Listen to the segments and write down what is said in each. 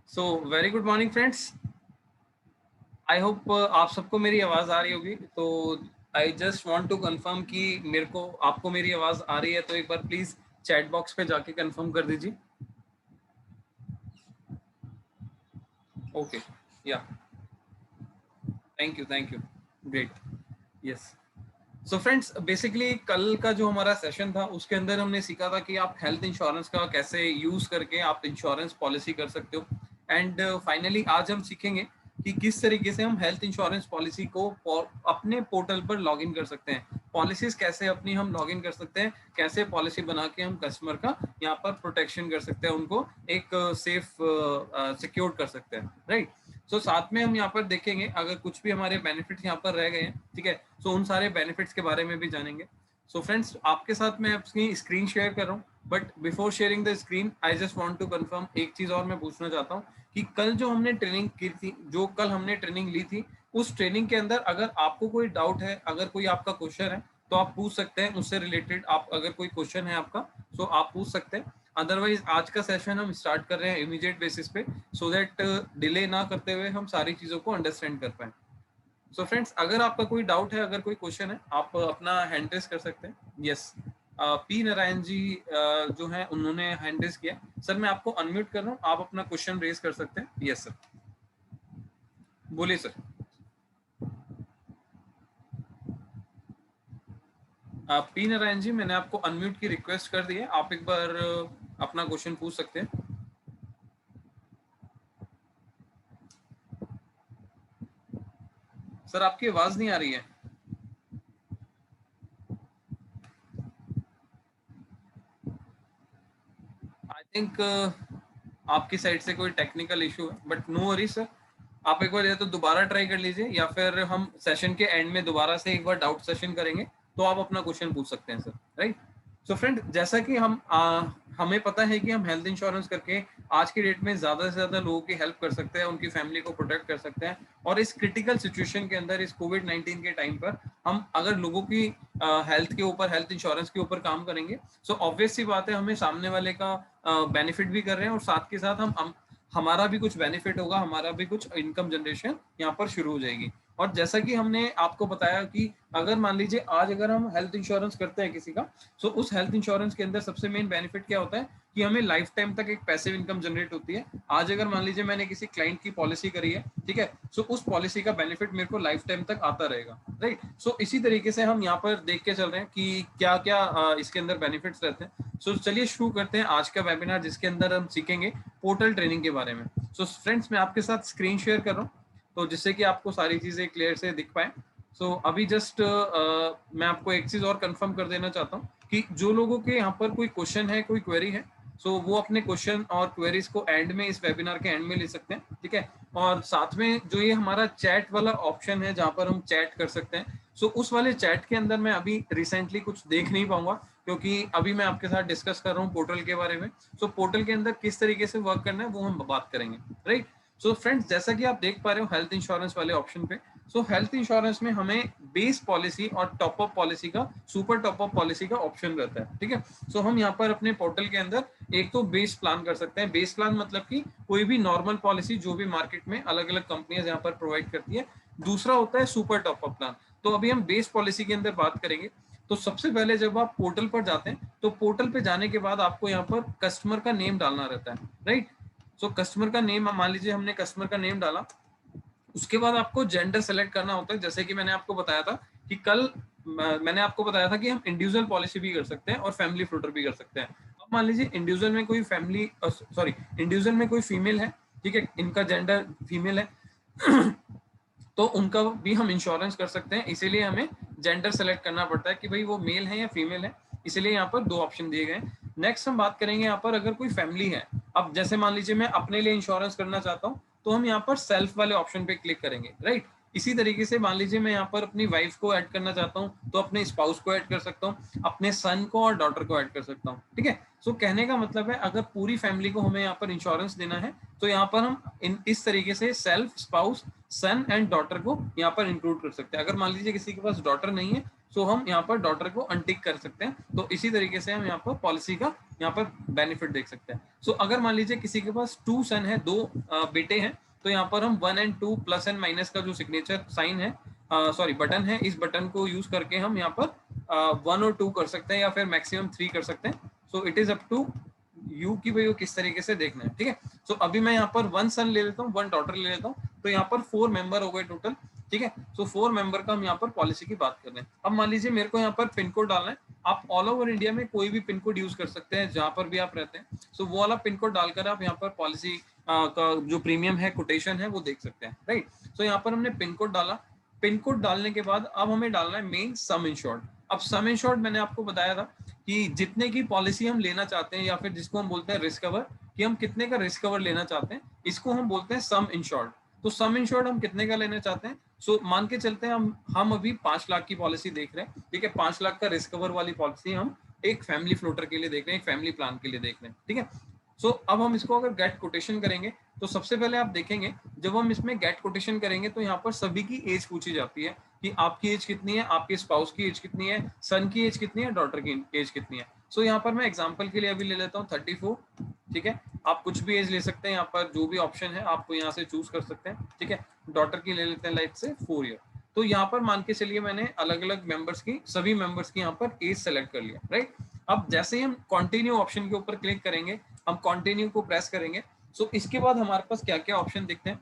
So very good morning friends, I hope आप सबको मेरी आवाज़ आ रही होगी। तो I just want to confirm कि मेरे को आपको मेरी आवाज़ आ रही है, तो एक बार प्लीज़ चैट बॉक्स पे जाके कंफर्म कर दीजिए। ओके, या thank you, great, yes. So friends, basically कल का जो हमारा सेशन था उसके अंदर हमने सीखा था कि आप हेल्थ इंश्योरेंस का कैसे यूज़ करके आप इंश्योरेंस पॉलिसी कर सकते हो। एंड फाइनली आज हम सीखेंगे कि किस तरीके से हम हेल्थ इंश्योरेंस पॉलिसी को अपने पोर्टल पर लॉगिन कर सकते हैं, पॉलिसीज कैसे अपनी हम लॉगिन कर सकते हैं, कैसे पॉलिसी बना के हम कस्टमर का यहाँ पर प्रोटेक्शन कर सकते हैं, उनको एक सेफ सिक्योर कर सकते हैं, राइट। सो साथ में हम यहाँ पर देखेंगे अगर कुछ भी हमारे बेनिफिट्स यहाँ पर रह गए हैं, ठीक है, सो उन सारे बेनिफिट्स के बारे में भी जानेंगे। सो फ्रेंड्स, आपके साथ मैं अपनी स्क्रीन शेयर कर रहा हूँ, but before sharing the screen I just want to confirm एक चीज और मैं पूछना चाहता हूँ कि कल जो हमने ट्रेनिंग की थी, जो कल हमने ट्रेनिंग ली थी, उस ट्रेनिंग के अंदर अगर आपको कोई डाउट है, अगर कोई आपका क्वेश्चन है, तो आप पूछ सकते हैं उससे रिलेटेड। आप अगर कोई क्वेश्चन है आपका, तो आप पूछ सकते हैं। अदरवाइज आज का सेशन हम स्टार्ट कर रहे हैं इमीडिएट बेसिस पे, सो दैट डिले ना करते हुए हम सारी चीज़ों को अंडरस्टैंड कर पाए। सो फ्रेंड्स, अगर आपका कोई डाउट है, अगर कोई क्वेश्चन है, आप अपना हैंड रेस कर सकते हैं। यस, पी नारायण जी जो है उन्होंने हैंड रेस किया। सर मैं आपको अनम्यूट कर रहा हूँ, आप अपना क्वेश्चन रेज कर सकते हैं। यस सर, बोलिए सर। पी नारायण जी, मैंने आपको अनम्यूट की रिक्वेस्ट कर दी है, आप एक बार अपना क्वेश्चन पूछ सकते हैं। सर आपकी आवाज नहीं आ रही है। आई थिंक आपकी साइड से कोई टेक्निकल इशू है, बट नो वरी सर, आप एक बार या तो दोबारा ट्राई कर लीजिए, या फिर हम सेशन के एंड में दोबारा से एक बार डाउट सेशन करेंगे, तो आप अपना क्वेश्चन पूछ सकते हैं सर, राइट। सो फ्रेंड, जैसा कि हमें पता है कि हम हेल्थ इंश्योरेंस करके आज की डेट में ज़्यादा से ज़्यादा लोगों की हेल्प कर सकते हैं, उनकी फैमिली को प्रोटेक्ट कर सकते हैं। और इस क्रिटिकल सिचुएशन के अंदर, इस कोविड-19 के टाइम पर हम अगर लोगों की हेल्थ के ऊपर, हेल्थ इंश्योरेंस के ऊपर काम करेंगे, सो ऑब्वियस सी बात है, हमें सामने वाले का बेनिफिट भी कर रहे हैं, और साथ के साथ हम हमारा भी कुछ बेनिफिट होगा, हमारा भी कुछ इनकम जनरेशन यहाँ पर शुरू हो जाएगी। और जैसा कि हमने आपको बताया कि अगर मान लीजिए आज अगर हम हेल्थ इंश्योरेंस करते हैं किसी का, तो उस हेल्थ इंश्योरेंस के अंदर सबसे मेन बेनिफिट क्या होता है कि हमें लाइफ टाइम तक एक पैसिव इनकम जनरेट होती है। आज अगर मान लीजिए मैंने किसी क्लाइंट की पॉलिसी करी है, ठीक है, सो उस पॉलिसी का बेनिफिट मेरे को लाइफ टाइम तक आता रहेगा, राइट। सो इसी तरीके से हम यहाँ पर देख के चल रहे हैं कि क्या क्या इसके अंदर बेनिफिट्स रहते हैं। सो चलिए शुरू करते हैं आज का वेबिनार, जिसके अंदर हम सीखेंगे पोर्टल ट्रेनिंग के बारे में। सो फ्रेंड्स, मैं आपके साथ स्क्रीन शेयर कर रहा हूँ, तो जिससे कि आपको सारी चीज़ें क्लियर से दिख पाए। सो अभी जस्ट मैं आपको एक चीज़ और कंफर्म कर देना चाहता हूँ कि जो लोगों के यहाँ पर कोई क्वेश्चन है, कोई क्वेरी है, सो वो अपने क्वेश्चन और क्वेरीज को एंड में, इस वेबिनार के एंड में ले सकते हैं, ठीक है। और साथ में जो ये हमारा चैट वाला ऑप्शन है, जहाँ पर हम चैट कर सकते हैं, सो उस वाले चैट के अंदर मैं अभी रिसेंटली कुछ देख नहीं पाऊंगा, क्योंकि अभी मैं आपके साथ डिस्कस कर रहा हूँ पोर्टल के बारे में। सो पोर्टल के अंदर किस तरीके से वर्क करना है वो हम बात करेंगे, राइट। सो फ्रेंड्स, जैसा कि आप देख पा रहे हो हेल्थ इंश्योरेंस वाले ऑप्शन पे, सो हेल्थ इंश्योरेंस में हमें बेस पॉलिसी और टॉप अप पॉलिसी का, सुपर टॉप अप पॉलिसी का ऑप्शन रहता है, ठीक है। सो हम यहाँ पर अपने पोर्टल के अंदर एक तो बेस प्लान कर सकते हैं। बेस प्लान मतलब कि कोई भी नॉर्मल पॉलिसी जो भी मार्केट में अलग अलग कंपनियां यहाँ पर प्रोवाइड करती है। दूसरा होता है सुपर टॉप अप प्लान। तो अभी हम बेस पॉलिसी के अंदर बात करेंगे। तो सबसे पहले जब आप पोर्टल पर जाते हैं तो पोर्टल पे जाने के बाद आपको यहाँ पर कस्टमर का नेम डालना रहता है, राइट। सो कस्टमर का नेम, मान लीजिए हमने कस्टमर का नेम डाला, उसके बाद आपको जेंडर सेलेक्ट करना होता है। जैसे कि मैंने आपको बताया था कि कल मैंने आपको बताया था कि हम इंडिविजुअल पॉलिसी भी कर सकते हैं और फैमिली फ्लोटर भी कर सकते हैं। अब मान लीजिए इंडिविजुअल में कोई फैमिली, सॉरी, इंडिविजुअल में कोई फीमेल है, ठीक है, इनका जेंडर फीमेल है तो उनका भी हम इंश्योरेंस कर सकते हैं। इसीलिए हमें जेंडर सेलेक्ट करना पड़ता है कि भाई वो मेल है या फीमेल है, इसीलिए यहाँ पर दो ऑप्शन दिए गए। नेक्स्ट हम बात करेंगे यहाँ पर, अगर कोई फैमिली है, अब जैसे मान लीजिए मैं अपने लिए इंश्योरेंस करना चाहता हूँ तो हम यहाँ पर सेल्फ वाले ऑप्शन पे क्लिक करेंगे, राइट। इसी तरीके से मान लीजिए मैं यहाँ पर अपनी वाइफ को ऐड करना चाहता हूँ तो अपने स्पाउस को ऐड कर सकता हूँ, अपने सन को और डॉटर को ऐड कर सकता हूँ, ठीक है। सो कहने का मतलब है अगर पूरी फैमिली को हमें यहाँ पर इंश्योरेंस देना है तो यहाँ पर हम इस तरीके से self, spouse, son and daughter को यहाँ पर इंक्लूड कर सकते हैं। अगर मान लीजिए किसी के पास डॉटर नहीं है तो हम यहाँ पर डॉटर को अनटिक कर सकते हैं। तो इसी तरीके से हम यहाँ पर पॉलिसी का यहाँ पर बेनिफिट देख सकते हैं। सो अगर मान लीजिए किसी के पास 2 सन है, 2 बेटे हैं, तो यहाँ पर हम 1 and 2 प्लस एंड माइनस का जो सिग्नेचर साइन है, सॉरी बटन है, इस बटन को यूज करके हम यहाँ पर 1 और 2 कर सकते हैं या फिर मैक्सिमम 3 कर सकते हैं। So it is up to you की भाई वो किस तरीके से देखना है, ठीक है। सो अभी मैं यहाँ पर 1 सन ले लेता हूँ, 1 डॉटर ले लेता हूँ, तो यहाँ पर 4 मेंबर हो गए टोटल, ठीक है। सो 4 मेंबर का हम यहाँ पर पॉलिसी की बात कर रहे हैं। अब मान लीजिए मेरे को यहाँ पर पिन कोड डालना है। आप ऑल ओवर इंडिया में कोई भी पिन कोड यूज कर सकते हैं जहां पर भी आप रहते हैं। सो वो वाला पिन कोड डालकर आप यहाँ पर पॉलिसी का जो प्रीमियम है, कोटेशन है, वो देख सकते हैं, राइट। सो यहाँ पर हमने पिन कोड डाला। पिन कोड डालने के बाद अब हमें डालना है मेन सम इंश्योर्ड। अब सम इंश्योर्ड मैंने आपको बताया था कि जितने की पॉलिसी हम लेना चाहते हैं या फिर जिसको हम बोलते हैं रिस्क कवर, कि हम कितने का रिस्क कवर लेना चाहते हैं, इसको हम बोलते हैं सम इंश्योर्ड। तो सम इंश्योर्ड हम कितने का लेना चाहते हैं, सो मान के चलते हैं हम अभी 5 लाख की पॉलिसी देख रहे हैं, ठीक है। 5 लाख का रिस्क कवर वाली पॉलिसी हम एक फैमिली फ्लोटर के लिए देख रहे हैं, एक फैमिली प्लान के लिए देख रहे हैं, ठीक है। सो अब हम इसको अगर गेट कोटेशन करेंगे तो सबसे पहले आप देखेंगे जब हम इसमें गेट कोटेशन करेंगे तो यहाँ पर सभी की एज पूछी जाती है कि आपकी एज कितनी है, आपके स्पाउस की एज कितनी है, सन की एज कितनी है, डॉटर की एज कितनी है। सो यहाँ पर मैं एग्जांपल के लिए अभी ले लेता हूँ 34, ठीक है। आप कुछ भी एज ले सकते हैं, यहाँ पर जो भी ऑप्शन है आप यहाँ से चूज कर सकते हैं, ठीक है। डॉटर की ले लेते हैं लाइट से 4 ईयर। तो यहाँ पर मान के चलिए मैंने अलग अलग मेंबर्स की, सभी मेंबर्स की यहाँ पर एज सेलेक्ट कर लिया, राइट। अब जैसे ही हम कंटिन्यू ऑप्शन के ऊपर क्लिक करेंगे, हम कंटिन्यू को प्रेस करेंगे, सो इसके बाद हमारे पास क्या क्या ऑप्शन दिखते हैं।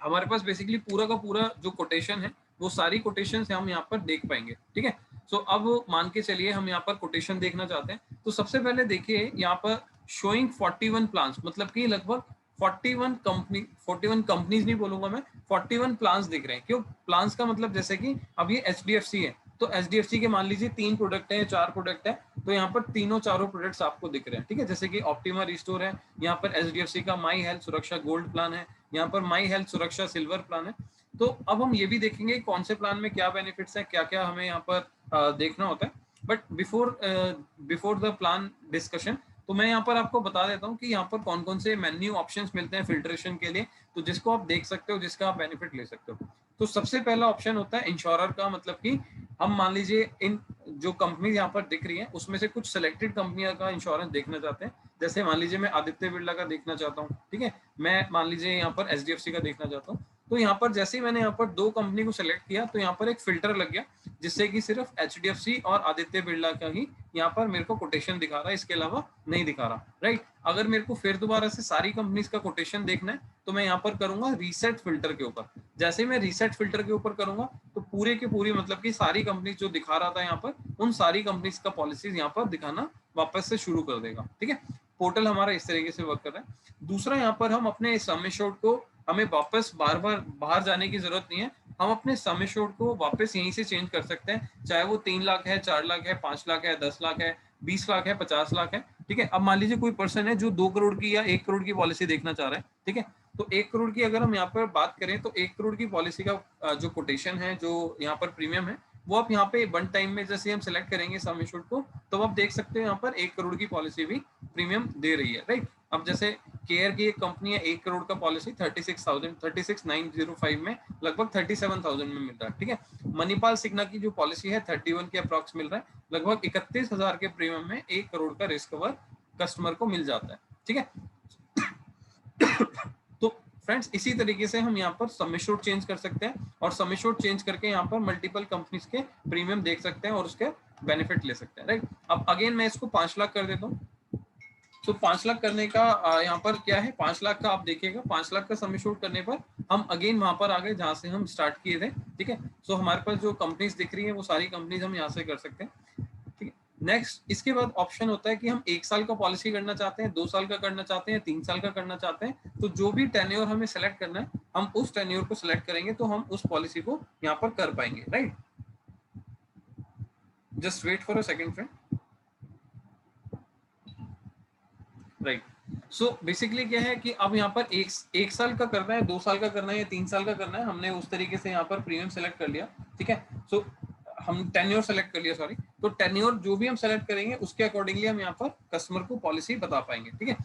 हमारे पास बेसिकली पूरा का पूरा जो कोटेशन है वो सारी कोटेशन हम यहाँ पर देख पाएंगे, ठीक है। सो अब मान के चलिए हम यहाँ पर कोटेशन देखना चाहते हैं तो सबसे पहले देखिए यहाँ पर शोइंग 41 प्लान्स, मतलब कि लगभग 41 कंपनीज नहीं बोलूंगा मैं, 41 प्लान्स दिख रहे हैं। क्यों प्लान्स का मतलब, जैसे कि अब ये HDFC है तो HDFC के मान लीजिए 3 प्रोडक्ट है, 4 प्रोडक्ट है, तो यहाँ पर तीनों चारों प्रोडक्ट्स आपको दिख रहे हैं, ठीक है। जैसे कि ऑप्टिमा रिस्टोर है, यहाँ पर HDFC का माई हेल्थ सुरक्षा गोल्ड प्लान है, यहाँ पर माई हेल्थ सुरक्षा सिल्वर प्लान है। तो अब हम ये भी देखेंगे कौन से प्लान में क्या बेनिफिट्स हैं, क्या क्या हमें यहाँ पर देखना होता है। But before the plan discussion, तो मैं यहाँ पर आपको बता देता हूँ कि यहाँ पर कौन कौन से मेन्यू ऑप्शंस मिलते हैं फिल्ट्रेशन के लिए, तो जिसको आप देख सकते हो, जिसका आप बेनिफिट ले सकते हो। तो सबसे पहला ऑप्शन होता है इंश्योरर का, मतलब कि हम मान लीजिए इन जो कंपनी यहाँ पर दिख रही है उसमें से कुछ सिलेक्टेड कंपनियों का इंश्योरेंस देखना चाहते हैं। जैसे मान लीजिए मैं आदित्य बिरला का देखना चाहता हूँ, ठीक है। मैं मान लीजिए यहाँ पर HDFC का देखना चाहता हूँ। तो यहाँ पर जैसे ही मैंने यहाँ पर 2 कंपनी को सिलेक्ट किया तो यहाँ पर एक फिल्टर लग गया जिससे कि सिर्फ HDFC और आदित्य बिरला का ही यहाँ पर मेरे को कोटेशन दिखा रहा है, इसके अलावा नहीं दिखा रहा, राइट। अगर मेरे को फिर दोबारा से सारी कंपनीज का कोटेशन देखना है तो मैं यहाँ पर करूंगा रीसेट फिल्टर के ऊपर। जैसे ही मैं रीसेट फिल्टर के ऊपर करूंगा तो पूरे के पूरी, मतलब कि सारी कंपनीज जो दिखा रहा था यहाँ पर, उन सारी कंपनीज का पॉलिसीज यहाँ पर दिखाना वापस से शुरू कर देगा, ठीक है। पोर्टल हमारा इस तरीके से वर्क कर रहा है। दूसरा, यहाँ पर हम अपने सम एश्योर्ड को, हमें वापस बार बार बाहर जाने की जरूरत नहीं है, हम अपने सम एश्योर्ड को वापस यहीं से चेंज कर सकते हैं, चाहे वो 3 लाख है, 4 लाख है, 5 लाख है, 10 लाख है, 20 लाख है, 50 लाख है, ठीक है। अब मान लीजिए कोई पर्सन है जो 2 करोड़ की या 1 करोड़ की पॉलिसी देखना चाह रहा है, ठीक है। तो 1 करोड़ की अगर हम यहाँ पर बात करें तो 1 करोड़ की पॉलिसी का जो कोटेशन है, जो यहाँ पर प्रीमियम है, वो आप यहाँ पे वन टाइम में जैसे हम सेलेक्ट करेंगे सम एश्योर्ड को, तो आप देख सकते हो यहाँ पर 1 करोड़ की पॉलिसी भी प्रीमियम दे रही है, राइट। अब जैसे केयर की एक कंपनी है, 1 करोड़ का पॉलिसी 36,905 में लगभग 37,000 में मिल रहा है, ठीक है। मणिपाल सिग्ना की जो पॉलिसी है 31 के अप्रॉक्स मिल रहा है, लगभग 31,000 के प्रीमियम में 1 करोड़ का रिस्क कवर कस्टमर को मिल जाता है, ठीक है। तो फ्रेंड्स इसी तरीके से हम यहाँ पर सम एश्योर्ड चेंज कर सकते हैं और सम एश्योर्ड चेंज करके यहाँ पर मल्टीपल कंपनीज के प्रीमियम देख सकते हैं और उसके बेनिफिट ले सकते हैं, राइट। अब अगेन मैं इसको 5 लाख कर देता हूँ। तो 5 लाख करने का यहाँ पर क्या है, 5 लाख का आप देखिएगा, 5 लाख का सम एश्योर्ड करने पर हम अगेन वहां पर आ गए जहां से हम स्टार्ट किए थे, ठीक है। सो हमारे पास जो कंपनीज दिख रही है वो सारी कंपनीज हम यहाँ से कर सकते हैं, ठीक है। नेक्स्ट इसके बाद ऑप्शन होता है कि हम 1 साल का पॉलिसी करना चाहते हैं, 2 साल का करना चाहते हैं, 3 साल का करना चाहते हैं। तो जो भी टेन्योर हमें सेलेक्ट करना है हम उस टेन्योर को सिलेक्ट करेंगे तो हम उस पॉलिसी को यहाँ पर कर पाएंगे, right. Just wait for a second friend, right. So basically क्या है कि अब यहाँ पर एक साल का करना है, 2 साल का करना है या 3 साल का करना है, हमने उस तरीके से यहाँ पर प्रीमियम सेलेक्ट कर लिया, ठीक है। सो हम टेन्योर सेलेक्ट कर लिया, सॉरी। तो टेन्योर जो भी हम सेलेक्ट करेंगे उसके अकॉर्डिंगली हम यहाँ पर कस्टमर को पॉलिसी बता पाएंगे, ठीक है।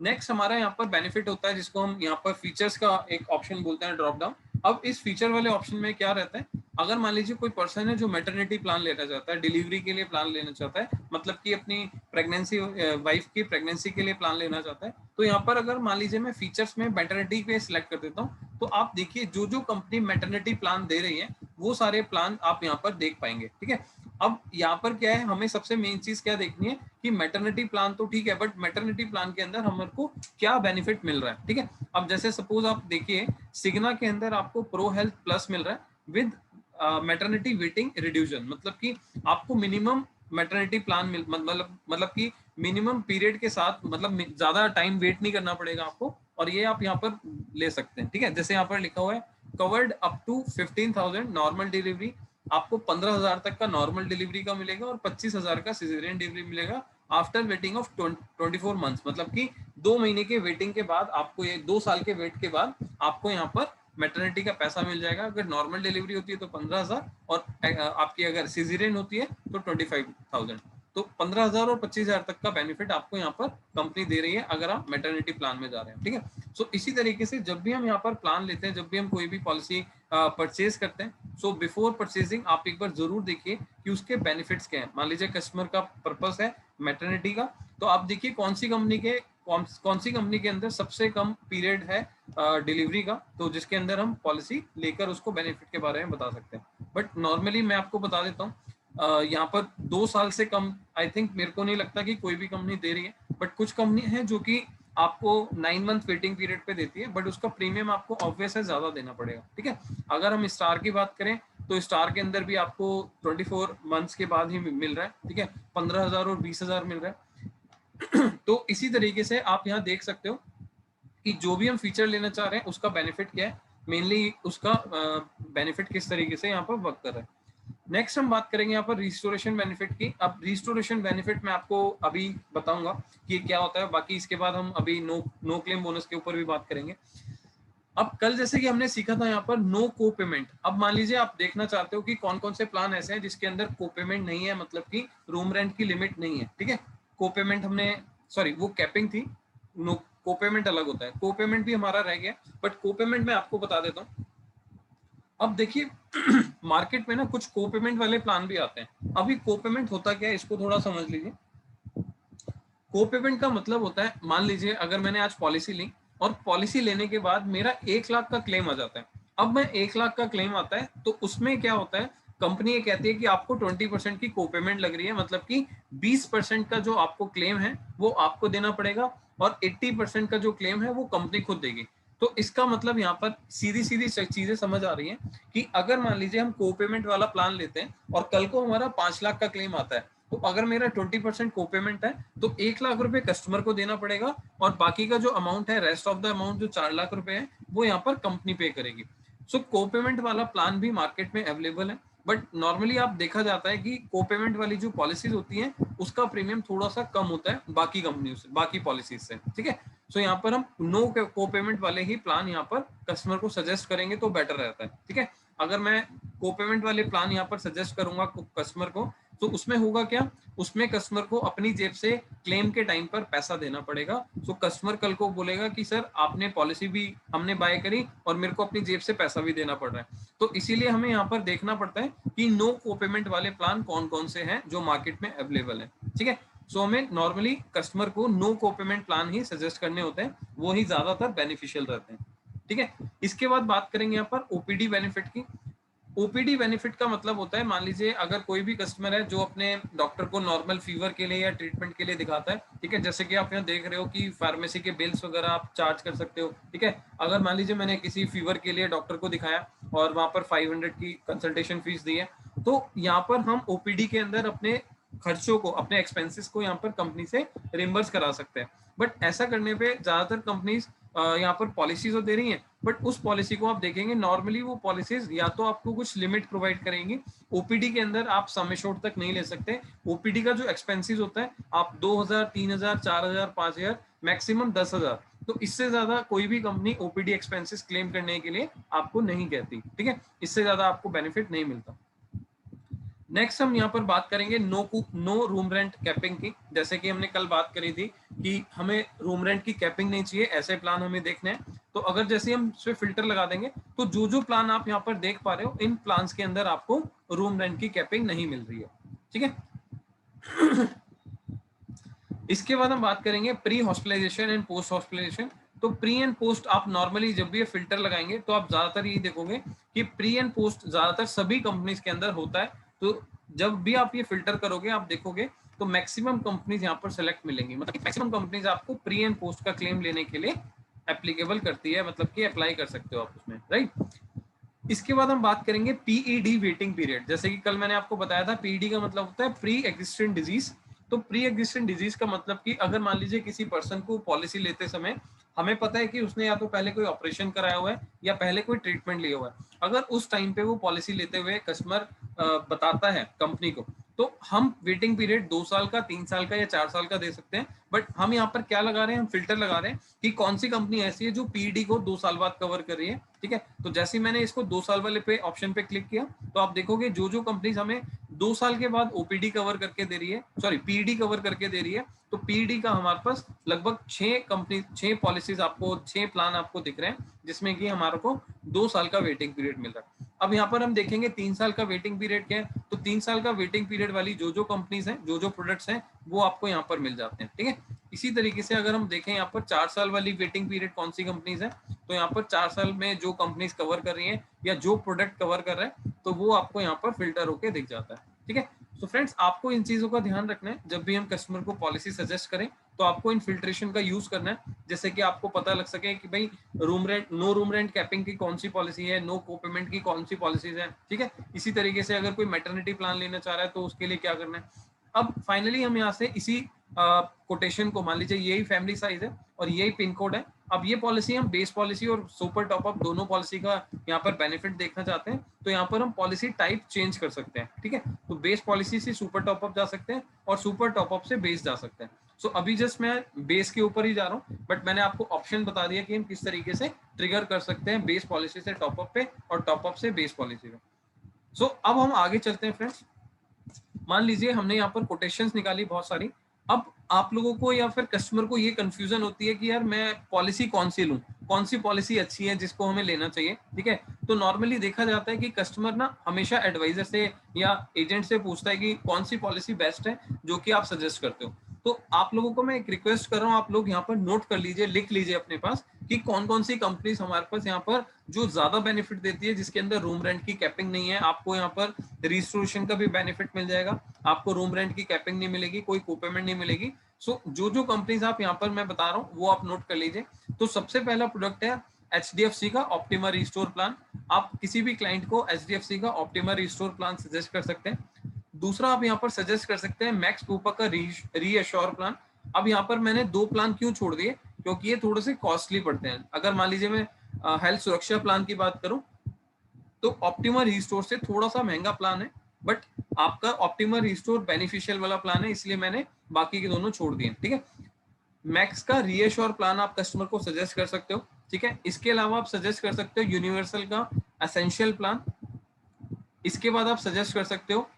नेक्स्ट हमारा यहाँ पर बेनिफिट होता है जिसको हम यहाँ पर फीचर्स का एक ऑप्शन बोलते हैं, ड्रॉप डाउन। अब इस फीचर वाले ऑप्शन में क्या रहता है, अगर मान लीजिए कोई पर्सन है जो मैटरनिटी प्लान लेना चाहता है, डिलीवरी के लिए प्लान लेना चाहता है, मतलब कि अपनी प्रेगनेंसी, वाइफ की प्रेगनेंसी के लिए प्लान लेना चाहता है, तो यहाँ पर अगर मान लीजिए मैं फीचर्स में मैटरनिटी पे सिलेक्ट कर देता हूँ, तो आप देखिए जो जो कंपनी मैटरनिटी प्लान दे रही है वो सारे प्लान आप यहाँ पर देख पाएंगे, ठीक है। अब यहाँ पर क्या है, हमें सबसे मेन चीज क्या देखनी है कि मैटरनिटी प्लान तो ठीक है, बट मैटरनिटी प्लान के अंदर हमारे को क्या बेनिफिट मिल रहा है, ठीक है। अब जैसे सपोज आप देखिए सिग्ना के अंदर आपको प्रो हेल्थ प्लस मिल रहा है विद मैटरनिटी वेटिंग रिड्यूशन, मतलब कि आपको मिनिमम मैटरनिटी प्लान मतलब कि मिनिमम पीरियड के साथ, मतलब ज्यादा टाइम वेट नहीं करना पड़ेगा आपको, और ये आप यहाँ पर ले सकते हैं, ठीक है। जैसे यहाँ पर लिखा हुआ है covered up to 15,000 normal delivery, आपको 15,000 तक का नॉर्मल डिलीवरी का मिलेगा और 25,000 का सिजेरियन डिलीवरी मिलेगा आफ्टर वेटिंग ऑफ 24 मंथ्स, मतलब कि 2 महीने के वेटिंग के बाद आपको, ये 2 साल के वेट के बाद आपको यहाँ पर मैटरनिटी का पैसा मिल जाएगा। अगर नॉर्मल डिलीवरी होती है तो 15,000 और आपकी अगर सिजेरियन होती है तो 25,000। तो 15,000 और 25,000 तक का बेनिफिट आपको यहाँ पर कंपनी दे रही है अगर आप मैटरनिटी प्लान में जा रहे हैं, ठीक है। सो इसी तरीके से जब भी हम यहाँ पर प्लान लेते हैं, जब भी हम कोई भी पॉलिसी परचेज करते हैं, सो बिफोर परचेजिंग आप एक बार जरूर देखिए कि उसके बेनिफिट्स क्या है। मान लीजिए कस्टमर का पर्पस है मैटरनिटी का, तो आप देखिए कौन सी कंपनी के अंदर सबसे कम पीरियड है डिलीवरी का, तो जिसके अंदर हम पॉलिसी लेकर उसको बेनिफिट के बारे में बता सकते हैं। बट नॉर्मली मैं आपको बता देता हूँ, यहाँ पर 2 साल से कम आई थिंक मेरे को नहीं लगता कि कोई भी कंपनी दे रही है, बट कुछ कंपनी है जो कि आपको 9 मंथ वेटिंग पीरियड पे देती है, बट उसका प्रीमियम आपको ऑब्वियस है ज्यादा देना पड़ेगा, ठीक है। अगर हम स्टार की बात करें तो स्टार के अंदर भी आपको 24 मंथ्स के बाद ही मिल रहा है, ठीक है। 15,000 और 20,000 मिल रहा है। तो इसी तरीके से आप यहाँ देख सकते हो कि जो भी हम फीचर लेना चाह रहे हैं उसका बेनिफिट क्या है, मेनली उसका बेनिफिट किस तरीके से यहाँ पर वर्क कर रहा है। नेक्स्ट हम बात करेंगे यहाँ पर रिस्टोरेशन बेनिफिट की। अब रिस्टोरेशन बेनिफिट मैं आपको अभी बताऊंगा कि क्या होता है, बाकी इसके बाद हम अभी नो क्लेम बोनस के ऊपर भी बात करेंगे। अब कल जैसे कि हमने सीखा था यहाँ पर नो को पेमेंट। अब मान लीजिए आप देखना चाहते हो कि कौन कौन से प्लान ऐसे हैं जिसके अंदर को पेमेंट नहीं है, मतलब कि रूम रेंट की लिमिट नहीं है, ठीक है। को पेमेंट हमने, सॉरी वो कैपिंग थी, नो को पेमेंट अलग होता है, को पेमेंट भी हमारा रह गया, बट को पेमेंट मैं आपको बता देता हूँ। अब देखिए मार्केट में ना कुछ को पेमेंट वाले प्लान भी आते हैं। अभी को पेमेंट होता क्या है इसको थोड़ा समझ लीजिए। को पेमेंट का मतलब होता है, मान लीजिए अगर मैंने आज पॉलिसी ली और पॉलिसी लेने के बाद मेरा 1 लाख का क्लेम आ जाता है। अब मैं 1 लाख का क्लेम आता है तो उसमें क्या होता है, कंपनी ये कहती है कि आपको 20% की को पेमेंट लग रही है, मतलब कि 20% का जो आपको क्लेम है वो आपको देना पड़ेगा और 80% का जो क्लेम है वो कंपनी खुद देगी। तो इसका मतलब यहाँ पर सीधी सीधी चीजें समझ आ रही हैं कि अगर मान लीजिए हम को पेमेंट वाला प्लान लेते हैं और कल को हमारा 5 लाख का क्लेम आता है, तो अगर मेरा 20% को पेमेंट है तो 1 लाख रुपए कस्टमर को देना पड़ेगा और बाकी का जो अमाउंट है, रेस्ट ऑफ द अमाउंट जो 4 लाख रुपए है वो यहाँ पर कंपनी पे करेगी। सो को पेमेंट वाला प्लान भी मार्केट में अवेलेबल है, बट नॉर्मली आप देखा जाता है कि को पेमेंट वाली जो पॉलिसीज होती हैं उसका प्रीमियम थोड़ा सा कम होता है बाकी कंपनियों से, बाकी पॉलिसीज से, ठीक है। सो यहाँ पर हम नो को पेमेंट वाले ही प्लान यहाँ पर कस्टमर को सजेस्ट करेंगे तो बेटर रहता है, ठीक है। अगर मैं को पेमेंट वाले प्लान यहाँ पर सजेस्ट करूंगा कस्टमर को तो उसमें होगा क्या, उसमें कस्टमर को अपनी जेब से क्लेम के टाइम पर पैसा देना पड़ेगा। तो कस्टमर कल को बोलेगा कि सर आपने पॉलिसी भी हमने बाय करी और मेरे को अपनी जेब से पैसा भी देना पड़ रहा है। तो इसीलिए हमें यहाँ पर देखना पड़ता है कि नो को पेमेंट वाले प्लान कौन कौन से हैं जो मार्केट में अवेलेबल है। ठीक है, सो हमें नॉर्मली कस्टमर को नो को पेमेंट प्लान ही सजेस्ट करने होते हैं, वो ही ज्यादातर बेनिफिशियल रहते हैं। ठीक है, इसके बाद बात करेंगे यहाँ पर ओपीडी बेनिफिट की। ओपीडी बेनिफिट का मतलब होता है, मान लीजिए अगर कोई भी कस्टमर है जो अपने डॉक्टर को नॉर्मल फीवर के लिए या ट्रीटमेंट के लिए दिखाता है, ठीक है, जैसे कि आप यहाँ देख रहे हो कि फार्मेसी के बिल्स वगैरह आप चार्ज कर सकते हो। ठीक है, अगर मान लीजिए मैंने किसी फीवर के लिए डॉक्टर को दिखाया और वहां पर 500 की कंसल्टेशन फीस दी है, तो यहाँ पर हम ओपीडी के अंदर अपने खर्चों को, अपने एक्सपेंसेस को यहाँ पर कंपनी से रिम्बर्स करा सकते हैं। बट ऐसा करने पे ज्यादातर कंपनीज यहाँ पर पॉलिसीज तो दे रही हैं, बट उस पॉलिसी को आप देखेंगे नॉर्मली वो पॉलिसीज या तो आपको कुछ लिमिट प्रोवाइड करेंगी, ओपीडी के अंदर आप सम एश्योर्ड तक नहीं ले सकते। ओपीडी का जो एक्सपेंसेस होता है आप 2000, 3000, 4000, 5000, मैक्सिमम 10,000, तो इससे ज्यादा कोई भी कंपनी ओपीडी एक्सपेंसेस क्लेम करने के लिए आपको नहीं कहती। ठीक है, इससे ज्यादा आपको बेनिफिट नहीं मिलता। नेक्स्ट हम यहाँ पर बात करेंगे नो रूम रेंट कैपिंग की। जैसे कि हमने कल बात करी थी कि हमें रूम रेंट की कैपिंग नहीं चाहिए, ऐसे प्लान हमें देखने हैं। तो अगर जैसे हम इस पे फिल्टर लगा देंगे तो जो जो प्लान आप यहाँ पर देख पा रहे हो, इन प्लान्स के अंदर आपको रूम रेंट की कैपिंग नहीं मिल रही है। ठीक है, इसके बाद हम बात करेंगे pre hospitalization and post hospitalization. तो प्री एंड पोस्ट आप नॉर्मली जब भी ये फिल्टर लगाएंगे तो आप ज्यादातर ये देखोगे कि प्री एंड पोस्ट ज्यादातर सभी कंपनीज के अंदर होता है। तो जब भी आप ये फिल्टर करोगे आप देखोगे तो मैक्सिमम कंपनीज यहाँ पर सेलेक्ट मिलेंगी, मतलब मैक्सिमम कंपनीज आपको प्री एंड पोस्ट का क्लेम लेने के लिए एप्लीकेबल करती है, मतलब कि अप्लाई कर सकते हो आप उसमें, राइट। इसके बाद हम बात करेंगे पीईडी वेटिंग पीरियड। जैसे कि कल मैंने आपको बताया था पीईडी का मतलब होता है प्री एग्जिस्टेंट डिजीज। तो प्री एग्जिस्टेंट डिजीज का मतलब कि अगर मान लीजिए किसी पर्सन को पॉलिसी लेते समय हमें पता है कि उसने या तो पहले कोई ऑपरेशन कराया हुआ है या पहले कोई ट्रीटमेंट लिया हुआ है, अगर उस टाइम पे वो पॉलिसी लेते हुए कस्टमर बताता है कंपनी को, तो हम वेटिंग पीरियड 2 साल का, 3 साल का या 4 साल का दे सकते हैं। बट हम यहाँ पर क्या लगा रहे हैं, हम फिल्टर लगा रहे हैं कि कौन सी कंपनी ऐसी है जो पीईडी को 2 साल बाद कवर कर रही है। ठीक है, तो जैसे मैंने इसको 2 साल वाले पे ऑप्शन पे क्लिक किया तो आप देखोगे जो जो कंपनीज हमें 2 साल के बाद ओपीडी कवर करके दे रही है, सॉरी पीईडी कवर करके दे रही है, तो पीईडी का हमारे पास लगभग 6 पॉलिसीज आपको, 6 प्लान आपको दिख रहे हैं जिसमें कि हमारे को 2 साल का वेटिंग पीरियड मिल रहा है। अब यहाँ पर हम देखेंगे 3 साल का वेटिंग पीरियड क्या है, तो 3 साल का वेटिंग पीरियड वाली जो जो कंपनीज हैं, जो जो प्रोडक्ट्स हैं, वो आपको यहाँ पर मिल जाते हैं। ठीक है, इसी तरीके से अगर हम देखें यहाँ पर 4 साल वाली वेटिंग पीरियड कौन सी कंपनीज है, तो यहाँ पर 4 साल में जो कंपनीज कवर कर रही हैं या जो प्रोडक्ट कवर कर रहे हैं, तो वो आपको यहाँ पर फिल्टर होके दिख जाता है। ठीक है, तो फ्रेंड्स आपको इन चीजों का ध्यान रखना है जब भी हम कस्टमर को पॉलिसी सजेस्ट करें, तो आपको इन फिल्ट्रेशन का यूज करना है, जैसे कि आपको पता लग सके कि भाई room rent, no room rent capping की कौन सी पॉलिसी है, नो को पेमेंट की कौन सी पॉलिसीज है। ठीक है, इसी तरीके से अगर कोई मैटरनिटी प्लान लेना चाह रहा है तो उसके लिए क्या करना है। अब फाइनली हम यहाँ से इसी कोटेशन को, मान लीजिए यही फैमिली साइज है और यही पिन कोड है, अब ये पॉलिसी हम बेस पॉलिसी और सुपर टॉपअप दोनों पॉलिसी का यहाँ पर बेनिफिट देखना चाहते हैं, तो यहाँ पर हम पॉलिसी टाइप चेंज कर सकते हैं। ठीक है, तो बेस पॉलिसी से सुपर टॉपअप जा सकते हैं और सुपर टॉपअप से बेस जा सकते हैं। सो अभी जस्ट मैं बेस के ऊपर ही जा रहा हूँ, बट मैंने आपको ऑप्शन बता दिया कि हम किस तरीके से ट्रिगर कर सकते हैं बेस पॉलिसी से टॉपअप पे और टॉपअप से बेस पॉलिसी पे। सो अब हम आगे चलते हैं फ्रेंड्स। मान लीजिए हमने यहाँ पर कोटेशंस निकाली बहुत सारी। अब आप लोगों को या फिर कस्टमर को ये कंफ्यूजन होती है कि यार मैं पॉलिसी कौन सी लूं, कौन सी पॉलिसी अच्छी है जिसको हमें लेना चाहिए। ठीक है, तो नॉर्मली देखा जाता है कि कस्टमर ना हमेशा एडवाइजर से या एजेंट से पूछता है कि कौन सी पॉलिसी बेस्ट है जो कि आप सजेस्ट करते हो। तो आप लोगों को मैं एक रिक्वेस्ट कर रहा हूँ, आप लोग यहाँ पर नोट कर लीजिए, लिख लीजिए अपने पास कि कौन कौन सी कंपनीज हमारे पास यहाँ पर जो ज्यादा बेनिफिट देती है, जिसके अंदर रूम रेंट की कैपिंग नहीं है, आपको यहाँ पर रिस्टोरेशन का भी बेनिफिट मिल जाएगा, आपको रूम रेंट की कैपिंग नहीं मिलेगी, कोई कोपेमेंट नहीं मिलेगी। सो जो जो कंपनीज आप यहाँ पर मैं बता रहा हूँ वो आप नोट कर लीजिए। तो सबसे पहला प्रोडक्ट है HDFC का ऑप्टिमा रिस्टोर प्लान। आप किसी भी क्लाइंट को HDFC का ऑप्टिमा रिस्टोर प्लान सजेस्ट कर सकते हैं। दूसरा आप यहाँ पर सजेस्ट कर सकते हैं मैक्स कूपा का रीअश्योर प्लान। अब यहाँ पर मैंने 2 प्लान क्यों छोड़ दिए, क्योंकि ये थोड़े से कॉस्टली पड़ते हैं। अगर मान लीजिए मैं हेल्थ सुरक्षा प्लान की बात करूं तो ऑप्टिमा रिस्टोर से थोड़ा सा महंगा प्लान है, बट आपका ऑप्टिमा रिस्टोर बेनिफिशियल वाला प्लान है, इसलिए मैंने बाकी के दोनों छोड़ दिए। ठीक है, मैक्स का रीअश्योर प्लान आप कस्टमर को सजेस्ट कर सकते हो। ठीक है, इसके अलावा आप सजेस्ट कर सकते हो यूनिवर्सल का एसेंशियल प्लान। इसके बाद आप सजेस्ट कर सकते हो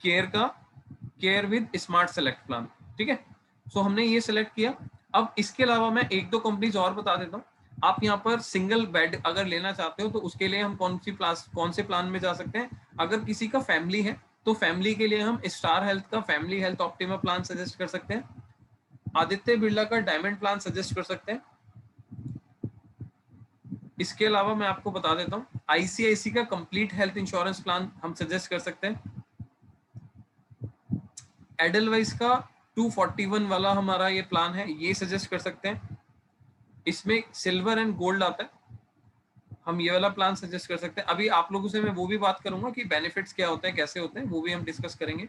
care with smart select plan, ठीक है। सो हमने ये सेलेक्ट किया। अब इसके अलावा मैं एक दो कंपनीज और बता देता हूँ। आप यहाँ पर सिंगल बेड अगर लेना चाहते हो तो उसके लिए हम कौन से प्लान में जा सकते हैं। अगर किसी का फैमिली है तो फैमिली के लिए हम स्टार हेल्थ का family health optima plan suggest कर सकते हैं। आदित्य बिरला का डायमंड प्लान सजेस्ट कर सकते हैं। इसके अलावा मैं आपको बता देता हूँ आईसीआईसी का कंप्लीट हेल्थ इंश्योरेंस प्लान हम सजेस्ट कर सकते हैं। एडलवाइस का 241 वाला हमारा ये प्लान है, ये सजेस्ट कर सकते हैं। इसमें सिल्वर एंड गोल्ड आता है, हम ये वाला प्लान सजेस्ट कर सकते हैं। अभी आप लोगों से मैं वो भी बात करूंगा कि बेनिफिट्स क्या होते हैं, कैसे होते हैं, वो भी हम डिस्कस करेंगे।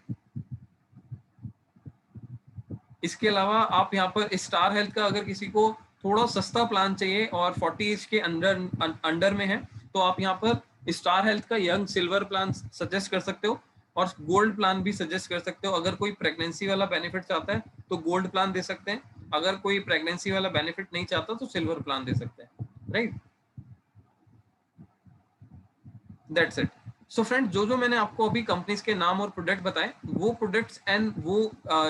इसके अलावा आप यहाँ पर स्टार हेल्थ का अगर किसी को थोड़ा सस्ता प्लान चाहिए और 40 एज के अंडर में है तो आप यहाँ पर स्टार हेल्थ का यंग सिल्वर प्लान सजेस्ट कर सकते हो और गोल्ड प्लान भी सजेस्ट कर सकते हो। अगर कोई प्रेगनेंसी वाला बेनिफिट चाहता है तो गोल्ड प्लान दे सकते हैं, अगर कोई प्रेगनेंसी वाला बेनिफिट नहीं चाहता तो सिल्वर प्लान दे सकते हैं, right. That's it. So friend, जो जो मैंने आपको अभी कंपनीज के नाम और प्रोडक्ट बताए, वो प्रोडक्ट्स एंड वो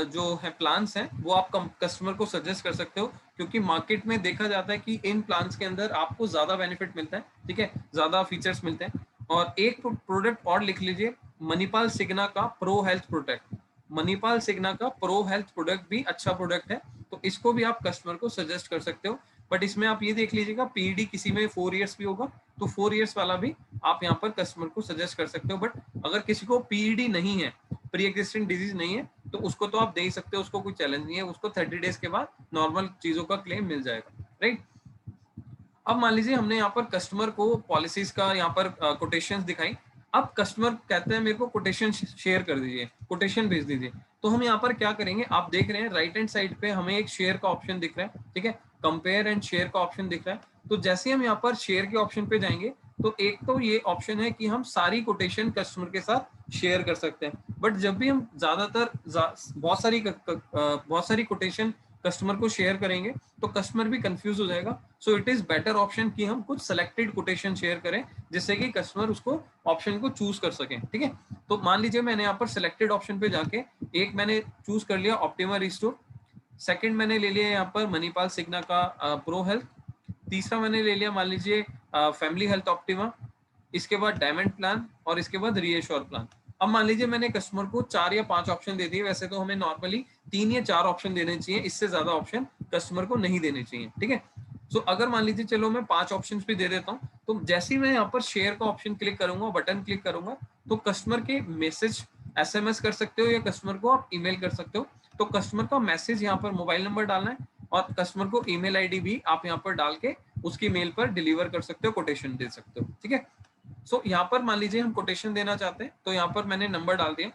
जो है प्लान्स हैं वो आप कस्टमर को सजेस्ट कर सकते हो, क्योंकि मार्केट में देखा जाता है कि इन प्लान्स के अंदर आपको ज्यादा बेनिफिट मिलता है, ठीक है, ज्यादा फीचर्स मिलते हैं। और एक प्रोडक्ट और लिख लीजिए, मणिपाल सिग्ना का प्रो हेल्थ प्रोडक्ट। मणिपाल सिग्ना का प्रो हेल्थ प्रोडक्ट भी अच्छा प्रोडक्ट है, तो इसको भी आप कस्टमर को सजेस्ट कर सकते हो। बट इसमें आप ये देख लीजिएगा पीईडी किसी में 4 इयर्स भी होगा, तो 4 इयर्स वाला भी आप यहाँ पर कस्टमर को सजेस्ट कर सकते हो। बट अगर किसी को पीईडी नहीं है, प्री एग्जिस्टिंग डिजीज नहीं है, तो उसको तो आप दे ही सकते हो, उसको कोई चैलेंज नहीं है, उसको 30 डेज के बाद नॉर्मल चीजों का क्लेम मिल जाएगा, राइट। अब मान लीजिए हमने यहाँ पर कस्टमर को पॉलिसीज का यहाँ पर कोटेशंस दिखाई। अब कस्टमर कहते हैं मेरे को कोटेशन शेयर कर दीजिए, कोटेशन भेज दीजिए। तो हम यहाँ पर क्या करेंगे, आप देख रहे हैं राइट हैंड साइड पे हमें एक शेयर का ऑप्शन दिख रहा है, ठीक है, कंपेयर एंड शेयर का ऑप्शन दिख रहा है। तो जैसे हम यहाँ पर शेयर के ऑप्शन पे जाएंगे तो एक तो ये ऑप्शन है कि हम सारी कोटेशन कस्टमर के साथ शेयर कर सकते हैं। बट जब भी हम ज्यादातर बहुत सारी कोटेशन कस्टमर को शेयर करेंगे तो कस्टमर भी कंफ्यूज हो जाएगा। सो इट इज बेटर ऑप्शन कि हम कुछ सेलेक्टेड कोटेशन शेयर करें, जिससे कि कस्टमर उसको ऑप्शन को चूज कर सकें, ठीक है। तो मान लीजिए मैंने यहाँ पर सिलेक्टेड ऑप्शन पे जाके एक मैंने चूज कर लिया ऑप्टिमा रिस्टोर, सेकंड मैंने ले लिया यहाँ पर मणिपाल सिग्ना का प्रो हेल्थ, तीसरा मैंने ले लिया मान लीजिए फैमिली हेल्थ ऑप्टिमा, इसके बाद डायमंड प्लान और इसके बाद रीएश्योर प्लान। अब मान लीजिए मैंने कस्टमर को 4 या 5 ऑप्शन दे दिए, वैसे तो हमें नॉर्मली 3 या 4 ऑप्शन देने चाहिए, इससे ज्यादा ऑप्शन कस्टमर को नहीं देने चाहिए, ठीक है। सो अगर मान लीजिए चलो मैं 5 ऑप्शन भी दे देता हूँ, तो जैसे ही मैं यहाँ पर शेयर का ऑप्शन क्लिक करूंगा, बटन क्लिक करूंगा, तो कस्टमर के मैसेज एसएमएस कर सकते हो या कस्टमर को आप ईमेल कर सकते हो। तो कस्टमर का मैसेज यहाँ पर मोबाइल नंबर डालना है और कस्टमर को ईमेल आईडी भी आप यहाँ पर डाल के उसकी मेल पर डिलीवर कर सकते हो, कोटेशन दे सकते हो, ठीक है। सो यहाँ पर मान लीजिए हम कोटेशन देना चाहते हैं, तो यहाँ पर मैंने नंबर डाल दिया,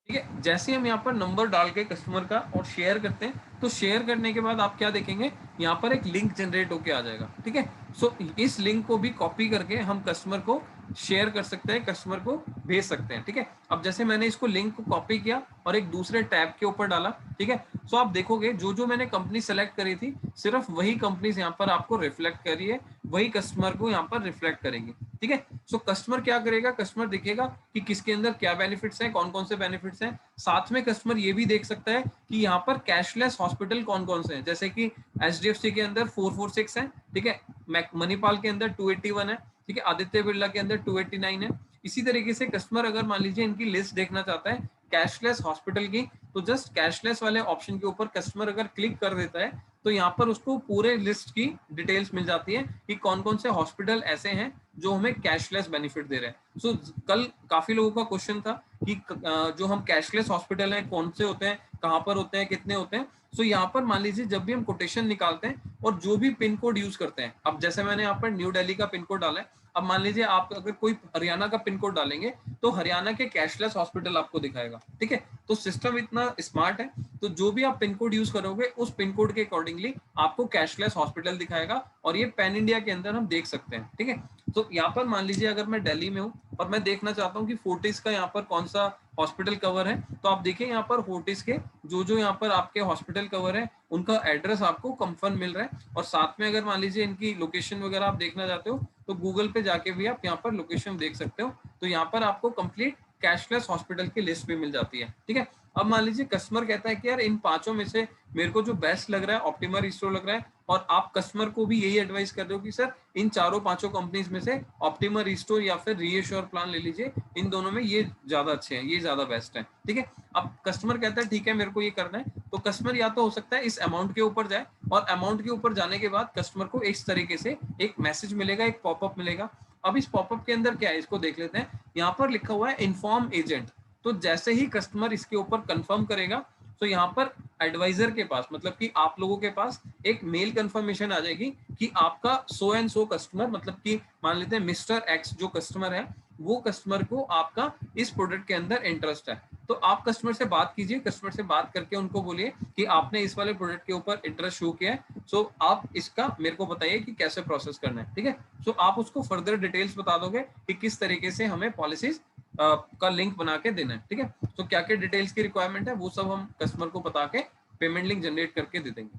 ठीक है। जैसे हम यहाँ पर नंबर डाल के कस्टमर का और शेयर करते हैं, तो शेयर करने के बाद आप क्या देखेंगे, यहाँ पर एक लिंक जनरेट होके आ जाएगा, ठीक है। सो इस लिंक को भी कॉपी करके हम कस्टमर को शेयर कर सकते हैं, कस्टमर को भेज सकते हैं, ठीक है। अब जैसे मैंने इसको लिंक को कॉपी किया और एक दूसरे टैब के ऊपर डाला, ठीक है। सो आप देखोगे जो जो मैंने कंपनी सेलेक्ट करी थी, सिर्फ वही कंपनीज यहाँ पर आपको रिफ्लेक्ट करी है, वही कस्टमर को यहाँ पर रिफ्लेक्ट करेंगे, ठीक है। सो कस्टमर क्या करेगा, कस्टमर देखेगा कि किसके अंदर क्या बेनिफिट्स हैं, कौन कौन से बेनिफिट्स हैं। साथ में कस्टमर ये भी देख सकता है कि यहाँ पर कैशलेस हॉस्पिटल कौन कौन से हैं, जैसे कि एचडीएफसी के अंदर 446 है, ठीक है, मणिपाल के अंदर 281 है, ठीक है, आदित्य बिरला के अंदर 289 है। इसी तरीके से कस्टमर अगर मान लीजिए इनकी लिस्ट देखना चाहता है कैशलेस हॉस्पिटल की, तो जस्ट कैशलेस वाले ऑप्शन के ऊपर कस्टमर अगर क्लिक कर देता है तो यहाँ पर उसको पूरे लिस्ट की डिटेल्स मिल जाती है कि कौन कौन से हॉस्पिटल ऐसे हैं जो हमें कैशलेस बेनिफिट दे रहे हैं। सो कल काफी लोगों का क्वेश्चन था कि जो हम कैशलेस हॉस्पिटल हैं कौन से होते हैं, कहाँ पर होते हैं, कितने होते हैं। सो यहाँ पर मान लीजिए जब भी हम कोटेशन निकालते हैं और जो भी पिन कोड यूज करते हैं, अब जैसे मैंने यहाँ पर न्यू दिल्ली का पिन कोड डाला है, अब मान लीजिए आप अगर कोई हरियाणा का पिन कोड डालेंगे तो हरियाणा के कैशलेस हॉस्पिटल आपको दिखाएगा, ठीक है। तो सिस्टम इतना स्मार्ट है, तो जो भी आप पिन कोड यूज करोगे उस पिन कोड के अकॉर्डिंगली आपको कैशलेस हॉस्पिटल दिखाएगा, और ये पैन इंडिया के अंदर हम देख सकते हैं, ठीक है। तो यहाँ पर मान लीजिए अगर मैं दिल्ली में हूँ और मैं देखना चाहता हूँ कि फोर्टिस का यहाँ पर कौन सा हॉस्पिटल कवर है, तो आप देखिए यहाँ पर फोर्टिस के जो जो यहाँ पर आपके हॉस्पिटल कवर है उनका एड्रेस आपको कंफर्म मिल रहा है, और साथ में अगर मान लीजिए इनकी लोकेशन वगैरह आप देखना चाहते हो तो गूगल पे जाके भी आप यहाँ पर लोकेशन देख सकते हो। तो यहाँ पर आपको कंप्लीट कैशलेस हॉस्पिटल की लिस्ट भी मिल जाती है, ठीक है। अब मान लीजिए कस्टमर कहता है कि यार इन पांचों में से मेरे को जो बेस्ट लग रहा है ऑप्टिमा रिस्टोर लग रहा है, और आप कस्टमर को भी यही एडवाइस कर रहे हो कि सर इन चारों पांचों कंपनीज में से ऑप्टिमा रिस्टोर या फिर रीएश्योर प्लान ले लीजिए, इन दोनों में ये ज्यादा अच्छे हैं, ये ज्यादा बेस्ट है, ठीक है। अब कस्टमर कहता है ठीक है मेरे को ये करना है, तो कस्टमर या तो हो सकता है इस अमाउंट के ऊपर जाए, और अमाउंट के ऊपर जाने के बाद कस्टमर को इस तरीके से एक मैसेज मिलेगा, एक पॉपअप मिलेगा। अब इस पॉपअप के अंदर क्या है इसको देख लेते हैं। यहाँ पर लिखा हुआ है इन्फॉर्म एजेंट। तो जैसे ही कस्टमर इसके ऊपर कंफर्म करेगा, तो यहाँ पर एडवाइजर के पास, मतलब कि आप लोगों के पास एक मेल कंफर्मेशन आ जाएगी कि आपका सो एंड सो कस्टमर, मतलब कि मान लेते हैं मिस्टर एक्स जो कस्टमर है, वो कस्टमर को आपका इस प्रोडक्ट के अंदर इंटरेस्ट है। तो आप कस्टमर से बात कीजिए, कस्टमर से बात करके उनको बोलिए कि आपने इस वाले प्रोडक्ट के ऊपर इंटरेस्ट शो किया है, सो आप इसका मेरे को बताइए कि कैसे प्रोसेस करना है, ठीक है। सो आप उसको फर्दर डिटेल्स बता दोगे कि किस तरीके से हमें पॉलिसीज का लिंक बना के देना है, ठीक है। तो क्या क्या डिटेल्स की रिक्वायरमेंट है वो सब हम कस्टमर को बता के पेमेंट लिंक जनरेट करके दे देंगे।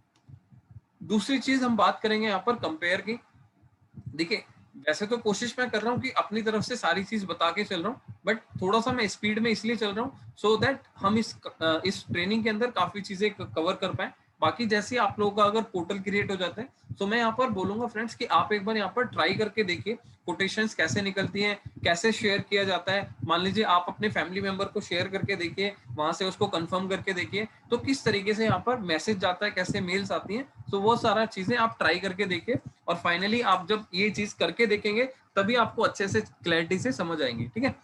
दूसरी चीज हम बात करेंगे यहाँ पर कंपेयर की। देखिए वैसे तो कोशिश मैं कर रहा हूँ कि अपनी तरफ से सारी चीज बता के चल रहा हूँ, बट थोड़ा सा मैं स्पीड में इसलिए चल रहा हूँ सो दैट हम इस ट्रेनिंग के अंदर काफी चीजें कवर कर पाए। बाकी जैसे आप लोगों का अगर पोर्टल क्रिएट हो जाता है तो मैं यहाँ पर बोलूंगा फ्रेंड्स कि आप एक बार यहाँ पर ट्राई करके देखिए कोटेशंस कैसे निकलती हैं, कैसे शेयर किया जाता है। मान लीजिए आप अपने फैमिली मेंबर को शेयर करके देखिए, वहां से उसको कंफर्म करके देखिए तो किस तरीके से यहाँ पर मैसेज जाता है, कैसे मेल्स आती हैं। तो वो सारा चीजें आप ट्राई करके देखिए, और फाइनली आप जब ये चीज करके देखेंगे तभी आपको अच्छे से क्लैरिटी से समझ आएंगी, ठीक है।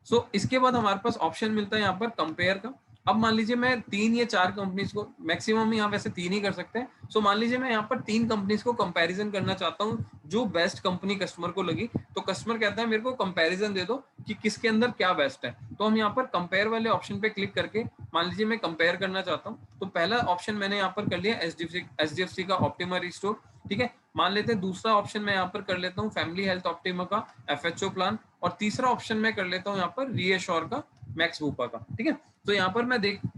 सो इसके बाद हमारे पास ऑप्शन मिलता है यहाँ पर कंपेयर का। अब मान लीजिए मैं 3 या 4 कंपनीज को, मैक्सिमम यहाँ वैसे 3 ही कर सकते हैं। सो मान लीजिए मैं यहाँ पर 3 कंपनीज को कंपैरिजन करना चाहता हूँ जो बेस्ट कंपनी कस्टमर को लगी। तो कस्टमर कहता है मेरे को कंपैरिजन दे दो कि किसके अंदर क्या बेस्ट है। तो हम यहाँ पर कंपेयर वाले ऑप्शन पे क्लिक करके मान लीजिए मैं कंपेयर करना चाहता हूँ, तो पहला ऑप्शन मैंने यहाँ पर कर लिया एचडीएफसी का ऑप्टिमा रिस्टोर, ठीक है। मान लेते हैं दूसरा ऑप्शन मैं यहाँ पर कर लेता हूँ फैमिली हेल्थ ऑप्टिमा का एफएचओ प्लान, और तीसरा ऑप्शन मैं कर लेता हूँ यहाँ पर रीएश्योर का मैक्स वूपा का, ठीक है। तो यहाँ पर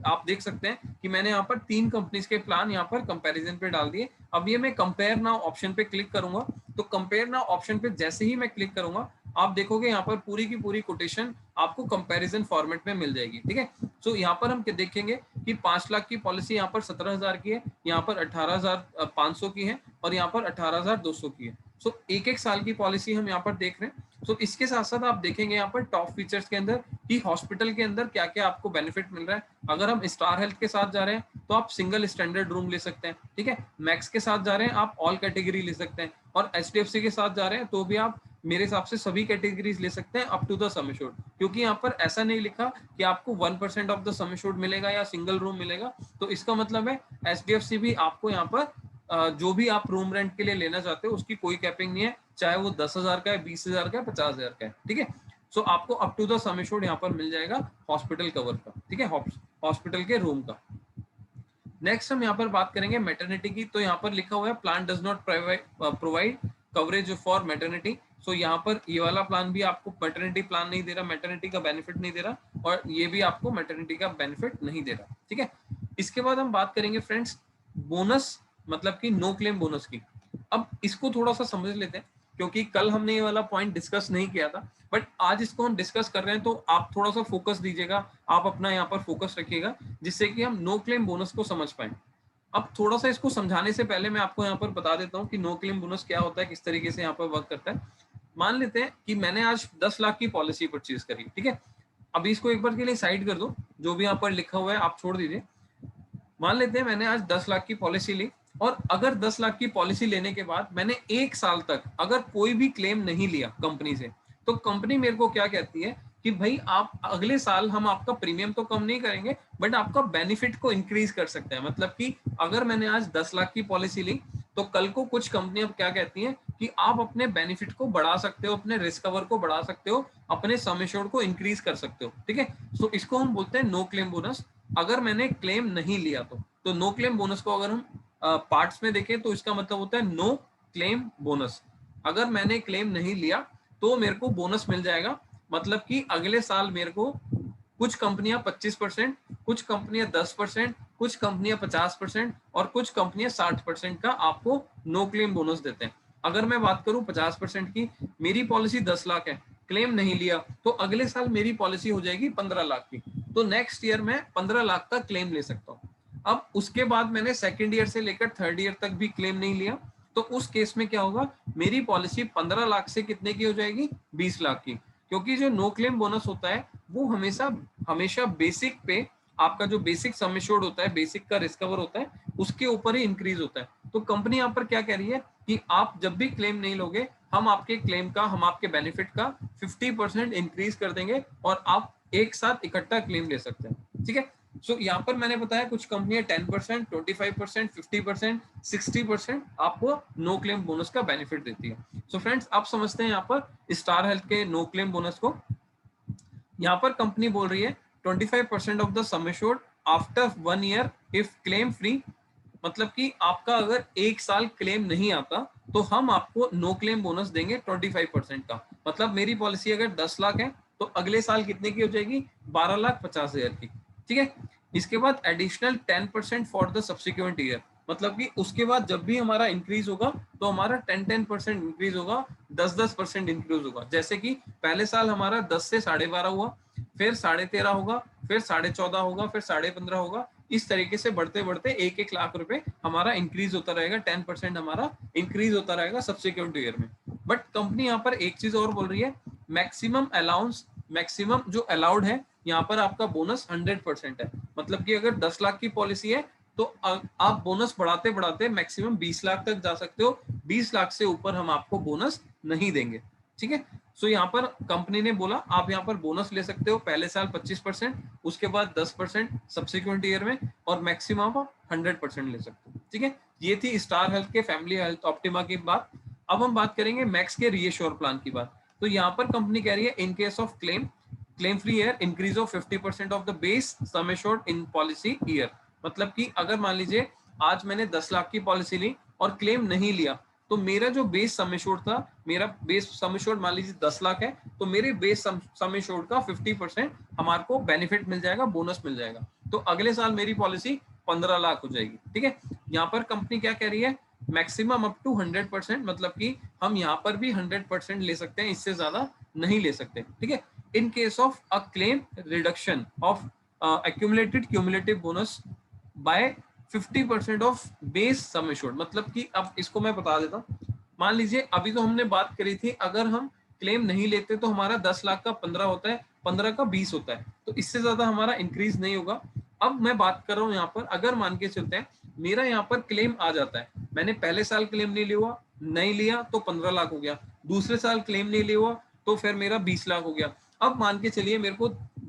आप देख सकते हैं कि मैंने यहाँ पर 3 कंपनीज के प्लान यहाँ पर कंपैरिजन पे डाल दिए। अब ये मैं कंपेयर नाउ ऑप्शन पे क्लिक करूंगा, तो कंपेयर नाउ ऑप्शन पे जैसे ही मैं क्लिक करूंगा आप देखोगे यहाँ पर पूरी की पूरी कोटेशन आपको कंपैरिजन फॉर्मेट में मिल जाएगी, ठीक है। सो यहाँ पर हम देखेंगे कि 5 लाख की पॉलिसी यहाँ पर 17,000 की है, यहाँ पर 18,500 की है, और यहाँ पर 18,200 की है। सो एक एक साल की पॉलिसी हम यहाँ पर देख रहे हैं। सो इसके साथ साथ आप देखेंगे यहाँ पर टॉप फीचर्स के अंदर कि हॉस्पिटल के अंदर क्या क्या आपको बेनिफिट मिल रहा है। अगर हम स्टार हेल्थ के साथ जा रहे हैं तो आप सिंगल स्टैंडर्ड रूम ले सकते हैं, ठीक है। मैक्स के साथ जा रहे हैं आप ऑल कैटेगरी ले सकते हैं, और एचडीएफसी के साथ जा रहे हैं तो भी आप मेरे हिसाब से सभी कैटेगरीज ले सकते हैं up to the sum assured, क्योंकि यहाँ पर ऐसा नहीं लिखा कि आपको 1% ऑफ द सम एश्योर्ड मिलेगा या सिंगल रूम मिलेगा। तो इसका मतलब है एचडीएफसी भी आपको यहाँ पर जो भी आप रूम रेंट के लिए लेना चाहते हो उसकी कोई कैपिंग नहीं है, चाहे वो 10,000 का है, 20,000 का है, 50,000 का है, ठीक है। सो आपको up to the sum assured यहाँ पर मिल जाएगा हॉस्पिटल कवर का, ठीक है, हॉस्पिटल के रूम का। नेक्स्ट हम यहाँ पर बात करेंगे मैटरनिटी की। तो यहाँ पर लिखा हुआ है plan does not provide coverage for maternity. So यहाँ पर ये वाला प्लान भी आपको मैटरनिटी प्लान नहीं दे रहा, मैटरनिटी का बेनिफिट नहीं दे रहा, और ये भी आपको मैटरनिटी का बेनिफिट नहीं दे रहा, ठीक है। इसके बाद हम बात करेंगे फ्रेंड्स बोनस, मतलब कि नो क्लेम बोनस की। अब इसको थोड़ा सा समझ लेते हैं, क्योंकि कल हमने ये वाला पॉइंट डिस्कस नहीं किया था, बट आज इसको हम डिस्कस कर रहे हैं, तो आप थोड़ा सा फोकस दीजिएगा, आप अपना यहाँ पर फोकस रखिएगा, जिससे कि हम नो क्लेम बोनस को समझ पाए। अब थोड़ा सा इसको समझाने से पहले मैं आपको यहाँ पर बता देता हूँ कि नो क्लेम बोनस क्या होता है, किस तरीके से यहाँ पर वर्क करता है। मान लेते हैं कि मैंने आज 10 लाख की पॉलिसी परचेज करी, ठीक है। अभी इसको एक बार के लिए साइड कर दो, जो भी यहाँ पर लिखा हुआ है आप छोड़ दीजिए। मान लेते हैं मैंने आज 10 लाख की पॉलिसी ली, और अगर 10 लाख की पॉलिसी लेने के बाद मैंने 1 साल तक अगर कोई भी क्लेम नहीं लिया कंपनी से, तो कंपनी मेरे को क्या कहती है कि भाई आप अगले साल हम आपका प्रीमियम तो कम नहीं करेंगे, बट आपका बेनिफिट को इंक्रीज कर सकते हैं। मतलब कि अगर मैंने आज 10 लाख की पॉलिसी ली, तो कल को कुछ कंपनियां क्या कहती हैं कि आप अपने बेनिफिट को बढ़ा सकते हो, अपने रिस्क कवर को बढ़ा सकते हो, अपने सम एश्योर्ड को इंक्रीज कर सकते हो, ठीक है। सो इसको हम बोलते हैं नो क्लेम बोनस। अगर मैंने क्लेम नहीं लिया तो नो क्लेम बोनस को अगर हम पार्ट्स में देखें तो इसका मतलब होता है नो क्लेम बोनस। अगर मैंने क्लेम नहीं लिया तो मेरे को बोनस मिल जाएगा, मतलब कि अगले साल मेरे को कुछ कंपनियां 25%, कुछ कंपनियां 10%, कुछ कंपनियां 50%, और कुछ कंपनियां 60% का आपको नो क्लेम बोनस देते हैं। अगर मैं बात करूं 50% की, मेरी पॉलिसी 10 लाख है, क्लेम नहीं लिया, तो अगले साल मेरी पॉलिसी हो जाएगी 15 लाख की, तो नेक्स्ट ईयर मैं 15 लाख का क्लेम ले सकता हूँ। अब उसके बाद मैंने सेकेंड ईयर से लेकर थर्ड ईयर तक भी क्लेम नहीं लिया, तो उस केस में क्या होगा, मेरी पॉलिसी 15 लाख से कितने की हो जाएगी, 20 लाख की, क्योंकि जो नो क्लेम बोनस होता है वो हमेशा हमेशा बेसिक पे, आपका जो बेसिक सम एश्योर्ड होता है, बेसिक का रिस्क कवर होता है, उसके ऊपर ही इंक्रीज होता है। तो कंपनी यहाँ पर क्या कह रही है कि आप जब भी क्लेम नहीं लोगे, हम आपके क्लेम का, हम आपके बेनिफिट का 50% इंक्रीज कर देंगे और आप एक साथ इकट्ठा क्लेम ले सकते हैं। ठीक है, सो यहाँ पर मैंने बताया कुछ कंपनियां 10%, 25%, 50%, 60% आपको नो क्लेम बोनस का बेनिफिट देती है। सो फ्रेंड्स, आप समझते हैं यहाँ पर स्टार हेल्थ के नो क्लेम बोनस को। यहाँ पर कंपनी बोल रही है 25% of the sum assured after 1 year if claim free, मतलब कि आपका अगर एक साल क्लेम नहीं आता तो हम आपको नो क्लेम बोनस देंगे 25% का। मतलब मेरी पॉलिसी अगर 10 लाख है तो अगले साल कितने की हो जाएगी, 12,50,000 की। ठीक है, इसके बाद additional 10% for the subsequent year, मतलब कि उसके बाद जब भी हमारा इंक्रीज होगा तो हमारा 10% इंक्रीज होगा, 10% इंक्रीज होगा। जैसे कि पहले साल हमारा 10 से 12.5 हुआ, फिर 13.5 होगा, फिर 14.5 होगा, फिर 15.5 होगा, इस तरीके से बढ़ते बढ़ते 1-1 लाख रुपए हमारा इंक्रीज होता रहेगा, 10% हमारा इंक्रीज होता रहेगा सब्सिक्वेंट ईयर में। बट कंपनी यहाँ पर एक चीज और बोल रही है, मैक्सिमम अलाउंस, मैक्सिमम जो अलाउड है यहाँ पर आपका बोनस 100% है। मतलब कि अगर 10 लाख की पॉलिसी है तो आप बोनस बढ़ाते बढ़ाते मैक्सिमम 20 लाख तक जा सकते हो, 20 लाख से ऊपर हम आपको बोनस नहीं देंगे। ठीक है, सो यहाँ पर कंपनी ने बोला आप यहाँ पर बोनस ले सकते हो पहले साल 25%, उसके बाद 10% सब्सिक्वेंट ईयर में, और मैक्सिमम आप 100% ले सकते हो। ठीक है, ये थी स्टार हेल्थ के फैमिली हेल्थ ऑप्टिमा की बात। अब हम बात करेंगे मैक्स के रीएश्योर प्लान की बात। तो यहाँ पर कंपनी कह रही है in case of claim free year increase of 50% of the base sum assured in policy year. मतलब कि अगर मान लीजिए आज मैंने 10 लाख की पॉलिसी ली और क्लेम नहीं लिया, तो मेरा जो बेस सम एश्योर्ड था, मेरा बेस सम एश्योर्ड मान लीजिए 10 लाख है, तो मेरे बेस सम एश्योर्ड का 50% हमारे को बेनिफिट मिल जाएगा, बोनस मिल जाएगा। तो अगले साल मेरी पॉलिसी 15 लाख हो जाएगी। ठीक है, यहाँ पर कंपनी क्या कह रही है, मैक्सिमम अप टू 100%, मतलब कि हम यहाँ पर भी 100% ले सकते हैं, इससे ज्यादा नहीं ले सकते। ठीक है, in case of a claim reduction of accumulated cumulative bonus by 50% of base sum assured. मतलब कि अब इसको मैं बता देता हूँ, मान लीजिए अभी तो हमने बात करी थी अगर हम क्लेम नहीं लेते तो हमारा 10 लाख का 15 होता है, 15 का 20 होता है, तो इससे ज्यादा हमारा इंक्रीज नहीं होगा। अब मैं बात कर रहा हूँ यहाँ पर, अगर मान के चलते हैं मेरा यहाँ पर क्लेम आ जाता है, मैंने पहले साल क्लेम नहीं लिया तो 15 लाख हो गया, दूसरे साल क्लेम नहीं लिया तो फिर मेरा 20 लाख हो गया। अब मान के चलिए मेरे को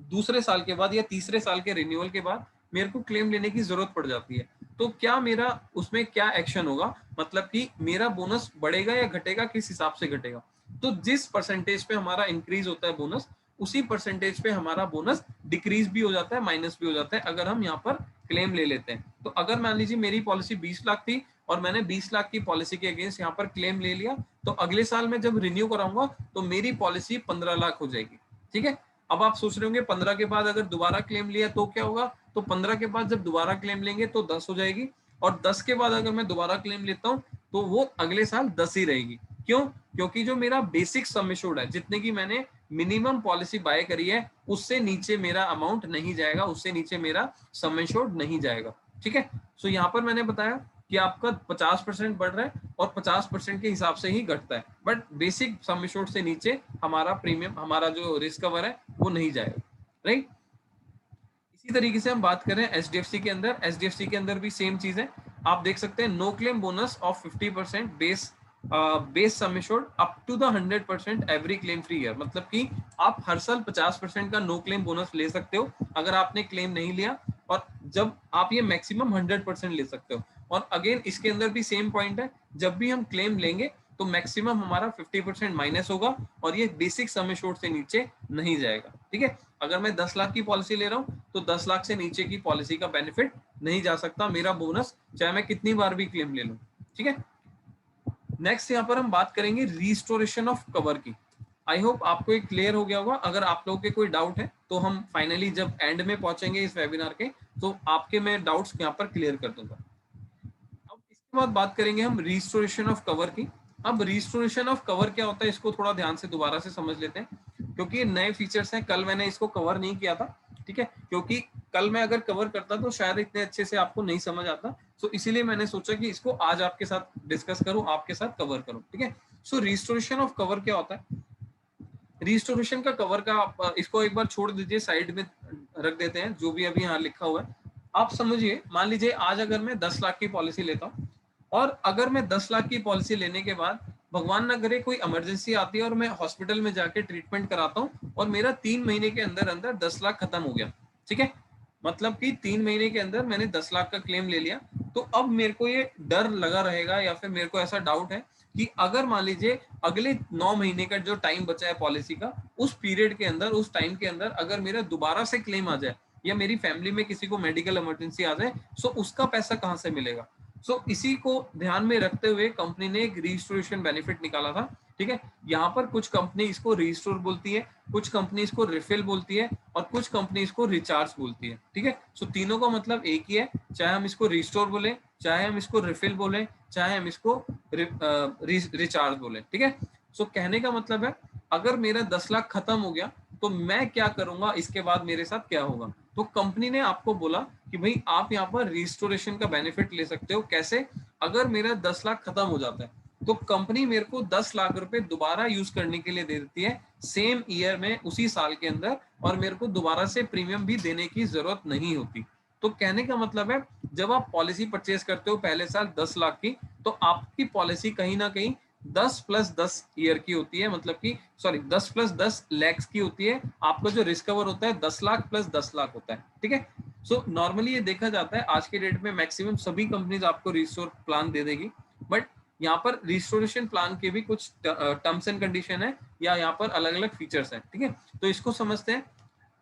दूसरे साल के बाद या तीसरे साल के रिन्यूअल के बाद मेरे को क्लेम लेने की जरूरत पड़ जाती है, तो क्या मेरा उसमें क्या एक्शन होगा, मतलब कि मेरा बोनस बढ़ेगा या घटेगा, किस हिसाब से घटेगा। तो जिस परसेंटेज पे हमारा इंक्रीज होता है बोनस, उसी परसेंटेज पे हमारा बोनस डिक्रीज भी हो जाता है, माइनस भी हो जाता है, अगर हम यहाँ पर क्लेम ले लेते हैं। तो अगर मान लीजिए मेरी पॉलिसी 20 लाख थी और मैंने 20 लाख की पॉलिसी के अगेंस्ट यहाँ पर क्लेम ले लिया, तो अगले साल में जब रिन्यू कराऊंगा तो मेरी पॉलिसी 15 लाख हो जाएगी। ठीक है, अब आप सोच रहे होंगे 15 के बाद अगर दोबारा क्लेम लिया तो क्या होगा, तो 15 के बाद जब दोबारा क्लेम लेंगे तो 10 हो जाएगी, और 10 के बाद अगर मैं दोबारा क्लेम लेता हूँ तो वो अगले साल 10 ही रहेगी। क्यों, क्योंकि जो मेरा बेसिक सम एश्योर्ड है, जितने की मैंने मिनिमम पॉलिसी बाय करी है, उससे नीचे मेरा अमाउंट नहीं जाएगा, उससे नीचे मेरा सम एश्योर्ड नहीं जाएगा। ठीक है, सो यहाँ पर मैंने बताया कि आपका 50% बढ़ रहा है और 50% के हिसाब से ही घटता है, बट बेसिक सम एश्योर्ड से नीचे हमारा प्रीमियम, हमारा जो रिस्क कवर है वो नहीं जाएगा। राइट, इसी तरीके से हम बात करें एचडीएफसी के अंदर, एचडीएफसी के अंदर भी सेम चीज है। आप देख सकते हैं no claim bonus of 50% base sum assured up to the 100% every claim free year. मतलब कि आप हर साल 50% का नो क्लेम बोनस ले सकते हो अगर आपने क्लेम नहीं लिया, और जब आप ये मैक्सिमम 100% ले सकते हो। और अगेन इसके अंदर भी सेम पॉइंट है, जब भी हम क्लेम लेंगे तो मैक्सिमम हमारा 50% माइनस होगा और ये बेसिक सम एश्योर्ड से नीचे नहीं जाएगा। ठीक है, अगर मैं 10 लाख की पॉलिसी ले रहा हूँ तो 10 लाख से नीचे की पॉलिसी का बेनिफिट नहीं जा सकता, मेरा बोनस चाहे मैं कितनी बार भी क्लेम ले लूं। ठीक है, नेक्स्ट यहाँ पर हम बात करेंगे रिस्टोरेशन ऑफ कवर की। आई होप आपको एक क्लियर हो गया होगा। अगर आप लोगों के कोई डाउट है तो हम फाइनली जब एंड में पहुंचेंगे इस वेबिनार के, तो आपके मैं डाउट्स यहाँ पर क्लियर कर दूंगा। अब इसके बाद बात करेंगे हम रिस्टोरेशन ऑफ कवर की। अब रिस्टोरेशन ऑफ कवर क्या होता है, इसको थोड़ा ध्यान से दोबारा से समझ लेते हैं, क्योंकि ये नए फीचर्स हैं। कल मैंने इसको कवर नहीं किया था, ठीक है, क्योंकि कल मैं अगर कवर करता तो शायद इतने अच्छे से आपको नहीं समझ आता। सो इसीलिए मैंने सोचा कि इसको आज आपके साथ डिस्कस करूं, आपके साथ कवर करूं, ठीक है। सो रिस्टोरेशन ऑफ कवर क्या होता है? रिस्टोरेशन का कवर का इसको एक बार छोड़ दीजिए, साइड में रख देते हैं जो भी अभी यहाँ लिखा हुआ है। आप समझिए, मान लीजिए आज अगर मैं 10 लाख की पॉलिसी लेता हूँ, और अगर मैं 10 लाख की पॉलिसी लेने के बाद भगवान ना करे कोई इमरजेंसी आती है और मैं हॉस्पिटल में जाके ट्रीटमेंट कराता हूँ और मेरा 3 महीने के अंदर अंदर 10 लाख खत्म हो गया, ठीक है, मतलब कि 3 महीने के अंदर मैंने 10 लाख का क्लेम ले लिया, तो अब मेरे को ये डर लगा रहेगा या फिर मेरे को ऐसा डाउट है कि अगर मान लीजिए अगले 9 महीने का जो टाइम बचा है पॉलिसी का, उस पीरियड के अंदर, उस टाइम के अंदर अगर मेरा दोबारा से क्लेम आ जाए या मेरी फैमिली में किसी को मेडिकल इमरजेंसी आ जाए, सो उसका पैसा कहाँ से मिलेगा? सो इसी को ध्यान में रखते हुए कंपनी ने एक रिस्टोरेशन बेनिफिट निकाला था, ठीक है। यहाँ पर कुछ कंपनी इसको रिस्टोर बोलती है, कुछ कंपनी इसको रिफिल बोलती है, और कुछ कंपनी इसको रिचार्ज बोलती है, ठीक है। सो तीनों का मतलब एक ही है, चाहे हम इसको रिस्टोर बोले, चाहे हम इसको रिफिल बोले, चाहे हम इसको रिचार्ज बोले, ठीक है। सो कहने का मतलब है, अगर मेरा 10 लाख खत्म हो गया तो मैं क्या करूंगा, इसके बाद मेरे साथ क्या होगा? तो कंपनी ने आपको बोला कि भाई आप यहाँ पर रिस्टोरेशन का बेनिफिट ले सकते हो। कैसे? अगर मेरा 10 लाख खत्म हो जाता है तो कंपनी मेरे को 10 लाख रुपए दोबारा यूज करने के लिए दे देती है, सेम ईयर में, उसी साल के अंदर, और मेरे को दोबारा से प्रीमियम भी देने की जरूरत नहीं होती। तो कहने का मतलब है, जब आप पॉलिसी परचेज करते हो पहले साल 10 लाख की, तो आपकी पॉलिसी कहीं ना कहीं 10 प्लस 10 ईयर की होती है, मतलब कि सॉरी 10 प्लस 10 लैक्स की होती है। आपका जो रिस्क कवर होता है 10 लाख प्लस 10 लाख होता है, ठीक है। सो नॉर्मली ये देखा जाता है, आज के डेट में मैक्सिमम सभी कंपनीज आपको रिस्टोर प्लान दे देगी, बट यहाँ पर रिस्टोरेशन प्लान के भी कुछ टर्म्स एंड कंडीशन है, या यहाँ पर अलग अलग फीचर्स हैं, ठीक है। तो इसको समझते हैं।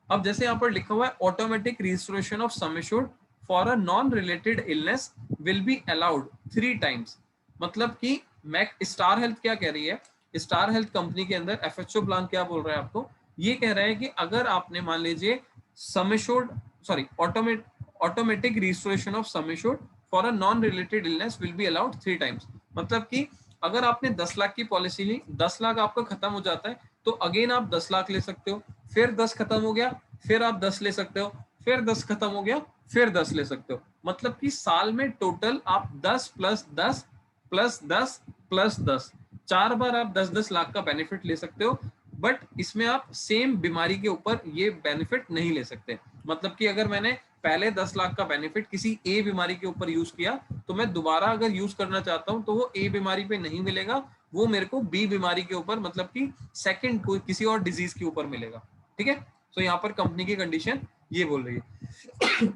अब जैसे यहाँ पर लिखा हुआ है, automatic restoration of sum assured for a non related illness will be allowed 3 times. मतलब कि मैक स्टार हेल्थ क्या कह रही है, स्टार हेल्थ कंपनी के अंदर एफएचओ प्लान क्या बोल रहा है आपको, ये कह रहा है कि अगर आपने मान लीजिए sum assured, sorry automatic restoration of sum assured for a non related illness will be allowed 3 times. मतलब कि अगर आपने 10 लाख की पॉलिसी ली, 10 लाख आपका खत्म हो जाता है, तो अगेन आप 10 लाख ले सकते हो, फिर 10 खत्म हो गया, फिर आप 10 ले सकते हो, फिर 10 खत्म हो गया, फिर 10 ले सकते हो। मतलब कि साल में टोटल आप 10 प्लस 10 प्लस 10 प्लस 10, 4 बार आप 10-10 लाख का बेनिफिट ले सकते हो। बट इसमें आप सेम बीमारी के ऊपर ये बेनिफिट नहीं ले सकते। मतलब कि अगर मैंने पहले 10 लाख का बेनिफिट किसी ए बीमारी के ऊपर यूज किया, तो मैं दोबारा अगर यूज करना चाहता हूं तो वो ए बीमारी पे नहीं मिलेगा, वो मेरे को बी बीमारी के ऊपर, मतलब कि सेकंड कोई किसी और डिजीज के ऊपर मिलेगा, ठीक है। तो यहाँ पर कंपनी की कंडीशन ये बोल रही है।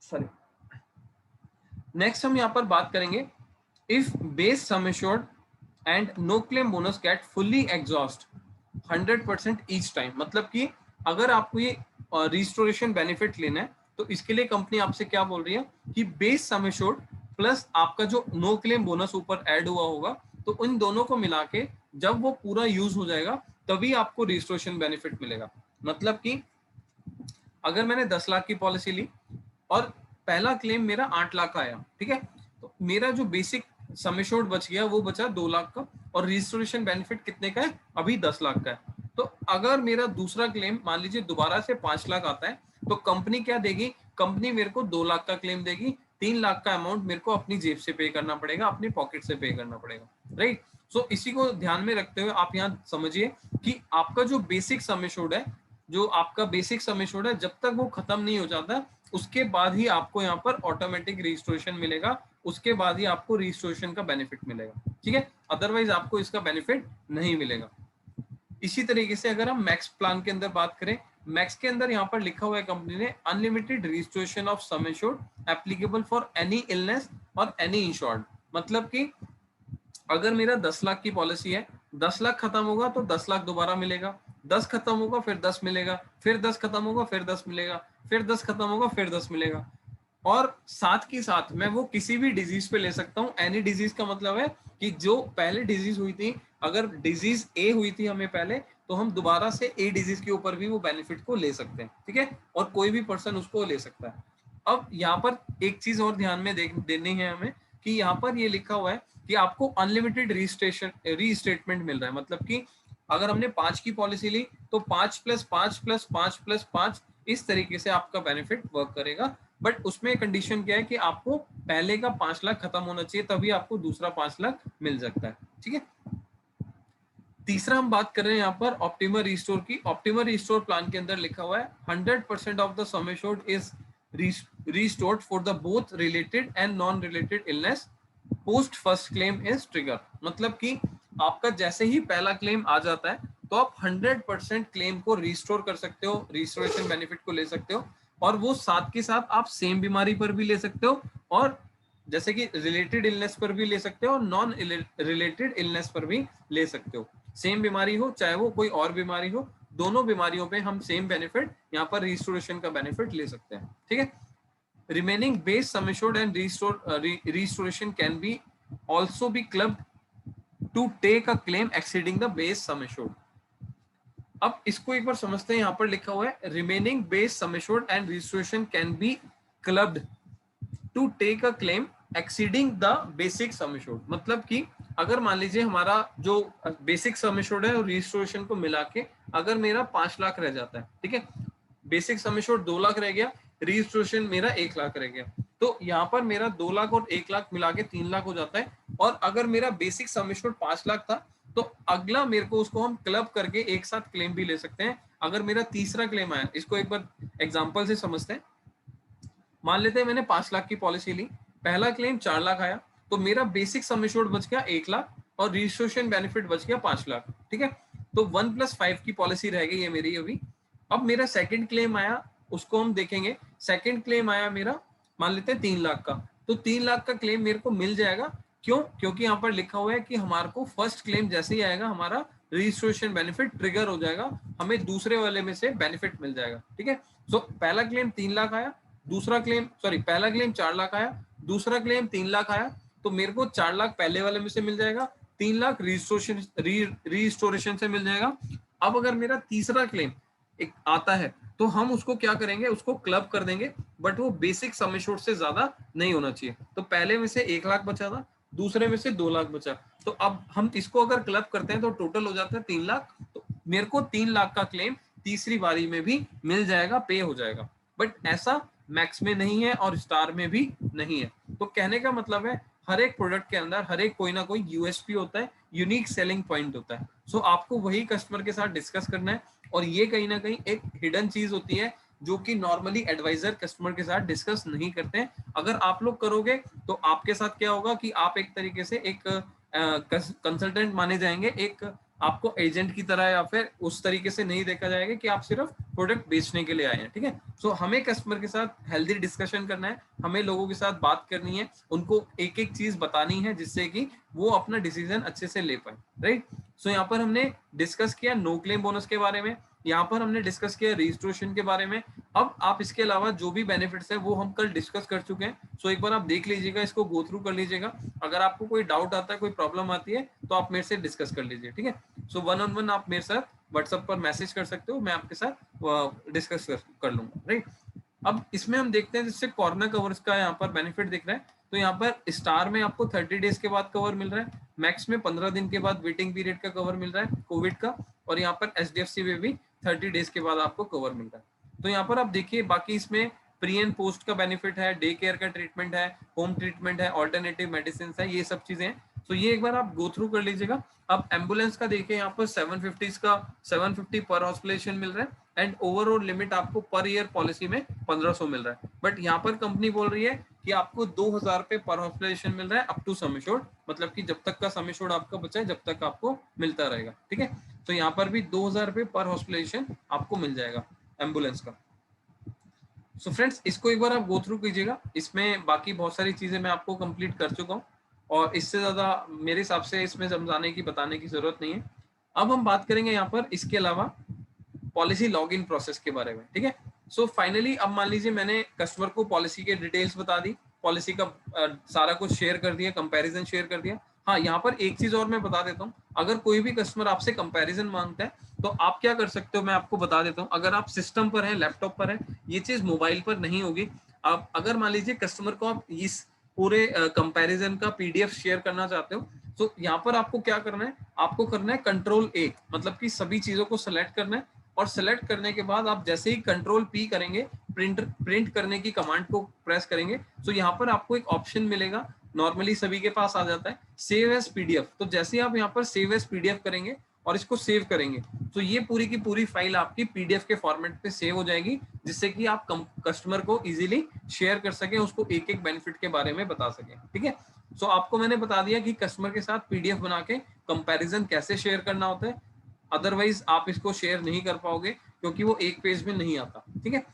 सॉरी। नेक्स्ट हम यहाँ पर बात करेंगे, if base sum assured and no claim bonus get fully exhaust 100% each time. मतलब कि अगर आपको ये रिस्टोरेशन बेनिफिट लेना है, तो इसके लिए कंपनी आपसे क्या बोल रही है कि बेस सम एश्योर्ड प्लस आपका जो नो क्लेम बोनस ऊपर ऐड हुआ होगा, तो उन दोनों को मिला के जब वो पूरा यूज हो जाएगा तभी आपको रिस्टोरेशन बेनिफिट मिलेगा। मतलब कि अगर मैंने 10 लाख की पॉलिसी ली और पहला क्लेम मेरा 8 लाख का आया, ठीक है, तो मेरा जो बेसिक सम एश्योर्ड बच गया वो बचा 2 लाख का, और रिस्टोरेशन बेनिफिट कितने का है? अभी 10 लाख का है। तो अगर मेरा दूसरा क्लेम मान लीजिए दोबारा से 5 लाख आता है, तो कंपनी क्या देगी? कंपनी मेरे को 2 लाख का क्लेम देगी, 3 लाख का अमाउंट मेरे को अपनी जेब से पे करना पड़ेगा, अपनी पॉकेट से पे करना पड़ेगा, राइट। सो इसी को ध्यान में रखते हुए आप यहाँ समझिए कि आपका जो बेसिक सम एश्योर्ड है, जो आपका बेसिक सम एश्योर्ड है, जब तक वो खत्म नहीं हो जाता उसके बाद ही आपको यहाँ पर ऑटोमेटिक रिस्टोरेशन मिलेगा, उसके बाद ही आपको रिस्टोरेशन का बेनिफिट मिलेगा, ठीक है। अदरवाइज आपको इसका बेनिफिट नहीं मिलेगा। इसी तरीके से अगर हम मैक्स प्लान के अंदर बात करें, मैक्स के अंदर यहाँ पर लिखा हुआ है कंपनी ने, unlimited restoration of sum assured applicable for any illness और एनी इंश्योर्ड। मतलब कि अगर मेरा 10 लाख की पॉलिसी है, 10 लाख खत्म होगा तो 10 लाख दोबारा मिलेगा, 10 खत्म होगा फिर 10 मिलेगा, फिर 10 खत्म होगा फिर 10 मिलेगा, फिर 10 खत्म होगा फिर 10 मिलेगा। और साथ की साथ मैं वो किसी भी डिजीज पे ले सकता हूँ। एनी डिजीज का मतलब है कि जो पहले डिजीज हुई थी, अगर डिजीज ए हुई थी हमें पहले, तो हम दोबारा से ए डिजीज के ऊपर भी वो बेनिफिट को ले सकते हैं, ठीक है, और कोई भी पर्सन उसको ले सकता है। अब यहाँ पर एक चीज और ध्यान में देनी है हमें, कि यहाँ पर ये लिखा हुआ है कि आपको अनलिमिटेड रीस्टेटमेंट मिल रहा है। मतलब कि अगर हमने 5 की पॉलिसी ली तो 5+5+5+5 इस तरीके से आपका बेनिफिट वर्क करेगा। बट उसमें कंडीशन क्या है कि आपको पहले का 5 लाख खत्म होना चाहिए, तभी आपको दूसरा 5 लाख मिल सकता है। ठीक है, तीसरा हम बात कर रहे हैं यहाँ पर ऑप्टिमल रिस्टोर की। ऑप्टिमल रिस्टोर प्लान के अंदर लिखा हुआ है 100% of the sum assured is restored for the both related and non related illness post first claim is trigger. मतलब कि आपका जैसे ही पहला क्लेम आ जाता है तो आप 100% क्लेम को रिस्टोर कर सकते हो, रिस्टोरेशन बेनिफिट को ले सकते हो, और वो साथ के साथ आप सेम बीमारी पर भी ले सकते हो, और जैसे कि रिलेटेड इलनेस पर भी ले सकते हो और नॉन रिलेटेड इलनेस पर भी ले सकते हो। सेम बीमारी हो चाहे वो कोई और बीमारी हो, दोनों बीमारियों पे हम सेम बेनिफिट यहाँ पर रिस्टोरेशन का बेनिफिट ले सकते हैं। ठीक है, remaining base sum assured and restoration can be also be clubbed to take a claim exceeding the base sum assured। अब इसको एक बार समझते हैं। यहाँ पर लिखा हुआ है remaining base sum assured and restoration can be clubbed to take a claim exceeding the basic sum assured। मतलब कि अगर मान लीजिए हमारा जो बेसिक सम एश्योर्ड है और रिस्टोरेशन को मिला के अगर मेरा 5 लाख रह जाता है, ठीक है, बेसिक सम एश्योर्ड 2 लाख रह गया, रिस्टोरेशन मेरा 1 लाख रह गया, तो यहाँ पर मेरा 2 लाख और 1 लाख मिला के 3 लाख हो जाता है। और अगर मेरा बेसिक सम एश्योर्ड 5 लाख था तो अगला मेरे को उसको हम क्लब करके एक साथ क्लेम भी ले सकते हैं। अगर मेरा तीसरा क्लेम आया, इसको एक बार एग्जाम्पल से समझते हैं। मान लेते हैं मैंने 5 लाख की पॉलिसी ली, पहला क्लेम 4 लाख आया, तो मेरा बेसिक सम एश्योर्ड बच गया 1 लाख और रजिस्ट्रेशन बेनिफिट बच गया 5 लाख। ठीक है, तो 1+5 की पॉलिसी रह गई है मेरी अभी। अब मेरा सेकंड क्लेम आया, उसको हम देखेंगे। सेकंड क्लेम आया मेरा, मान लेते हैं 3 लाख का, तो 3 लाख का क्लेम मेरे को मिल जाएगा। क्यों? क्योंकि यहाँ पर लिखा हुआ है कि हमारे को फर्स्ट क्लेम जैसे ही आएगा हमारा रजिस्ट्रेशन बेनिफिट ट्रिगर हो जाएगा, हमें दूसरे वाले में से बेनिफिट मिल जाएगा। ठीक है, सो पहला क्लेम 3 लाख आया, दूसरा क्लेम पहला क्लेम 4 लाख आया, दूसरा क्लेम 3 लाख आया, तो मेरे को 4 लाख पहले वाले में से मिल जाएगा, 3 लाख रिस्टोरेशन से मिल जाएगा। अब अगर मेरा तीसरा क्लेम एक आता है तो हम उसको क्या करेंगे, उसको क्लब कर देंगे, बट वो बेसिक सम एश्योर्ड से ज्यादा नहीं होना चाहिए। तो पहले में से 1 लाख बचा था, दूसरे में से 2 लाख बचा, तो अब हम इसको अगर क्लब करते हैं तो टोटल हो जाता है 3 लाख। तो मेरे को 3 लाख का क्लेम तीसरी बारी में भी मिल जाएगा, पे हो जाएगा। बट ऐसा मैक्स में नहीं है और स्टार में भी नहीं है। तो कहने का मतलब है हर एक प्रोडक्ट के अंदर हर एक कोई ना कोई यूएसपी होता है, यूनिक सेलिंग पॉइंट होता है। सो आपको वही कस्टमर के साथ डिस्कस करना है, और ये कहीं ना कहीं एक हिडन चीज होती है जो कि नॉर्मली एडवाइजर कस्टमर के साथ डिस्कस नहीं करते हैं। अगर आप लोग करोगे तो आपके साथ क्या होगा कि आप एक तरीके से एक कंसल्टेंट माने जाएंगे, एक आपको एजेंट की तरह, या फिर उस तरीके से नहीं देखा जाएगा कि आप सिर्फ प्रोडक्ट बेचने के लिए आए हैं। ठीक है, सो हमें कस्टमर के साथ हेल्दी डिस्कशन करना है, हमें लोगों के साथ बात करनी है, उनको एक एक चीज बतानी है जिससे कि वो अपना डिसीजन अच्छे से ले पाए। राइट, सो यहाँ पर हमने डिस्कस किया नो क्लेम बोनस के बारे में, यहाँ पर हमने डिस्कस किया रजिस्ट्रेशन के बारे में। अब आप इसके अलावा जो भी बेनिफिट्स है वो हम कल डिस्कस कर चुके हैं। सो एक बार आप देख लीजिएगा, इसको गो थ्रू कर लीजिएगा। अगर आपको कोई डाउट आता है, कोई प्रॉब्लम आती है, तो आप मेरे से डिस्कस कर लीजिए। ठीक है, सो 1-on-1 आप मेरे साथ व्हाट्सएप पर मैसेज कर सकते हो, मैं आपके साथ डिस्कस कर लूंगा। राइट, अब इसमें हम देखते हैं जिससे कॉर्नर कवर्स का यहाँ पर बेनिफिट दिख रहा है। तो यहाँ पर स्टार में आपको 30 डेज के बाद कवर मिल रहा है, मैक्स में 15 दिन के बाद वेटिंग पीरियड का कवर मिल रहा है कोविड का, और यहाँ पर एचडीएफसी में भी 30 डेज के बाद आपको कवर मिल रहा है। तो यहाँ पर आप देखिए, बाकी इसमें प्री एंड पोस्ट का बेनिफिट है, डे केयर का ट्रीटमेंट है, होम ट्रीटमेंट है, ऑल्टरनेटिव मेडिसिन है, ये सब चीजें हैं। तो ये एक बार आप गो थ्रू कर लीजिएगा। अब एम्बुलेंस का देखिए, यहाँ पर 750 पर हॉस्पिटलेशन मिल रहा है, एंड ओवरऑल लिमिट आपको पर ईयर पॉलिसी में 1500 मिल रहा है। बट यहाँ पर कंपनी बोल रही है कि आपको 2000 पे पर हॉस्पिटलेशन मिल रहा है अप टू सम एश्योर्ड, मतलब कि जब तक का सम एश्योर्ड आपका बचा है जब तक आपको मिलता रहेगा। ठीक है, तो यहाँ पर भी 2000 पे पर हॉस्पिटलेशन आपको मिल जाएगा एम्बुलेंस का। सो फ्रेंड्स, इसको एक बार आप गो थ्रू कीजिएगा, इसमें बाकी बहुत सारी चीजें मैं आपको कंप्लीट कर चुका हूँ, और इससे ज्यादा मेरे हिसाब से इसमें समझाने की बताने की जरूरत नहीं है। अब हम बात करेंगे यहाँ पर इसके अलावा पॉलिसी लॉगिन प्रोसेस के बारे में। ठीक है, सो फाइनली अब मान लीजिए मैंने कस्टमर को पॉलिसी के डिटेल्स बता दी, पॉलिसी का सारा कुछ शेयर कर दिया, कंपैरिजन शेयर कर दिया। हाँ, यहाँ पर एक चीज और मैं बता देता हूँ, अगर कोई भी कस्टमर आपसे कंपैरिजन मांगता है तो आप क्या कर सकते हो, मैं आपको बता देता हूँ। अगर आप सिस्टम पर है, लैपटॉप पर है, ये चीज मोबाइल पर नहीं होगी। आप अगर मान लीजिए कस्टमर को आप इस पूरे कंपैरिजन का पीडीएफ शेयर करना चाहते हो, तो यहाँ पर आपको क्या करना है, आपको करना है कंट्रोल ए, मतलब कि सभी चीजों को सिलेक्ट करना है, और सिलेक्ट करने के बाद आप जैसे ही कंट्रोल पी करेंगे, प्रिंट करने की कमांड को प्रेस करेंगे, तो यहाँ पर आपको एक ऑप्शन मिलेगा, नॉर्मली सभी के पास आ जाता है, सेव एज पीडीएफ। तो जैसे ही आप यहाँ पर सेव एज पीडीएफ करेंगे और इसको सेव करेंगे, तो ये पूरी की पूरी फाइल आपकी पीडीएफ के फॉर्मेट पे सेव हो जाएगी, जिससे कि आप कस्टमर को इजीली शेयर कर सके, उसको एक एक बेनिफिट के बारे में बता सके। ठीक है, सो आपको मैंने बता दिया कि कस्टमर के साथ पीडीएफ बना के कंपैरिजन कैसे शेयर करना होता है, अदरवाइज आप इसको शेयर नहीं कर पाओगे क्योंकि वो एक पेज में नहीं आता। ठीक है,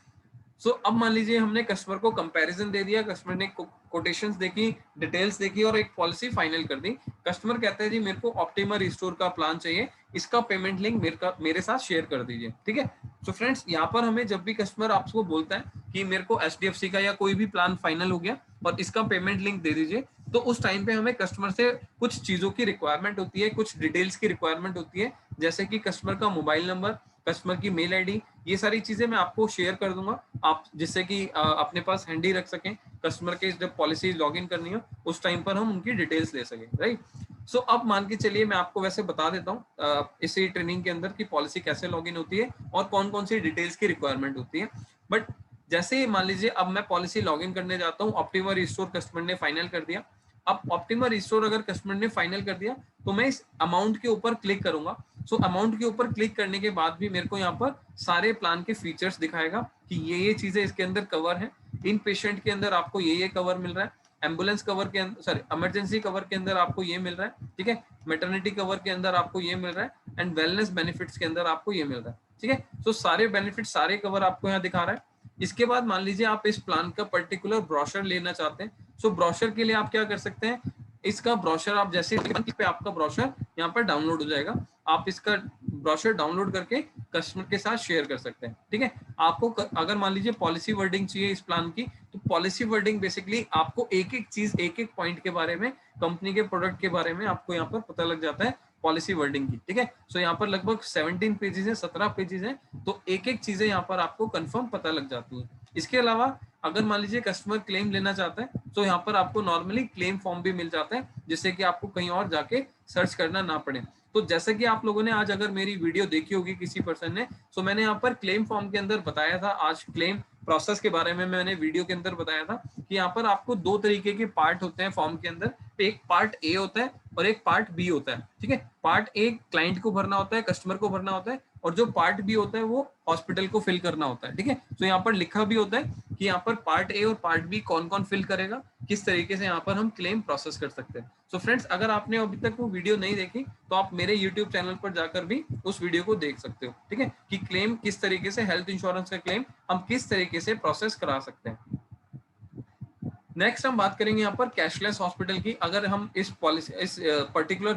सो अब मान लीजिए हमने कस्टमर को कंपैरिजन दे दिया, कस्टमर ने कोटेशंस देखी, डिटेल्स देखी और एक पॉलिसी फाइनल कर दी। कस्टमर कहता है जी मेरे को ऑप्टिमा रिस्टोर का प्लान चाहिए, इसका पेमेंट लिंक मेरे साथ शेयर कर दीजिए। ठीक है, सो फ्रेंड्स यहाँ पर हमें जब भी कस्टमर आपको बोलता है कि मेरे को एचडीएफसी का या कोई भी प्लान फाइनल हो गया और इसका पेमेंट लिंक दे दीजिए, तो उस टाइम पे हमें कस्टमर से कुछ चीजों की रिक्वायरमेंट होती है, कुछ डिटेल्स की रिक्वायरमेंट होती है, जैसे कि कस्टमर का मोबाइल नंबर, कस्टमर की मेल आईडी, ये सारी चीजें मैं आपको शेयर कर दूंगा, आप जिससे कि अपने पास हैंडी रख सकें, कस्टमर के जब पॉलिसी लॉगिन करनी हो उस टाइम पर हम उनकी डिटेल्स ले सकें। राइट, सो अब मान के चलिए मैं आपको वैसे बता देता हूँ इसी ट्रेनिंग के अंदर कि पॉलिसी कैसे लॉगिन होती है और कौन कौन सी डिटेल्स की रिक्वायरमेंट होती है। बट जैसे मान लीजिए अब मैं पॉलिसी लॉगिन करने जाता हूँ, ऑप्टिमा रिस्टोर कस्टमर ने फाइनल कर दिया। अब ऑप्टिमा रिस्टोर अगर कस्टमर ने फाइनल कर दिया तो मैं इस अमाउंट के ऊपर क्लिक करूंगा। सो अमाउंट के ऊपर क्लिक करने के बाद भी मेरे को यहाँ पर सारे प्लान के फीचर्स दिखाएगा कि ये चीजें इसके अंदर कवर है। इन पेशेंट के अंदर आपको ये कवर मिल रहा है, एम्बुलेंस कवर के अंदर, सॉरी इमरजेंसी कवर के अंदर आपको ये मिल रहा है। ठीक है, मैटरनिटी कवर के अंदर आपको ये मिल रहा है एंड वेलनेस बेनिफिट्स के अंदर आपको ये मिल रहा है। ठीक है, तो सारे बेनिफिट, सारे कवर आपको यहाँ दिखा रहा है। इसके बाद मान लीजिए आप इस प्लान का पर्टिकुलर ब्रोशर लेना चाहते हैं, सो ब्रोशर के लिए आप क्या कर सकते हैं, इसका ब्रोशर आप जैसे पे आपका ब्रोशर यहाँ पर डाउनलोड हो जाएगा, आप इसका ब्रोशर डाउनलोड करके कस्टमर के साथ शेयर कर सकते हैं। ठीक है, आपको अगर मान लीजिए पॉलिसी वर्डिंग चाहिए इस प्लान की, तो पॉलिसी वर्डिंग बेसिकली आपको एक एक चीज, एक एक पॉइंट के बारे में, कंपनी के प्रोडक्ट के बारे में आपको यहाँ पर पता लग जाता है पॉलिसी वर्डिंग की। ठीक है, सो यहाँ पर लगभग 17 पेजेस है, 17 पेजेस है, तो एक एक चीजें यहाँ पर आपको कंफर्म पता लग जाती है। इसके अलावा अगर मान लीजिए कस्टमर क्लेम लेना चाहता है तो यहाँ पर आपको नॉर्मली क्लेम फॉर्म भी मिल जाता है, जिससे कि आपको कहीं और जाके सर्च करना ना पड़े। तो जैसे कि आप लोगों ने आज अगर मेरी वीडियो देखी होगी किसी पर्सन ने, तो मैंने यहाँ पर क्लेम फॉर्म के अंदर बताया था, आज क्लेम प्रोसेस के बारे में मैंने वीडियो के अंदर बताया था कि यहाँ पर आपको दो तरीके के पार्ट होते हैं फॉर्म के अंदर, एक पार्ट ए होता है और एक पार्ट बी होता है। ठीक है, पार्ट ए क्लाइंट को भरना होता है, कस्टमर को भरना होता है, और जो पार्ट बी होता है वो हॉस्पिटल को फिल करना होता है। ठीक है, तो यहाँ पर लिखा भी होता है कि यहाँ पर पार्ट ए और पार्ट बी कौन कौन फिल करेगा, किस तरीके से यहाँ पर हम क्लेम प्रोसेस कर सकते हैं। सो फ्रेंड्स, अगर आपने अभी तक वो वीडियो नहीं देखी तो आप मेरे यूट्यूब चैनल पर जाकर भी उस वीडियो को देख सकते हो। ठीक है, कि क्लेम किस तरीके से, हेल्थ इंश्योरेंस का क्लेम हम किस तरीके से प्रोसेस करा सकते हैं। नेक्स्ट हम बात करेंगे यहाँ पर कैशलेस हॉस्पिटल की। अगर हम इस पॉलिसी, इस पर्टिकुलर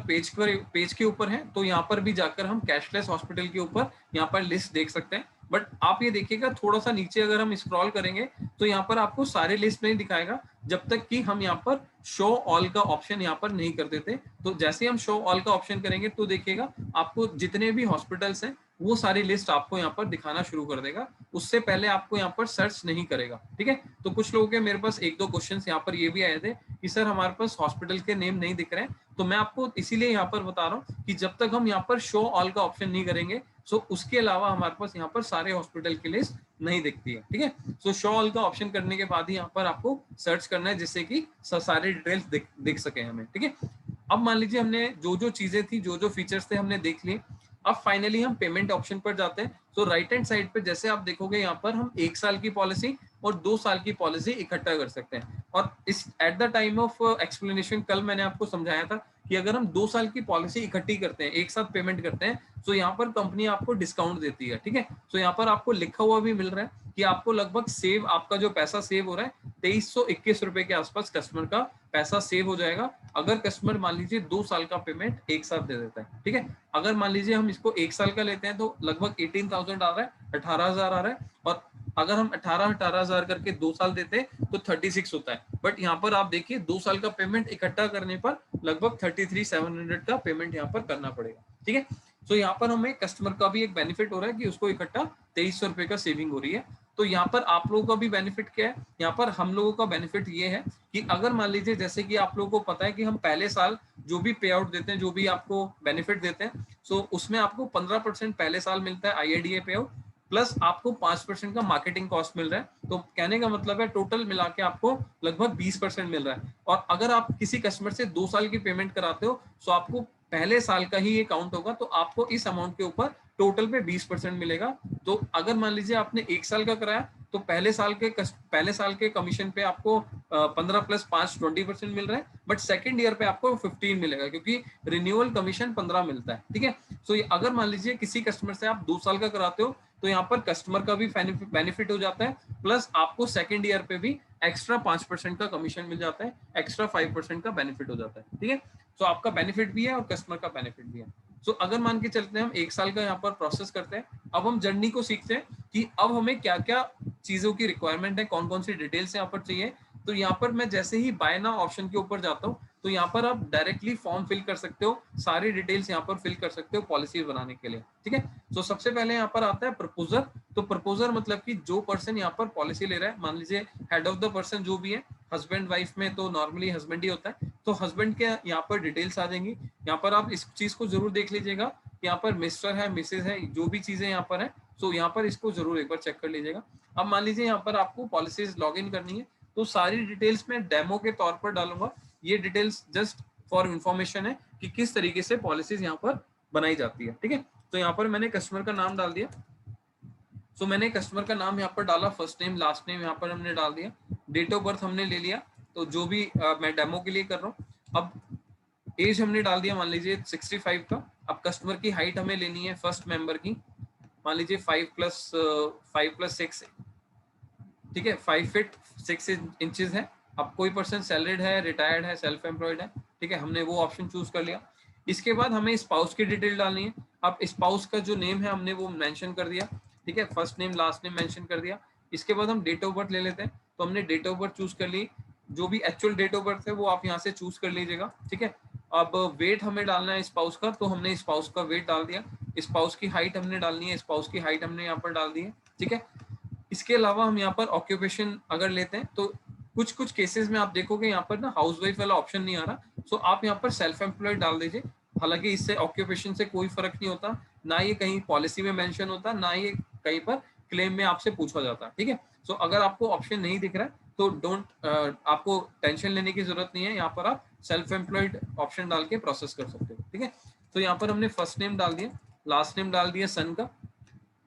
पेज के ऊपर हैं, तो यहाँ पर भी जाकर हम कैशलेस हॉस्पिटल के ऊपर यहाँ पर लिस्ट देख सकते हैं। बट आप ये देखिएगा थोड़ा सा नीचे अगर हम स्क्रॉल करेंगे तो यहाँ पर आपको सारे लिस्ट नहीं दिखाएगा जब तक कि हम यहाँ पर शो ऑल का ऑप्शन यहाँ पर नहीं कर देते। तो जैसे हम शो ऑल का ऑप्शन करेंगे तो देखिएगा आपको जितने भी हॉस्पिटल्स हैं वो सारी लिस्ट आपको यहाँ पर दिखाना शुरू कर देगा, उससे पहले आपको यहाँ पर सर्च नहीं करेगा। ठीक है, तो कुछ लोगों के मेरे पास एक दो क्वेश्चंस यहाँ पर ये भी आए थे कि सर हमारे पास हॉस्पिटल के नेम नहीं दिख रहे हैं, तो मैं आपको इसीलिए यहाँ पर बता रहा हूँ कि जब तक हम यहाँ पर शो ऑल का ऑप्शन नहीं करेंगे, सो उसके अलावा हमारे पास यहाँ पर सारे हॉस्पिटल की लिस्ट नहीं दिखती है। ठीक है, सो शो ऑल का ऑप्शन करने के बाद ही यहाँ पर आपको सर्च करना है, जिससे कि सारे डिटेल्स दिख सके हमें। ठीक है, अब मान लीजिए हमने जो जो चीजें थी, जो जो फीचर्स थे हमने देख लिए, अब फाइनली हम पेमेंट ऑप्शन पर जाते हैं। तो राइट हैंड साइड पे जैसे आप देखोगे यहाँ पर हम 1 साल की पॉलिसी और 2 साल की पॉलिसी इकट्ठा कर सकते हैं। और इस at the time of explanation कल मैंने आपको समझाया था कि अगर हम 2 साल की पॉलिसी इकट्ठी करते हैं, एक साथ पेमेंट करते हैं, तो यहाँ पर कंपनी आपको डिस्काउंट देती है। ठीक है, तो यहाँ पर आपको लिखा हुआ भी मिल रहा है कि आपको लगभग सेव, आपका जो पैसा सेव हो रहा है 2321 रुपए के आसपास कस्टमर का पैसा सेव हो जाएगा, अगर कस्टमर मान लीजिए 2 साल का पेमेंट एक साथ दे देता है। ठीक है, अगर मान लीजिए हम इसको 1 साल का लेते हैं तो लगभग 18,000 आ रहा है, 18,000 आ रहा है, और अगर हम 18,000 करके 2 साल देते हैं तो 36 होता है। बट यहाँ पर आप देखिए 2 साल का पेमेंट इकट्ठा करने पर लगभग 33,700 का पेमेंट यहाँ पर करना पड़ेगा। ठीक है, तो यहाँ पर हमें कस्टमर का भी एक बेनिफिट हो रहा है कि उसको इकट्ठा 2300 रुपए का सेविंग हो रही है। तो यहाँ पर आप लोगों का भी बेनिफिट क्या है, यहाँ पर हम लोगों का बेनिफिट ये है कि अगर मान लीजिए जैसे कि आप लोगों को पता है कि हम पहले साल जो भी पे आउट देते हैं, जो भी आपको बेनिफिट देते हैं, सो उसमें आपको 15% पहले साल मिलता है IIDA पे आउट, प्लस आपको 5% का मार्केटिंग कॉस्ट मिल रहा है। तो कहने का मतलब है टोटल मिला के आपको लगभग 20% मिल रहा है। और अगर आप किसी कस्टमर से 2 साल की पेमेंट कराते हो तो आपको पहले साल का ही ये काउंट होगा, तो आपको इस अमाउंट के ऊपर टोटल पे 20% मिलेगा। तो अगर मान लीजिए आपने 1 साल का कराया तो पहले साल के कमीशन पे आपको 15 प्लस 5 20% मिल रहा है, बट सेकंड ईयर पे आपको 15 मिलेगा, क्योंकि रिन्यूअल कमीशन 15 मिलता है। ठीक है, सो अगर मान लीजिए किसी कस्टमर से आप 2 साल का कराते हो तो यहाँ पर कस्टमर का भी बेनिफिट हो जाता है, प्लस आपको सेकंड ईयर पे भी एक्स्ट्रा 5% का कमीशन मिल जाता है, एक्स्ट्रा 5% का बेनिफिट हो जाता है। ठीक है, सो आपका बेनिफिट भी है और कस्टमर का बेनिफिट भी है। सो अगर मान के चलते हैं हम 1 साल का यहाँ पर प्रोसेस करते हैं, अब हम जर्नी को सीखते हैं कि अब हमें क्या क्या चीजों की रिक्वायरमेंट है, कौन कौन सी डिटेल्स यहाँ पर चाहिए। तो यहाँ पर मैं जैसे ही बाय नाउ ऑप्शन के ऊपर जाता हूँ तो यहाँ पर आप डायरेक्टली फॉर्म फिल कर सकते हो, सारी डिटेल्स यहाँ पर फिल कर सकते हो पॉलिसी बनाने के लिए। ठीक है, तो सबसे पहले यहाँ पर आता है प्रपोजर। तो प्रपोजर मतलब कि जो पर्सन यहाँ पर पॉलिसी ले रहा है, मान लीजिए हेड ऑफ द पर्सन जो भी है, हस्बैंड वाइफ में तो नॉर्मली हस्बैंड ही होता है, तो हस्बैंड के यहाँ पर डिटेल्स आ जाएंगी। यहाँ पर आप इस चीज को जरूर देख लीजिएगा, यहाँ पर मिस्टर है, मिसेज है, जो भी चीजें यहाँ पर है, सो यहाँ पर इसको जरूर एक बार चेक कर लीजिएगा। अब मान लीजिए यहाँ पर आपको पॉलिसीज लॉग इन करनी है, तो सारी डिटेल्स में डेमो के तौर पर डालूंगा। ये डिटेल्स जस्ट फॉर इंफॉर्मेशन है कि किस तरीके से पॉलिसीज यहाँ पर बनाई जाती है। ठीक है, तो यहाँ पर मैंने कस्टमर का नाम डाल दिया। सो मैंने कस्टमर का नाम यहाँ पर डाला, फर्स्ट नेम लास्ट नेम यहाँ पर हमने डाल दिया, डेट ऑफ बर्थ हमने ले लिया, तो जो भी मैं डेमो के लिए कर रहा हूँ। अब एज हमने डाल दिया, मान लीजिए 65 का। अब कस्टमर की हाइट हमें लेनी है फर्स्ट मेंबर की, मान लीजिए 5+6, ठीक है, 5 फीट 6 इंचेस है। अब कोई पर्सन सैलरीड है, रिटायर्ड है, सेल्फ एम्प्लॉयड है, ठीक है, हमने वो ऑप्शन चूज कर लिया। इसके बाद हमें स्पाउस की डिटेल डालनी है। अब स्पाउस का जो नेम है हमने वो मेंशन कर दिया, ठीक है, first name last name mention कर दिया। इसके बाद हम डेट ऑफ बर्थ ले लेते हैं, तो हमने डेट ऑफ बर्थ चूज कर ली, जो भी एक्चुअल डेट ऑफ बर्थ है वो आप यहाँ से चूज कर लीजिएगा। ठीक है, अब वेट हमें डालना है स्पाउस का, तो हमने स्पाउस का वेट डाल दिया। स्पाउस की हाइट हमने डालनी है, स्पाउस की हाइट हमने यहाँ पर डाल दी है। ठीक है, इसके अलावा हम यहाँ पर ऑक्यूपेशन अगर लेते हैं तो कुछ कुछ केसेस में आप देखोगे यहाँ पर ना हाउस वाइफ वाला ऑप्शन नहीं आ रहा, सो आप यहाँ पर सेल्फ एम्प्लॉयड डाल दीजिए। हालांकि इससे ऑक्यूपेशन से कोई फर्क नहीं होता, ना ये कहीं पॉलिसी में मेंशन होता, ना ये कहीं पर क्लेम में आपसे पूछा जाता। ठीक है, सो अगर आपको ऑप्शन नहीं दिख रहा है तो आपको टेंशन लेने की जरूरत नहीं है, यहाँ पर आप सेल्फ एम्प्लॉयड ऑप्शन डाल के प्रोसेस कर सकते हो। ठीक है, तो यहाँ पर हमने फर्स्ट नेम डाल दिया, लास्ट नेम डाल दिया सन का,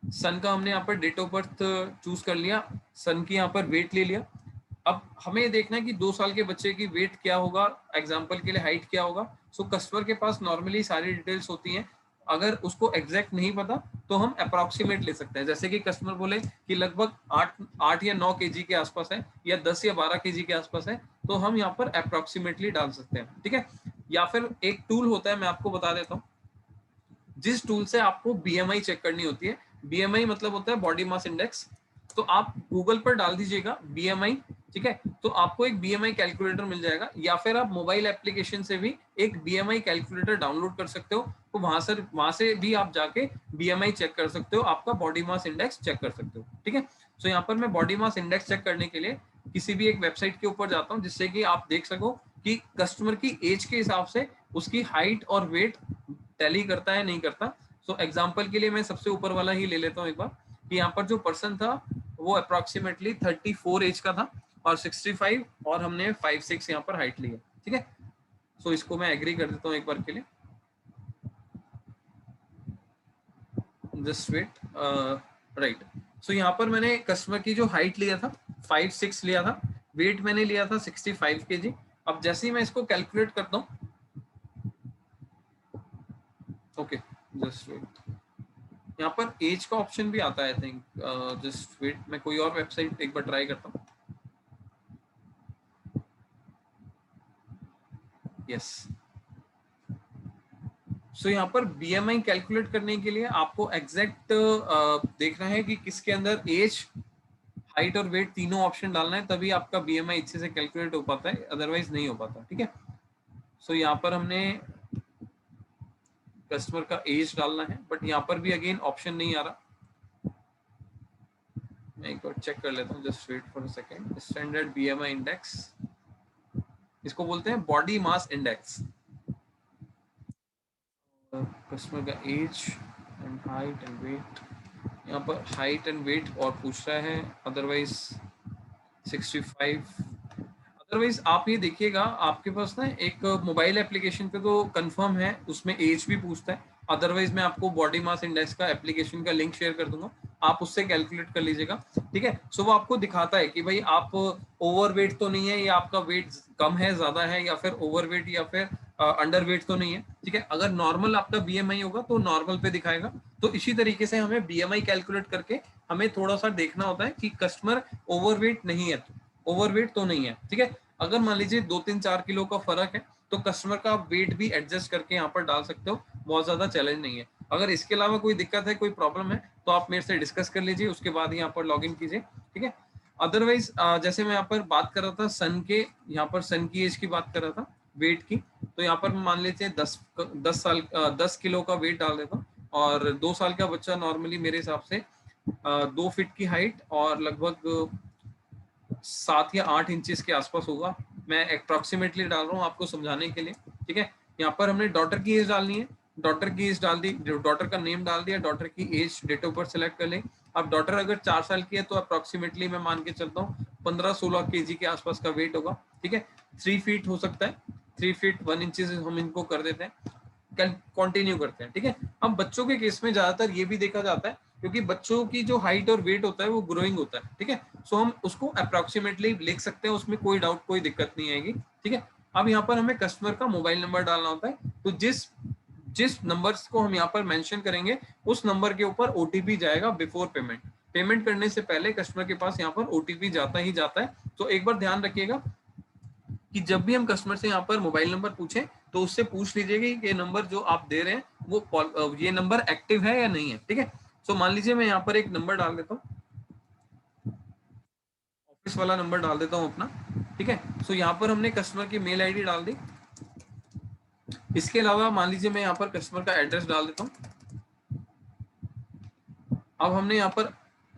सन का हमने यहाँ पर डेट ऑफ बर्थ चूज कर लिया, सन की यहाँ पर वेट ले लिया। अब हमें देखना है कि 2 साल के बच्चे की वेट क्या होगा, एग्जाम्पल के लिए हाइट क्या होगा। सो कस्टमर के पास नॉर्मली सारी डिटेल्स होती हैं, अगर उसको एग्जैक्ट नहीं पता तो हम अप्रोक्सीमेट ले सकते हैं। जैसे कि कस्टमर बोले कि लगभग 8 या 9 केजी के आसपास है, या 10 या 12 केजी के आसपास है, तो हम यहाँ पर अप्रोक्सीमेटली डाल सकते हैं। ठीक है, या फिर एक टूल होता है, मैं आपको बता देता हूँ, जिस टूल से आपको BMI चेक करनी होती है। BMI मतलब होता है बॉडी मास इंडेक्स। तो आप गूगल पर डाल दीजिएगा BMI, ठीक है, तो आपको एक BMI कैलकुलेटर मिल जाएगा, या फिर आप मोबाइल एप्लीकेशन से भी एक BMI कैलकुलेटर डाउनलोड कर सकते हो। तो वहां से भी आप जाके BMI चेक कर सकते हो, आपका बॉडी मास इंडेक्स चेक कर सकते हो। ठीक है, तो यहाँ पर मैं बॉडी मास इंडेक्स चेक करने के लिए किसी भी एक वेबसाइट के ऊपर जाता हूँ, जिससे कि आप देख सको कि कस्टमर की एज के हिसाब से उसकी हाइट और वेट टैली करता है नहीं करता। सो एग्जांपल के लिए मैं सबसे ऊपर वाला ही ले लेता हूँ एक बार, कि यहाँ पर जो पर्सन था वो अप्रोक्सीमेटली 34 एज का था, और 65, और हमने 5'6" यहाँ पर हाइट ली है। ठीक है, सो इसको मैं एग्री कर देता हूँ एक बार के लिए, जस्ट वेट, राइट। सो यहाँ पर मैंने कस्टमर की जो हाइट लिया था 5'6" लिया था, वेट मैंने लिया था 65 kg। अब जैसे ही मैं इसको कैलकुलेट करता हूँ, ओके, जस्ट वेट, यहाँ पर एज का ऑप्शन भी आता है आई थिंक, जस्ट वेट, मैं कोई और वेबसाइट एक बार ट्राई करता हूँ। यस, सो यहाँ पर BMI कैलकुलेट करने के लिए आपको एग्जैक्ट देखना है कि किसके अंदर एज, हाइट और वेट तीनों ऑप्शन डालना है, तभी आपका BMI अच्छे से कैलकुलेट हो पाता है, अदरवाइज नहीं हो पाता। ठीक है, सो यहाँ पर हमने कस्टमर का एज डालना है, बट यहाँ पर भी अगेन ऑप्शन नहीं आ रहा, मैं एक बार चेक कर लेता हूँ, just wait for a second. Standard BMI index, इसको बोलते हैं बॉडी मास इंडेक्स। कस्टमर का age and height and weight, यहाँ पर हाइट एंड वेट और पूछ रहा है, अदरवाइज 65। अदरवाइज आप ये देखिएगा, आपके पास ना एक मोबाइल एप्लीकेशन पे तो कंफर्म है, उसमें एज भी पूछता है। अदरवाइज मैं आपको बॉडी मास इंडेक्स का एप्लीकेशन का लिंक शेयर कर दूंगा, आप उससे कैलकुलेट कर लीजिएगा, ठीक है। सो वो आपको दिखाता है कि भाई आप ओवरवेट तो नहीं है, या आपका वेट कम है, ज्यादा है, या फिर ओवरवेट या फिर अंडर वेट तो नहीं है, ठीक है। अगर नॉर्मल आपका बीएमआई होगा तो नॉर्मल पे दिखाएगा। तो इसी तरीके से हमें बीएमआई कैलकुलेट करके हमें थोड़ा सा देखना होता है कि कस्टमर ओवरवेट नहीं है, ओवरवेट तो नहीं है, ठीक है। अगर मान लीजिए 2-3-4 किलो का फर्क है, तो कस्टमर का आप वेट भी एडजस्ट करके यहाँ पर डाल सकते हो, बहुत ज्यादा चैलेंज नहीं है। अगर इसके अलावा कोई दिक्कत है, कोई प्रॉब्लम है, तो आप मेरे से डिस्कस कर लीजिए, उसके बाद यहाँ पर लॉग इन कीजिए, ठीक है। अदरवाइज जैसे मैं यहाँ पर बात कर रहा था सन के, यहाँ पर सन की एज की बात कर रहा था, वेट की, तो यहाँ पर मान लेते हैं 10 किलो का वेट डाल देता हूँ, और 2 साल का बच्चा नॉर्मली मेरे हिसाब से 2 फीट की हाइट और लगभग 7 या 8 इंचेस के आसपास होगा। मैं अप्रोक्सीमेटली डाल रहा हूँ आपको समझाने के लिए, ठीक है। यहाँ पर हमने डॉटर की एज डालनी है, डॉटर की एज डाल दी, डॉटर का नेम डाल दिया, डॉटर की age date of birth select कर लें। अब डॉटर अगर 4 साल की है तो अप्रोक्सीमेटली मैं मान के चलता हूँ 15-16 kg के आसपास का वेट होगा, ठीक है। 3 फीट हो सकता है, 3 फीट 1 इंच हम इनको कर देते हैं, कंटिन्यू करते हैं, ठीक है। अब बच्चों के केस में ज्यादातर ये भी देखा जाता है, क्योंकि बच्चों की जो हाइट और वेट होता है वो ग्रोइंग होता है, ठीक है। सो हम उसको अप्रोक्सीमेटली लिख सकते हैं, उसमें कोई डाउट कोई दिक्कत नहीं आएगी, ठीक है। अब यहाँ पर हमें कस्टमर का मोबाइल नंबर डालना होता है, तो जिस जिस नंबर्स को हम यहाँ पर मेंशन करेंगे, उस नंबर के ऊपर ओटीपी जाएगा बिफोर पेमेंट। पेमेंट करने से पहले कस्टमर के पास यहाँ पर ओटीपी जाता ही जाता है। तो एक बार ध्यान रखिएगा कि जब भी हम कस्टमर से यहाँ पर मोबाइल नंबर पूछें, तो उससे पूछ लीजिएगा कि ये नंबर जो आप दे रहे हैं वो ये नंबर एक्टिव है या नहीं है, ठीक है। सो मान लीजिए मैं यहाँ पर एक नंबर डाल देता हूँ, ऑफिस वाला नंबर डाल देता हूँ अपना, ठीक है। सो यहाँ पर हमने कस्टमर की मेल आईडी डाल दी। इसके अलावा मान लीजिए मैं यहाँ पर कस्टमर का एड्रेस डाल देता हूँ। अब हमने यहाँ पर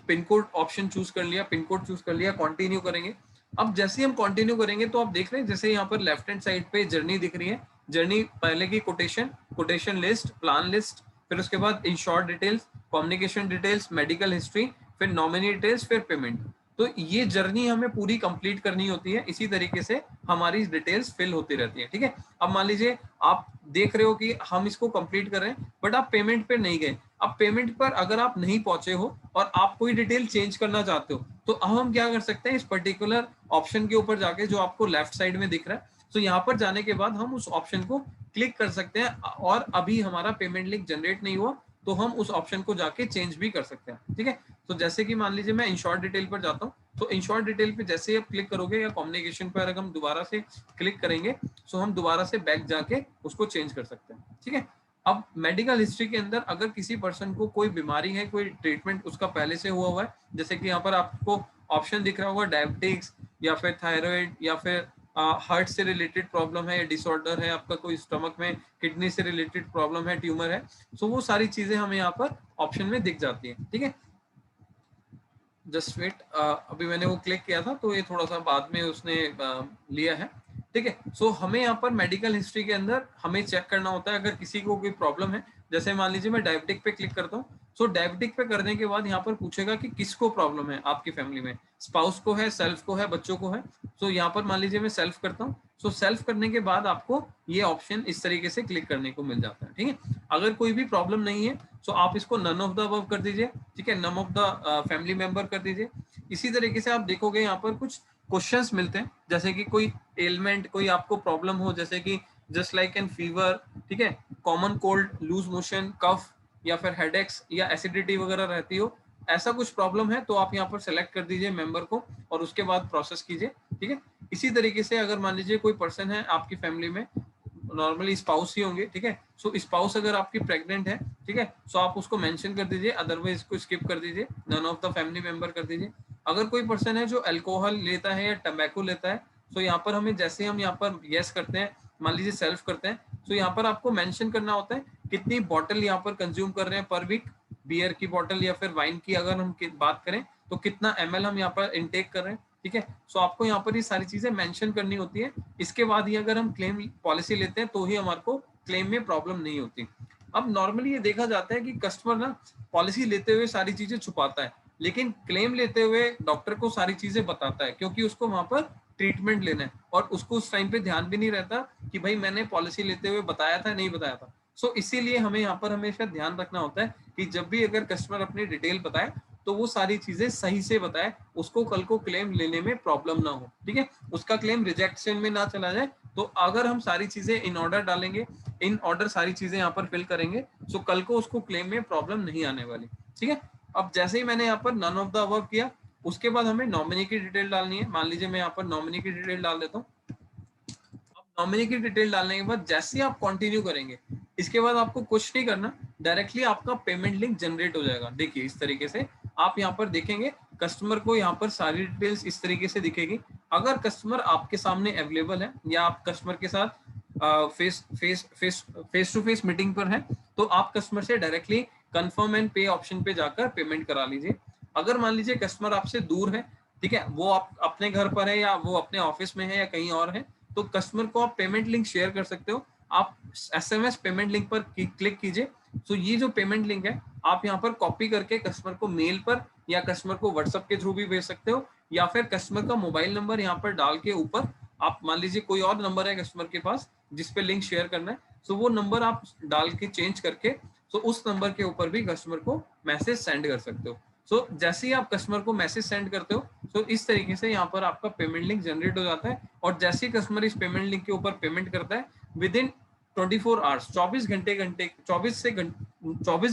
पिन कोड ऑप्शन चूज कर लिया, पिन कोड चूज कर लिया, कंटिन्यू करेंगे। अब जैसे ही हम कंटिन्यू करेंगे तो आप देख रहे हैं जैसे यहाँ पर लेफ्ट हैंड साइड पे जर्नी दिख रही है, जर्नी पहले की कोटेशन लिस्ट, प्लान लिस्ट, फिर उसके बाद insured details, communication details, medical history, फिर नॉमिनी डिटेल्स, फिर पेमेंट। तो ये जर्नी हमें पूरी कंप्लीट करनी होती है, इसी तरीके से हमारी डिटेल्स फिल होती रहती है, ठीक है। अब मान लीजिए आप देख रहे हो कि हम इसको कंप्लीट कर रहे हैं, बट आप पेमेंट पे नहीं गए। अब पेमेंट पर अगर आप नहीं पहुंचे हो और आप कोई डिटेल चेंज करना चाहते हो, तो अब हम क्या कर सकते हैं, इस पर्टिकुलर ऑप्शन के ऊपर जाके जो आपको लेफ्ट साइड में दिख रहा है, तो यहाँ पर जाने के बाद हम उस ऑप्शन को क्लिक कर सकते हैं, और अभी हमारा पेमेंट लिंक जनरेट नहीं हुआ तो हम उस ऑप्शन को जाके चेंज भी कर सकते हैं, ठीक है। तो जैसे कि मान लीजिए मैं इंश्योर्ड डिटेल पर जाता हूँ, तो इंश्योर्ड डिटेल पे जैसे ही आप क्लिक करोगे या कम्युनिकेशन पर अगर हम दोबारा से क्लिक करेंगे, तो हम दोबारा से बैक जाके उसको चेंज कर सकते हैं, ठीक है। अब मेडिकल हिस्ट्री के अंदर अगर किसी पर्सन को कोई बीमारी है, कोई ट्रीटमेंट उसका पहले से हुआ है, जैसे कि यहाँ पर आपको ऑप्शन दिख रहा होगा डायबिटिक्स, या फिर थायराइड, या फिर हार्ट से रिलेटेड प्रॉब्लम है, डिसऑर्डर है आपका, कोई स्टमक में किडनी से रिलेटेड प्रॉब्लम है, ट्यूमर है, सो वो सारी चीजें हमें यहाँ पर ऑप्शन में दिख जाती है, ठीक है। जस्ट वेट, अभी मैंने वो क्लिक किया था तो ये थोड़ा सा बाद में उसने लिया है, ठीक है। सो हमें यहाँ पर मेडिकल हिस्ट्री के अंदर हमें चेक करना होता है अगर किसी को कोई प्रॉब्लम है। जैसे मान लीजिए मैं डायबिटिक पे क्लिक करता हूँ, सो डायबिटिक पे करने के बाद यहाँ पर पूछेगा कि किसको प्रॉब्लम है आपकी फैमिली में, स्पाउस को है, सेल्फ को है, बच्चों को है। सो यहाँ पर मान लीजिए मैं सेल्फ करता हूँ, सो सेल्फ करने के बाद आपको ये ऑप्शन इस तरीके से क्लिक करने को मिल जाता है, ठीक है। अगर कोई भी प्रॉब्लम नहीं है, सो आप इसको नन ऑफ द अबव कर दीजिए, ठीक है, none of the family member कर दीजिए। इसी तरीके से आप देखोगे यहाँ पर कुछ क्वेश्चंस मिलते हैं, जैसे कि कोई एलिमेंट, कोई आपको प्रॉब्लम हो, जैसे कि जस्ट लाइक एन फीवर, ठीक है, कॉमन कोल्ड, लूज मोशन, कफ, या फिर हेडेक्स या एसिडिटी वगैरह रहती हो, ऐसा कुछ प्रॉब्लम है तो आप यहाँ पर सेलेक्ट कर दीजिए मेंबर को और उसके बाद प्रोसेस कीजिए, ठीक है। इसी तरीके से अगर मान लीजिए कोई पर्सन है आपकी फैमिली में, नॉर्मली स्पाउस ही होंगे, ठीक है। सो स्पाउस अगर आपकी प्रेग्नेंट है, ठीक है, सो आप उसको मेंशन कर दीजिए, अदरवाइज इसको स्किप कर दीजिए, none of the family member कर दीजिए। अगर कोई पर्सन है जो अल्कोहल लेता है या टबैको लेता है, तो यहाँ पर हमें जैसे हम यहाँ पर यस करते हैं, मान लीजिए सेल्फ करते हैं, तो यहाँ पर आपको मेंशन करना होता है कितनी बॉटल यहाँ पर कंज्यूम कर रहे हैं पर वीक, बियर की बॉटल या फिर वाइन की अगर हम बात करें, तो कितना ml हम यहाँ पर इनटेक कर रहे हैं, ठीक है। सो आपको यहाँ पर ये सारी चीजें मेंशन करनी होती है। इसके बाद ही अगर हम क्लेम पॉलिसी लेते हैं तो ही हमारे को क्लेम में प्रॉब्लम नहीं होती। अब नॉर्मली ये देखा जाता है कि कस्टमर ना पॉलिसी लेते हुए सारी चीजें छुपाता है, लेकिन क्लेम लेते हुए डॉक्टर को सारी चीजें बताता है, क्योंकि उसको वहां पर ट्रीटमेंट लेना है और उसको उस टाइम पे ध्यान भी नहीं रहता कि भाई मैंने पॉलिसी लेते हुए बताया था नहीं बताया था। सो इसीलिए हमें यहाँ पर हमेशा ध्यान रखना होता है कि जब भी अगर कस्टमर अपनी डिटेल बताए तो वो सारी चीजें सही से बताए, उसको कल को क्लेम लेने में प्रॉब्लम ना हो, ठीक है, उसका क्लेम रिजेक्शन में ना चला जाए। तो अगर हम सारी चीजें इन ऑर्डर डालेंगे, इन ऑर्डर सारी चीजें यहाँ पर फिल करेंगे, तो कल को उसको क्लेम में प्रॉब्लम नहीं आने वाली, ठीक है। अब जैसे ही मैंने यहाँ पर नन ऑफ द अबव किया, उसके बाद हमें नॉमिनी की डिटेल डालनी है। मान लीजिए मैं यहाँ पर नॉमिनी की डिटेल डाल देता हूँ। अब नॉमिनी की डिटेल डालने के बाद जैसे ही आप कंटिन्यू करेंगे, इसके बाद आपको कुछ नहीं करना, डायरेक्टली आपका पेमेंट लिंक जनरेट हो जाएगा। देखिए इस तरीके से आप यहाँ पर देखेंगे कस्टमर को यहाँ पर सारी डिटेल्स इस तरीके से दिखेगी। अगर कस्टमर आपके सामने अवेलेबल है या आप कस्टमर के साथ फेस टू फेस मीटिंग पर है, तो आप कस्टमर से डायरेक्टली कंफर्म एंड पे ऑप्शन पे जाकर पेमेंट करा लीजिए। अगर मान लीजिए कस्टमर आपसे दूर है, ठीक है, वो आप अपने घर पर है या वो अपने ऑफिस में है या कहीं और है, तो कस्टमर को आप पेमेंट लिंक शेयर कर सकते हो। आप एसएमएस पेमेंट लिंक पर क्लिक कीजिए। तो ये जो पेमेंट लिंक है आप यहाँ पर कॉपी करके कस्टमर को मेल पर या कस्टमर को व्हाट्सएप के थ्रू भी भेज सकते हो, या फिर कस्टमर का मोबाइल नंबर यहाँ पर डाल के ऊपर आप मान लीजिए कोई और नंबर है कस्टमर के पास जिसपे लिंक शेयर करना है, तो वो नंबर आप डाल के चेंज करके तो उस नंबर के ऊपर भी कस्टमर को मैसेज सेंड कर सकते हो। सो जैसे ही आप कस्टमर को मैसेज सेंड करते हो, तो इस तरीके से यहाँ पर आपका पेमेंट लिंक जनरेट हो जाता है। और जैसे ही कस्टमर इस पेमेंट लिंक के ऊपर पेमेंट करता है, विद इन 24 आवर्स 24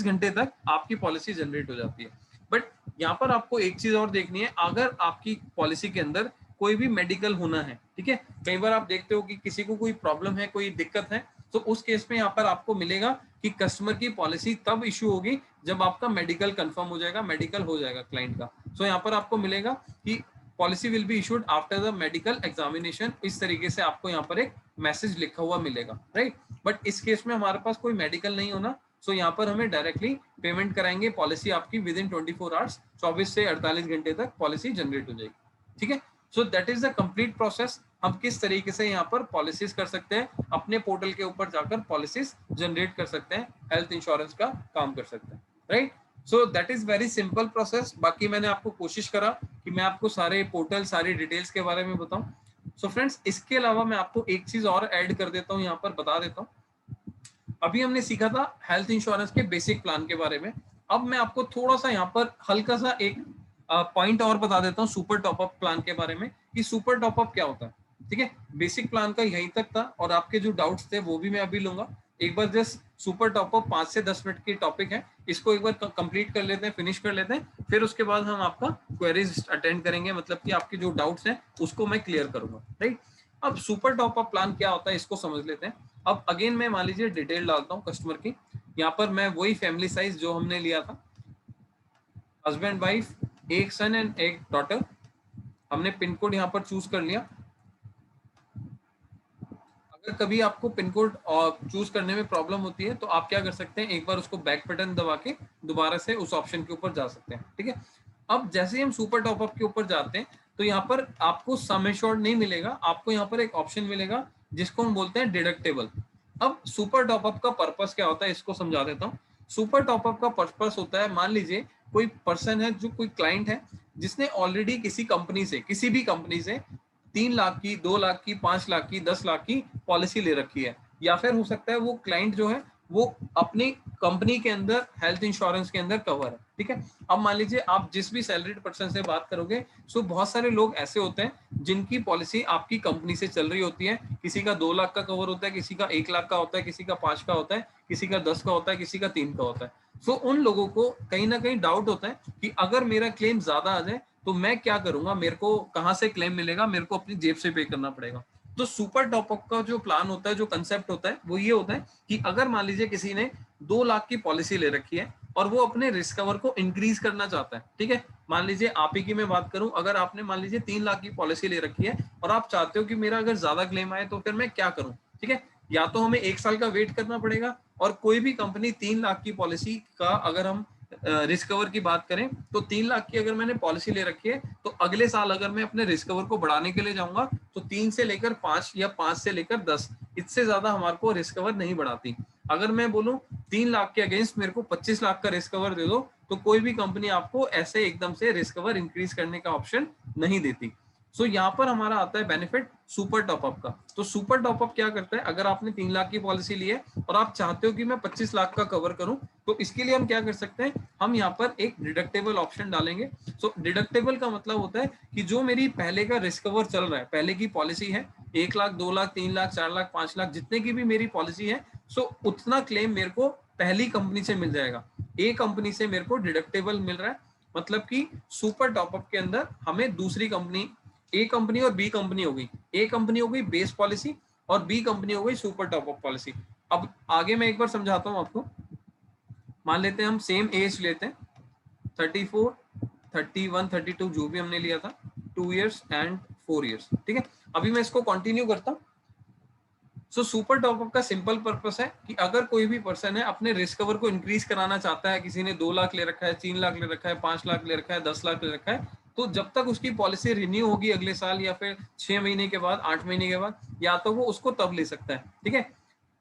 घंटे तक आपकी पॉलिसी जनरेट हो जाती है। बट यहाँ पर आपको एक चीज और देखनी है, अगर आपकी पॉलिसी के अंदर कोई भी मेडिकल होना है, ठीक है, कई बार आप देखते हो कि किसी को कोई प्रॉब्लम है, कोई दिक्कत है, तो उस केस में यहाँ पर आपको मिलेगा कि कस्टमर की पॉलिसी तब इशू होगी जब आपका मेडिकल कंफर्म हो जाएगा, मेडिकल हो जाएगा क्लाइंट का। सो यहाँ पर आपको मिलेगा कि policy will be issued after the medical examination, इस तरीके से आपको यहाँ पर एक मैसेज लिखा हुआ मिलेगा, राइट। बट इस केस में हमारे पास कोई मेडिकल नहीं होना, सो यहाँ पर हमें डायरेक्टली पेमेंट कराएंगे, पॉलिसी आपकी विद इन 24 आवर्स 24 से 48 घंटे तक पॉलिसी जनरेट हो जाएगी, ठीक है। So that is the complete process. हम किस तरीके से यहाँ पर पॉलिसीज कर सकते हैं, अपने पोर्टल के ऊपर जाकर पॉलिसीज जनरेट कर सकते हैं, हेल्थ इंश्योरेंस का काम कर सकते हैं, right. So that is very simple process. बाकी मैंने आपको कोशिश करा कि मैं आपको सारे पोर्टल सारी डिटेल्स के बारे में बताऊं। सो फ्रेंड्स, इसके अलावा मैं आपको एक चीज और ऐड कर देता हूं, यहाँ पर बता देता हूं। अभी हमने सीखा था हेल्थ इंश्योरेंस के बेसिक प्लान के बारे में। अब मैं आपको थोड़ा सा यहाँ पर हल्का सा एक पॉइंट और बता देता हूँ सुपर टॉपअप प्लान के बारे में, कि सुपर टॉपअप क्या होता है, ठीक है। बेसिक प्लान का यहीं तक था, और आपके जो डाउट्स थे वो भी मैं अभी लूंगा। एक बार जस्ट सुपर टॉपअप 5 से 10 मिनट की टॉपिक है, इसको एक बार कंप्लीट कर लेते हैं, फिनिश कर लेते हैं, फिर उसके बाद हम आपका क्वेरीज अटेंड करेंगे, मतलब कि आपके जो डाउट्स हैं उसको मैं क्लियर करूंगा, राइट। अब सुपर टॉपअप प्लान क्या होता है इसको समझ लेते हैं। अब अगेन मैं मान लीजिए डिटेल डालता हूँ कस्टमर की। यहाँ पर मैं वही फैमिली साइज जो हमने लिया था, हस्बैंड वाइफ, एक सन एंड एक डॉटर, हमने पिन कोड यहाँ पर चूज कर लिया। अगर कभी आपको पिन कोड चूज करने में प्रॉब्लम होती है तो आप क्या कर सकते हैं, एक बार उसको बैक बटन दबा के दोबारा से उस ऑप्शन के ऊपर जा सकते हैं, ठीक है। अब जैसे ही हम सुपर टॉपअप के ऊपर जाते हैं तो यहाँ पर आपको सम एश्योर्ड नहीं मिलेगा, आपको यहाँ पर एक ऑप्शन मिलेगा जिसको हम बोलते हैं डिडक्टेबल। अब सुपर टॉपअप का पर्पस क्या होता है इसको समझा देता हूँ। सुपर टॉपअप का पर्पस होता है, मान लीजिए कोई पर्सन है, जो कोई क्लाइंट है जिसने ऑलरेडी किसी कंपनी से, किसी भी कंपनी से 3 लाख की, 2 लाख की, 5 लाख की, 10 लाख की पॉलिसी ले रखी है, या फिर हो सकता है वो क्लाइंट जो है वो अपनी कंपनी के अंदर हेल्थ इंश्योरेंस के अंदर कवर है, ठीक है। अब मान लीजिए आप जिस भी सैलरीड पर्सन से बात करोगे, सो बहुत सारे लोग ऐसे होते हैं जिनकी पॉलिसी आपकी कंपनी से चल रही होती है। किसी का 2 लाख का कवर होता है, किसी का 1 लाख का होता है, किसी का 5 का होता है, किसी का 10 का होता है, किसी का 3 का होता है। सो उन लोगों को कहीं ना कहीं डाउट होता है कि अगर मेरा क्लेम ज्यादा आ जाए तो मैं क्या करूंगा, मेरे को कहां से क्लेम मिलेगा, मेरे को अपनी जेब से पे करना पड़ेगा। तो सुपर टॉपअप का जो प्लान होता है, जो कंसेप्ट होता है, वो ये होता है कि अगर मान लीजिए किसी ने 2 लाख की पॉलिसी ले रखी है और वो अपने रिस्क कवर को इंक्रीज करना चाहता है, ठीक है। मान लीजिए आप ही की मैं बात करूं, अगर आपने मान लीजिए 3 लाख की पॉलिसी ले रखी है और आप चाहते हो कि मेरा अगर ज्यादा क्लेम आए तो फिर मैं क्या करूं, ठीक है। या तो हमें 1 साल का वेट करना पड़ेगा, और कोई भी कंपनी 3 लाख की पॉलिसी का अगर हम रिस्क कवर की बात करें तो 3 लाख की अगर मैंने पॉलिसी ले रखी है तो अगले साल अगर मैं अपने रिस्क कवर को बढ़ाने के लिए जाऊंगा तो 3 से लेकर 5 या 5 से लेकर 10, इससे ज्यादा हमारे को रिस्क कवर नहीं बढ़ाती। अगर मैं बोलूं 3 लाख के अगेंस्ट मेरे को 25 लाख का रिस्क कवर दे दो तो कोई भी कंपनी आपको ऐसे एकदम से रिस्क कवर इंक्रीज करने का ऑप्शन नहीं देती। सो यहाँ पर हमारा आता है बेनिफिट सुपर टॉपअप का। तो सुपर टॉपअप क्या करता है, अगर आपने 3 लाख की पॉलिसी ली है और आप चाहते हो कि मैं 25 लाख का कवर करूं तो इसके लिए हम क्या कर सकते हैं, हम यहाँ पर एक डिडक्टेबल ऑप्शन डालेंगे। सो डिडक्टेबल का मतलब होता है कि जो मेरी पहले का रिस्क कवर चल रहा है, पहले की पॉलिसी है 1 लाख 2 लाख 3 लाख 4 लाख 5 लाख जितने की भी मेरी पॉलिसी है, सो उतना क्लेम मेरे को पहली कंपनी से मिल जाएगा। ए कंपनी से मेरे को डिडक्टेबल मिल रहा है, मतलब कि सुपर टॉपअप के अंदर हमें दूसरी कंपनी, ए कंपनी और बी कंपनी हो गई, ए कंपनी हो गई बेस पॉलिसी और बी कंपनी हो गई सुपर टॉपअप पॉलिसी। अब आगे मैं एक बार समझाता हूं आपको। मान लेते हैं हम सेम एज लेते हैं 34, 31, 32 जो भी हमने लिया था, 2 इयर्स एंड 4 इयर्स। ठीक है, अभी मैं इसको कंटिन्यू करता हूं। सो सुपर टॉपअप का सिंपल पर्पस है कि अगर कोई भी पर्सन है अपने रिस्क कवर को इंक्रीज कराना चाहता है, किसी ने 2 लाख ले रखा है, 3 लाख ले रखा है, 5 लाख ले रखा है, 10 लाख ले रखा है, तो जब तक उसकी पॉलिसी रिन्यू होगी अगले साल या फिर 6 महीने के बाद, 8 महीने के बाद, या तो वो उसको तब ले सकता है। ठीक है,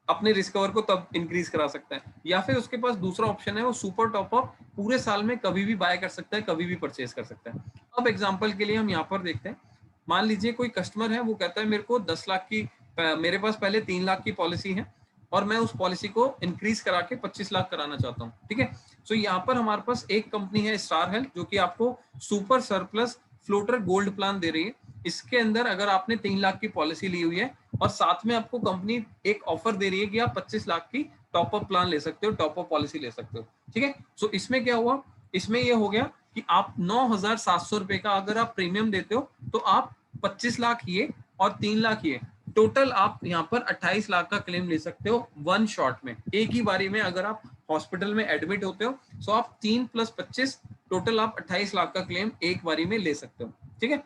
अपने रिस्क कवर को तब इंक्रीज करा सकता है, या फिर उसके पास दूसरा ऑप्शन है वो सुपर टॉपअप पूरे साल में कभी भी बाय कर सकता है, कभी भी परचेज कर सकता है। अब एग्जांपल के लिए हम यहाँ पर देखते हैं, मान लीजिए कोई कस्टमर है, वो कहता है मेरे को 10 लाख की, मेरे पास पहले 3 लाख की पॉलिसी है और मैं उस पॉलिसी को इंक्रीज करा के 25 लाख कराना चाहता हूँ। ठीक है, सो यहाँ पर हमारे पास एक कंपनी है स्टार हेल्थ, जो कि आपको super surplus floater gold plan दे रही है। इसके अंदर अगर आपने 3 लाख की पॉलिसी ली हुई है और साथ में आपको कंपनी एक ऑफर दे रही है कि आप 25 लाख की टॉपअप प्लान ले सकते हो, टॉपअप पॉलिसी ले सकते हो। ठीक है, सो इसमें क्या हुआ, इसमें ये हो गया कि आप 9,700 रुपए का अगर आप प्रीमियम देते हो तो आप 25 लाख ये और 3 लाख ये, टोटल आप यहाँ पर 28 लाख का क्लेम ले सकते हो वन शॉट में, एक ही बारी में। अगर आप हॉस्पिटल में एडमिट होते हो तो आप 3 + 25 टोटल आप 28 लाख का क्लेम एक बारी में ले सकते हो। ठीक है,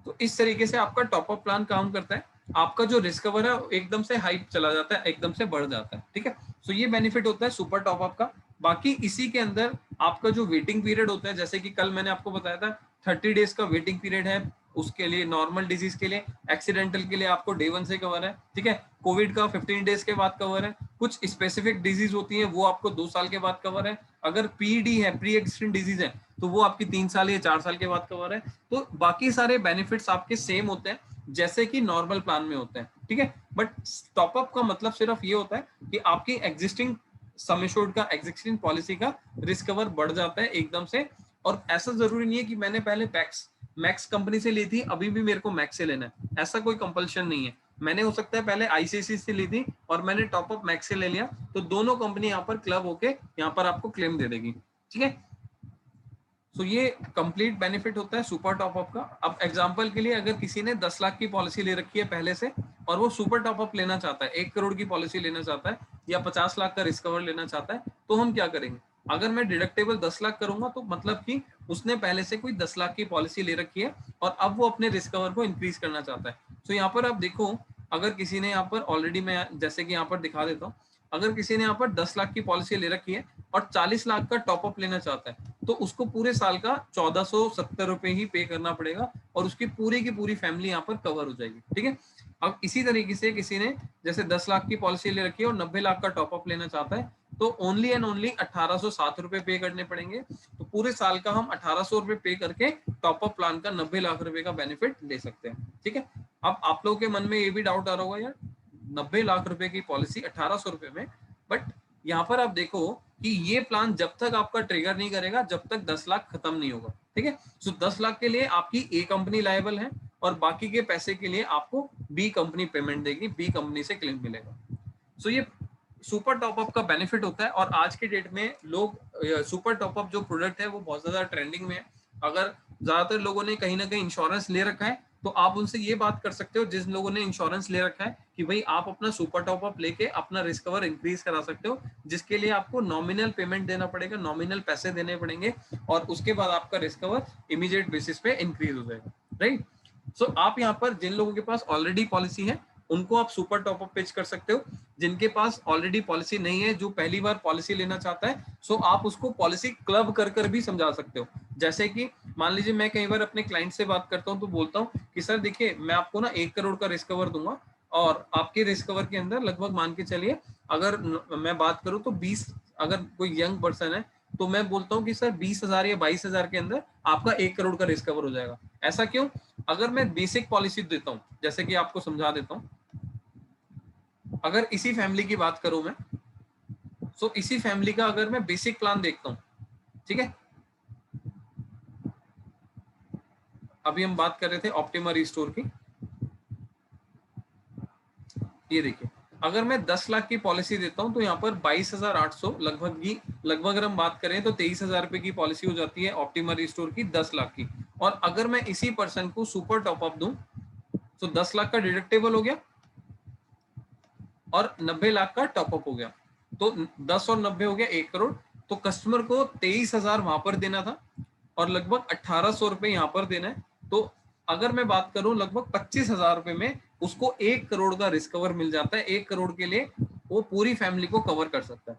तो इस तरीके से आपका टॉपअप प्लान काम करता है। आपका जो रिस्क कवर है एकदम से हाइप चला जाता है, एकदम से बढ़ जाता है। ठीक है, सो ये बेनिफिट होता है सुपर टॉपअप का। बाकी इसी के अंदर आपका जो वेटिंग पीरियड होता है, जैसे कि कल मैंने आपको बताया था 30 डेज का वेटिंग पीरियड है उसके लिए, नॉर्मल डिजीज के लिए, एक्सीडेंटल के लिए आपको डे 1 से कवर है। ठीक है, कोविड का 15 डेज के बाद कवर है, कुछ स्पेसिफिक डिजीज होती है वो आपको 2 साल के बाद कवर है, अगर पीडी है, प्री एक्सिस्टिंग डिजीज है, तो वो आपकी 3 साल या 4 साल के बाद कवर है। तो बाकी सारे बेनिफिट्स आपके सेम होते हैं जैसे कि नॉर्मल प्लान में होते हैं। ठीक है, बट टॉपअप का मतलब सिर्फ ये होता है कि आपकी एग्जिस्टिंग सम एश्योर्ड का, एग्जिस्टिंग पॉलिसी का रिस्क कवर बढ़ जाता है एकदम से। और ऐसा जरूरी नहीं है कि मैंने पहले मैक्स कंपनी से ली थी अभी भी मेरे को मैक्स से लेना है, ऐसा कोई कंपल्शन नहीं है। मैंने हो सकता है पहले आईसीआईसी से ली थी और मैंने टॉपअप मैक्स से ले लिया, तो दोनों कंपनी यहाँ पर क्लब होके यहाँ पर आपको क्लेम दे देगी। ठीक है, सो ये कंप्लीट बेनिफिट होता है सुपर टॉपअप का। अब एग्जांपल के लिए अगर किसी ने 10 लाख की पॉलिसी ले रखी है पहले से और वो सुपर टॉपअप लेना चाहता है, 1 करोड़ की पॉलिसी लेना चाहता है या 50 लाख का रिस्क कवर लेना चाहता है, तो हम क्या करेंगे, अगर मैं डिडक्टेबल 10 लाख करूंगा तो मतलब कि उसने पहले से कोई 10 लाख की पॉलिसी ले रखी है और अब वो अपने रिस्क कवर को इंक्रीज करना चाहता है। तो यहाँ पर आप देखो, अगर किसी ने यहाँ पर ऑलरेडी, मैं जैसे कि यहाँ पर दिखा देता हूँ, अगर किसी ने यहाँ पर 10 लाख की पॉलिसी ले रखी है और 40 लाख का टॉपअप लेना चाहता है तो उसको पूरे साल का 1470 रुपए ही पे करना पड़ेगा और उसकी पूरी की पूरी फैमिली यहाँ पर कवर हो जाएगी। ठीक है, अब इसी तरीके से किसी ने जैसे 10 लाख की पॉलिसी ले रखी है और 90 लाख का टॉपअप लेना चाहता है तो ओनली एंड ओनली 1807 रुपए पे करने पड़ेंगे। तो पूरे साल का हम 1800 रुपए पे करके टॉपअप प्लान का 90 लाख रुपए का बेनिफिट ले सकते हैं। ठीक है, अब आप लोगों के मन में ये भी डाउट आ रहा होगा, यार 90 लाख रुपए की पॉलिसी 1800 रुपए में, बट यहाँ पर आप देखो कि ये प्लान जब तक आपका ट्रिगर नहीं करेगा जब तक 10 लाख खत्म नहीं होगा। ठीक है, सो 10 लाख के लिए आपकी ए कंपनी लायबल है और बाकी के पैसे के लिए आपको बी कंपनी पेमेंट देगी, बी कंपनी से क्लेम मिलेगा। सो ये सुपर टॉपअप का बेनिफिट होता है और आज के डेट में लोग सुपर टॉपअप जो प्रोडक्ट है वो बहुत ज्यादा ट्रेंडिंग में है। अगर ज्यादातर लोगों ने कहीं ना कहीं इंश्योरेंस ले रखा है तो आप उनसे ये बात कर सकते हो, जिन लोगों ने इंश्योरेंस ले रखा है, कि भाई आप अपना सुपर टॉपअप लेके अपना रिस्क कवर इंक्रीज करा सकते हो, जिसके लिए आपको नॉमिनल पेमेंट देना पड़ेगा, नॉमिनल पैसे देने पड़ेंगे और उसके बाद आपका रिस्क कवर इमीडिएट बेसिस पे इंक्रीज हो जाएगा। राइट, सो आप यहाँ पर जिन लोगों के पास ऑलरेडी पॉलिसी है उनको आप सुपर टॉप अप पेज कर सकते हो। जिनके पास ऑलरेडी पॉलिसी नहीं है, जो पहली बार पॉलिसी लेना चाहता है, सो आप उसको पॉलिसी क्लब कर कर भी समझा सकते हो। जैसे कि मान लीजिए मैं कई बार अपने क्लाइंट से बात करता हूँ तो बोलता हूँ कि सर देखिए मैं आपको ना 1 करोड़ का रिस्क कवर दूंगा, और आपके रिस्क कवर के अंदर लगभग मान के चलिए अगर मैं बात करूं तो 20, अगर कोई यंग पर्सन है तो मैं बोलता हूँ कि सर 20,000 या 22,000 के अंदर आपका 1 करोड़ का रिस्क कवर हो जाएगा। ऐसा क्यों? अगर मैं बेसिक पॉलिसी देता हूँ, जैसे कि आपको समझा देता हूँ, अगर इसी फैमिली की बात करूं मैं, तो इसी फैमिली का अगर मैं बेसिक प्लान देखता हूँ, ठीक है, अभी हम बात कर रहे थे ऑप्टिमा रिस्टोर की, ये देखिए अगर मैं 10 लाख की पॉलिसी देता हूं तो यहाँ पर 22,800 लगभग अगर हम बात करें तो 23,000 रुपए की पॉलिसी हो जाती है ऑप्टिमा रिस्टोर की 10 लाख की। और अगर मैं इसी पर्सन को सुपर टॉप अप दूं तो 10 लाख का डिडक्टेबल हो गया और 90 लाख का टॉपअप हो गया, तो 10 और 90 हो गया 1 करोड़। तो कस्टमर को 23,000 वहां पर देना था और लगभग 1,800 रुपए यहाँ पर देना है। तो अगर मैं बात करूं लगभग 25,000 रुपए में उसको 1 करोड़ का रिस्क कवर मिल जाता है। 1 करोड़ के लिए वो पूरी फैमिली को कवर कर सकता है।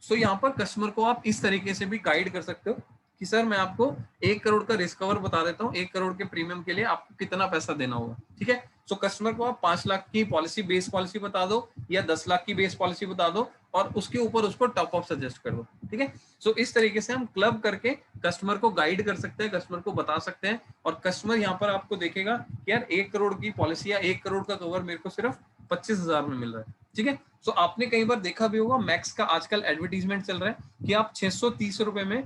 सो यहाँ पर कस्टमर को आप इस तरीके से भी गाइड कर सकते हो कि सर मैं आपको 1 करोड़ का रिस्क कवर बता देता हूँ, 1 करोड़ के प्रीमियम के लिए आपको कितना पैसा देना होगा, ठीक है। सो कस्टमर को आप 5 लाख की पॉलिसी बेस पॉलिसी बता दो या 10 लाख की बेस पॉलिसी बता दो और उसके ऊपर उसको टॉप अप सजेस्ट कर दो, ठीक है। सो इस तरीके से हम क्लब करके कस्टमर को गाइड कर सकते हैं, कस्टमर को बता सकते हैं, और कस्टमर यहाँ पर आपको देखेगा कि यार 1 करोड़ की पॉलिसी या 1 करोड़ का कवर मेरे को सिर्फ 25,000 में मिल रहा है, ठीक है। सो आपने कई बार देखा भी होगा मैक्स का आजकल एडवर्टीजमेंट चल रहा है कि आप 630 रुपए में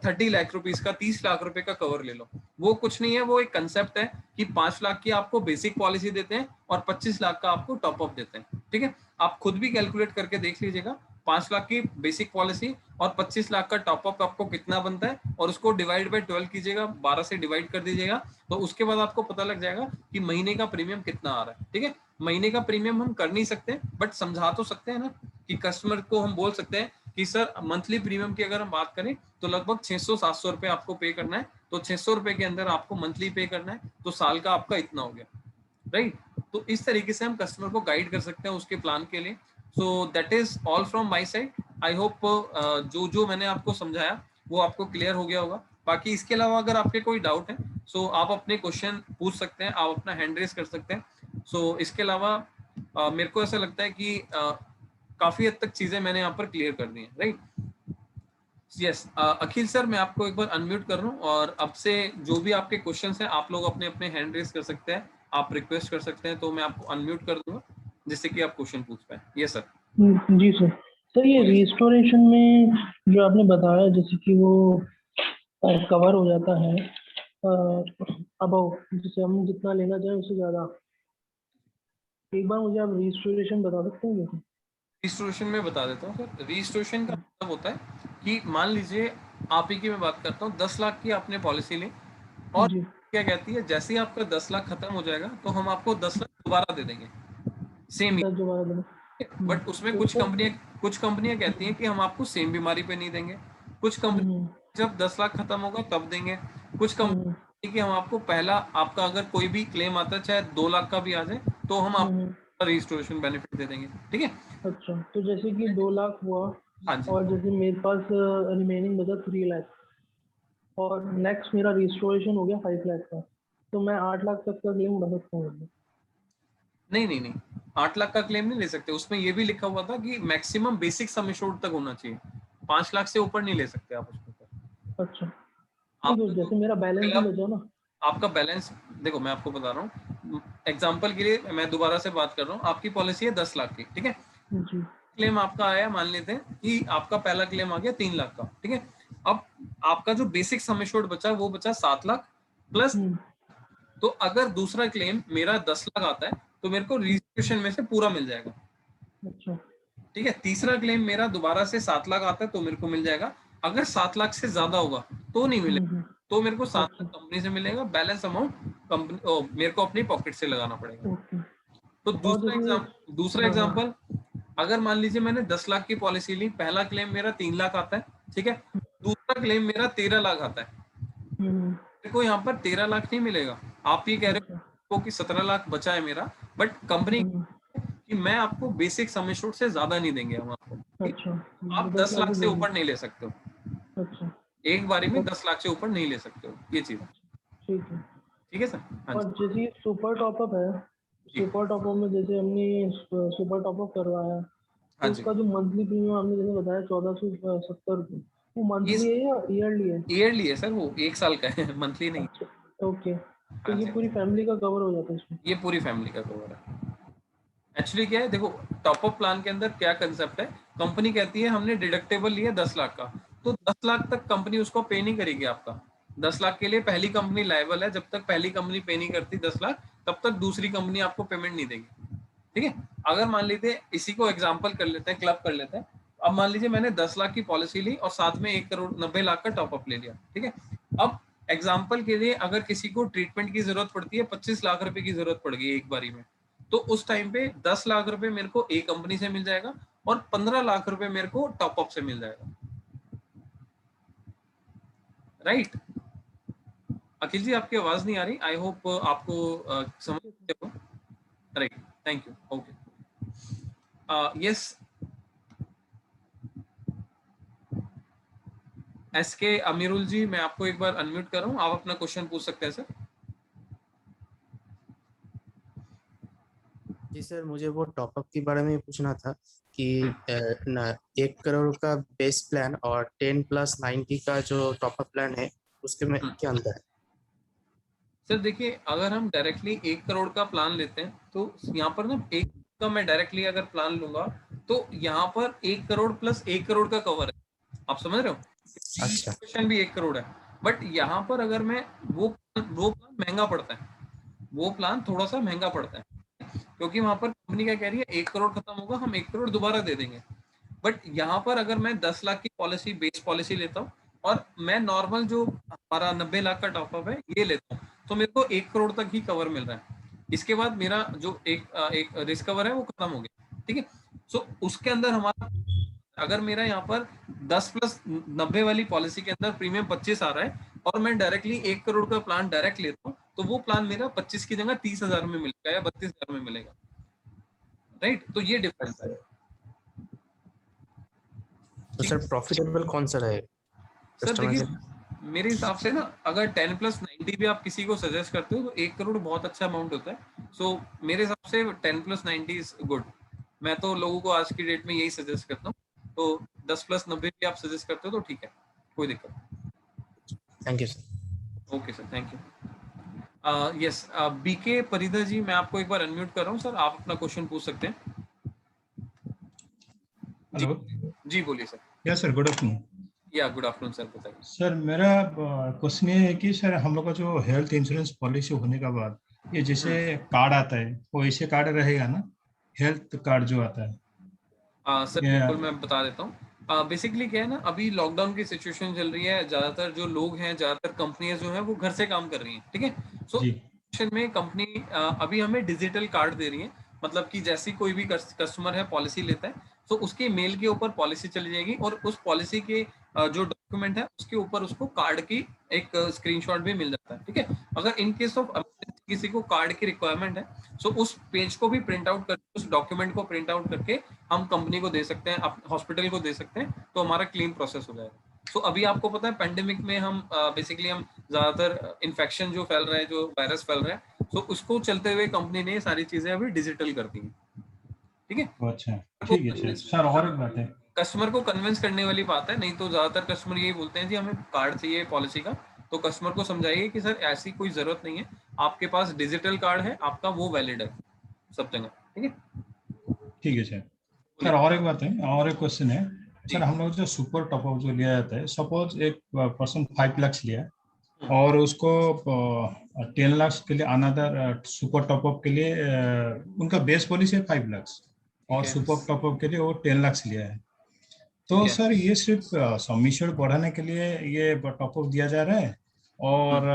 30 लाख रुपीस का 30 लाख रुपए का कवर ले लो। वो कुछ नहीं है, वो एक कंसेप्ट है कि 5 लाख की आपको बेसिक पॉलिसी देते हैं और 25 लाख का आपको टॉप अप देते हैं, ठीक है। आप खुद भी कैलकुलेट करके देख लीजिएगा 5 लाख की बेसिक पॉलिसी और 25 लाख का टॉप अप आपको कितना बनता है, और उसको डिवाइड बाय 12 कीजिएगा, 12 से डिवाइड कर दीजिएगा, तो उसके बाद आपको पता लग जाएगा कि महीने का प्रीमियम कितना आ रहा है, ठीक है। महीने का प्रीमियम हम कर नहीं सकते बट समझा तो सकते हैं ना, कि कस्टमर को हम बोल सकते हैं कि सर मंथली प्रीमियम की अगर हम बात करें तो लगभग 600-700 रुपए आपको पे करना है, तो 600 रुपए के अंदर आपको मंथली पे करना है, तो साल का आपका इतना हो गया, राइट। तो इस तरीके से हम कस्टमर को गाइड कर सकते हैं उसके प्लान के लिए। So that is all from my side. I hope जो जो मैंने आपको समझाया वो आपको क्लियर हो गया होगा। बाकी इसके अलावा अगर आपके कोई डाउट है सो आप अपने क्वेश्चन पूछ सकते हैं, आप अपना हैंड रेस कर सकते हैं। सो इसके अलावा मेरे को ऐसा लगता है कि काफी हद तक चीजें मैंने यहाँ पर क्लियर कर दी हैं, राइट। यस अखिल सर, मैं आपको एक बार अनम्यूट कर रहा हूँ और अब से जो भी आपके क्वेश्चंस हैं आप लोग अपने अपने हैंड रेस कर सकते हैं, आप रिक्वेस्ट कर सकते हैं, तो मैं आपको अनम्यूट कर दूंगा जिससे कि आप क्वेश्चन पूछ पाए। Yes sir. जी सर। सर ये बोलिए। रिस्टोरेशन में जो आपने बताया जैसे कि वो कवर हो जाता है अबाउ, जैसे हम जितना लेना चाहें उससे ज़्यादा, एक बार मुझे आप रिस्टोरेशन बता सकते हैं जैसे? रिस्टोरेशन में बता देता हूँ सर। रिस्टोरेशन का मतलब होता है कि मान लीजिए आप ही की मैं बात करता हूँ, 10 लाख की आपने पॉलिसी ली और जी क्या कहती है जैसे ही आपका 10 लाख खत्म हो जाएगा तो हम आपको 10 लाख दोबारा दे देंगे सेम। 10 12 दिन। बट उसमें तो सर कुछ कंपनियां कहती हैं कि हम आपको सेम बीमारी पे नहीं देंगे, कुछ कंपनी हम्म, जब 10 लाख खत्म होगा तब देंगे, कुछ हम्म, कंपनी कि हम आपको पहला आपका अगर कोई भी क्लेम आता है चाहे 2 लाख का भी आ जाए तो हम हम्म, आपको रजिस्ट्रेशन बेनिफिट दे देंगे, ठीक है। अच्छा तो जैसे कि 2 लाख हुआ हाँ जी। और जैसे मेरे पास रिमेनिंग बचा 3 लाख और नेक्स्ट मेरा रिस्टोरेशन हो गया 5 लाख का, तो मैं 8 लाख तक का क्लेम उठा सकता हूँ? नहीं नहीं नहीं, 8 लाख का क्लेम नहीं ले सकते, उसमें ये भी लिखा हुआ था कि मैक्सिमम बेसिक सम एश्योर्ड तक होना चाहिए, 5 लाख से ऊपर नहीं ले सकते आप उसको। अच्छा नहीं, तो आपका जो जैसे मेरा बैलेंस ही पहला बचा ना। आपका बैलेंस, देखो मैं आपको बता रहा हूँ एग्जांपल के लिए, मैं दोबारा से बात कर रहा हूँ, आपकी पॉलिसी है 10 लाख की, ठीक है। जी। क्लेम आपका आया, मान लेते हैं कि आपका पहला क्लेम आ गया 3 लाख का, ठीक है। अब आपका जो बेसिक सम एश्योर्ड बचा वो बचा 7 लाख प्लस। हम्म, तो अगर दूसरा क्लेम मेरा 10 लाख आता है तो मेरे को रजिस्ट्रेशन में से पूरा मिल जाएगा, अच्छा। ठीक है। तीसरा क्लेम मेरा दोबारा से 7 लाख आता है तो मेरे को मिल जाएगा। अगर 7 लाख से ज्यादा होगा तो नहीं मिलेगा, हम्म, तो मेरे को 7 लाख अच्छा। कंपनी से मिलेगा, बैलेंस अमाउंट कंपनी मेरे को अपनी पॉकेट से लगाना पड़ेगा। ओके। तो और जैसे दूसरा हाँ हाँ। एग्जाम्पल, अगर मान लीजिए मैंने 10 लाख की पॉलिसी ली, पहला क्लेम मेरा 3 लाख आता है, ठीक है। दूसरा क्लेम मेरा 13 लाख आता है, हम्म, मेरे को यहाँ पर 13 लाख नहीं मिलेगा। आप ये कह रहे अच्छा। हो कि 17 लाख बचा है मेरा, बट कंपनी हम्म, कि मैं आपको बेसिक सम एश्योर्ड से ज्यादा नहीं देंगे हम आपको, ठीक? अच्छा, आप 10 10 लाख लाख भी से देंगे। ऊपर नहीं ले सकते हो, अच्छा, एक बारी में और 10 लाख से ऊपर नहीं ले सकते हो, ये चीज, ठीक है। ठीक है सर? हाँ और जी। जैसे ये सुपर टॉपअप है, जी सुपर टॉपअप में जैसे हमने सुपर टॉपअप करवाया, हाँ तो जी। उसका जो मंथली प्रीमियम आपने जैसे बताया 1470 रुपये, वो ये मंथली है या ईयरली है? ईयरली है सर, वो 1 साल का है, मंथली नहीं। अच्छा, ओके, तो हाँ ये जी, पूरी फैमिली का कवर हो जाता है इसमें? ये पूरी फैमिली का कवर है। एक्चुअली क्या है, देखो टॉपअप प्लान के अंदर क्या कंसेप्ट है, कंपनी कहती है हमने डिडक्टेबल लिया 10 लाख का, तो 10 लाख तक कंपनी उसको पे नहीं करेगी आपका। 10 लाख के लिए पहली कंपनी लायबल है, जब तक पहली कंपनी पे नहीं करती 10 लाख, तब तक दूसरी कंपनी आपको पेमेंट नहीं देगी, ठीक है? अगर मान लीजिए इसी को एग्जाम्पल कर लेते हैं, क्लब कर लेते हैं। अब मान लीजिए मैंने 10 लाख की पॉलिसी ली और साथ में 1 करोड़ 90 लाख का टॉपअप ले लिया, ठीक है? अब एग्जाम्पल के लिए अगर किसी को ट्रीटमेंट की जरूरत पड़ती है, 25 लाख रुपए की जरूरत पड़ गई एक बारी में, तो उस टाइम पे 10 लाख रुपए मेरे को एक कंपनी से मिल जाएगा और 15 लाख रुपए मेरे को टॉपअप से मिल जाएगा, राइट? अखिल जी आपकी आवाज नहीं आ रही, आई होप आपको समझ रहे हो, right? Thank you, okay, yes. S के अमीरुल जी, मैं आपको एक बार अनम्यूट कर रहा हूँ, आप अपना क्वेश्चन पूछ सकते हैं सर। जी सर, मुझे वो टॉपअप के बारे में पूछना था कि 1 करोड़ का बेस प्लान और 10+90 का जो टॉपअप प्लान है, उसके में क्या अंतर है? सर देखिए, अगर हम डायरेक्टली 1 करोड़ का प्लान लेते हैं तो यहाँ पर ना, एक का मैं डायरेक्टली अगर प्लान लूंगा तो यहाँ पर 1 करोड़ प्लस 1 करोड़ का कवर है, आप समझ रहे हो? अच्छा। क्वेश्चन भी 1 करोड़ है, बट यहाँ पर अगर मैं वो प्लान महंगा पड़ता है, वो प्लान थोड़ा सा महंगा पड़ता है, क्योंकि वहां पर कंपनी क्या कह रही है, 1 करोड़ खत्म होगा हम 1 करोड़ दोबारा दे देंगे। बट यहाँ पर अगर मैं 10 लाख की पॉलिसी, बेस पॉलिसी लेता हूँ और मैं नॉर्मल जो हमारा 90 लाख का टॉपअप है ये लेता हूँ, तो मेरे को 1 करोड़ तक ही कवर मिल रहा है। इसके बाद मेरा जो एक रिस्क कवर है वो खत्म हो गया, ठीक है? सो उसके अंदर हमारा, अगर मेरा यहाँ पर 10+90 वाली पॉलिसी के अंदर प्रीमियम 25 आ रहा है और मैं डायरेक्टली 1 करोड़ का प्लान डायरेक्ट लेता हूँ, तो वो प्लान मेरा 25 की जगह 30,000 में मिलेगा या 32,000 में मिलेगा, राइट? तो ये डिफरेंस है, तो ठीक सर है? प्रॉफिटेबल कौन सा रहे सर कस्टमर देखिए, के लिए? मेरे हिसाब से ना, अगर 10+90 भी आप किसी को सजेस्ट करते हो तो 1 करोड़ बहुत अच्छा अमाउंट होता है। सो मेरे हिसाब से 10+90 इज गुड। मैं तो लोगों को आज की डेट में यही सजेस्ट करता हूँ, तो 10+90 भी आप सजेस्ट करते हो तो ठीक है, कोई दिक्कत नहीं। Thank you sir. Okay sir, thank you. Yes, BK Paridha ji, मैं आपको एक बार अनम्यूट कर रहा हूँ सर, आप अपना क्वेश्चन पूछ सकते हैं। जी हेलो। जी बोलिए sir. Yes sir, good afternoon. या गुड आफ्टरनून सर, बताइए। सर मेरा क्वेश्चन ये है कि सर हम लोग का जो हेल्थ इंश्योरेंस पॉलिसी होने के बाद ये जैसे कार्ड आता है, वो ऐसे कार्ड रहेगा ना, हेल्थ कार्ड जो आता है? सर बिल्कुल, मैं बता देता हूँ। बेसिकली क्या है ना, अभी लॉकडाउन की सिचुएशन चल रही है, ज्यादातर जो लोग हैं, ज्यादातर कंपनियां जो हैं वो घर से काम कर रही हैं, ठीक है? सो जी में कंपनी अभी हमें डिजिटल कार्ड दे रही है, मतलब कि जैसी कोई भी कस्टमर है पॉलिसी लेता है, तो उसके मेल के ऊपर पॉलिसी चली जाएगी और उस पॉलिसी के जो डॉक्यूमेंट है उसके ऊपर उसको कार्ड की एक स्क्रीनशॉट भी मिल जाता है, ठीक है? अगर इन केस ऑफ किसी को कार्ड की रिक्वायरमेंट है, सो उस पेज को भी प्रिंट आउट करके, उस डॉक्यूमेंट को प्रिंट आउट करके हम कंपनी को दे सकते हैं, हॉस्पिटल को दे सकते हैं, तो हमारा क्लेम प्रोसेस हो जाएगा। सो अभी आपको पता है पेंडेमिक में हम बेसिकली हम ज्यादातर इन्फेक्शन जो फैल रहा है, जो वायरस फैल रहा है, तो उसको चलते हुए कंपनी ने सारी चीजें अभी डिजिटल कर दी, ठीक है? तो अच्छा, ठीक है सर। सर और एक बात है। कस्टमर को कन्विंस करने वाली बात है, नहीं तो ज्यादातर कस्टमर यही बोलते हैं जी हमें कार्ड चाहिए पॉलिसी का, तो कस्टमर को समझाइए कि सर ऐसी कोई जरूरत नहीं है, आपके पास डिजिटल कार्ड है आपका, वो वैलिड है सब जगह, ठीक है? ठीक है सर। सर और एक बात है, और एक क्वेश्चन है। जी। सर हम लोग जो सुपर टॉपअप जो लिया जाता है, सपोज एक पर्सन 5 लाख लिया हम्म, और उसको 10 लाख के लिए अनदर सुपर टॉपअप के लिए उनका बेस पॉलिसी है 5 लाख ठीक और है, सुपर टॉपअप के लिए वो 10 लाख लिया है, ठीक तो है। सर ये सिर्फ समीशन बढ़ाने के लिए ये टॉपअप दिया जा रहा है और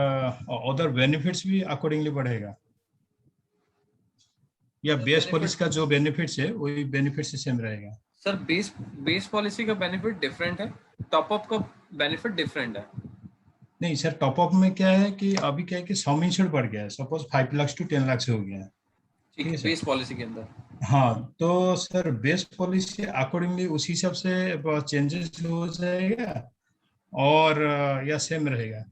अदर बेनिफिट्स भी अकॉर्डिंगली बढ़ेगा, या सर बेस बेनिफिट, पॉलिसी का जो बेनिफिट्स है वही बेनिफिट्स सेम रहेगा? सर बेस पॉलिसी का बेनिफिट डिफरेंट है, टॉपअप का बेनिफिट डिफरेंट है। नहीं सर, टॉपअप में क्या है कि अभी क्या है कि सम इंश्योर्ड बढ़ गया है, सपोज 5 लाख टू 10 लाख से हो गया है। ठीक ठीक है, है सर। बेस पॉलिसी के अंदर। हाँ, तो सर बेस पॉलिसी अकॉर्डिंगली उसी हिसाब से चेंजेस हो जाएगा और या सेम रहेगा?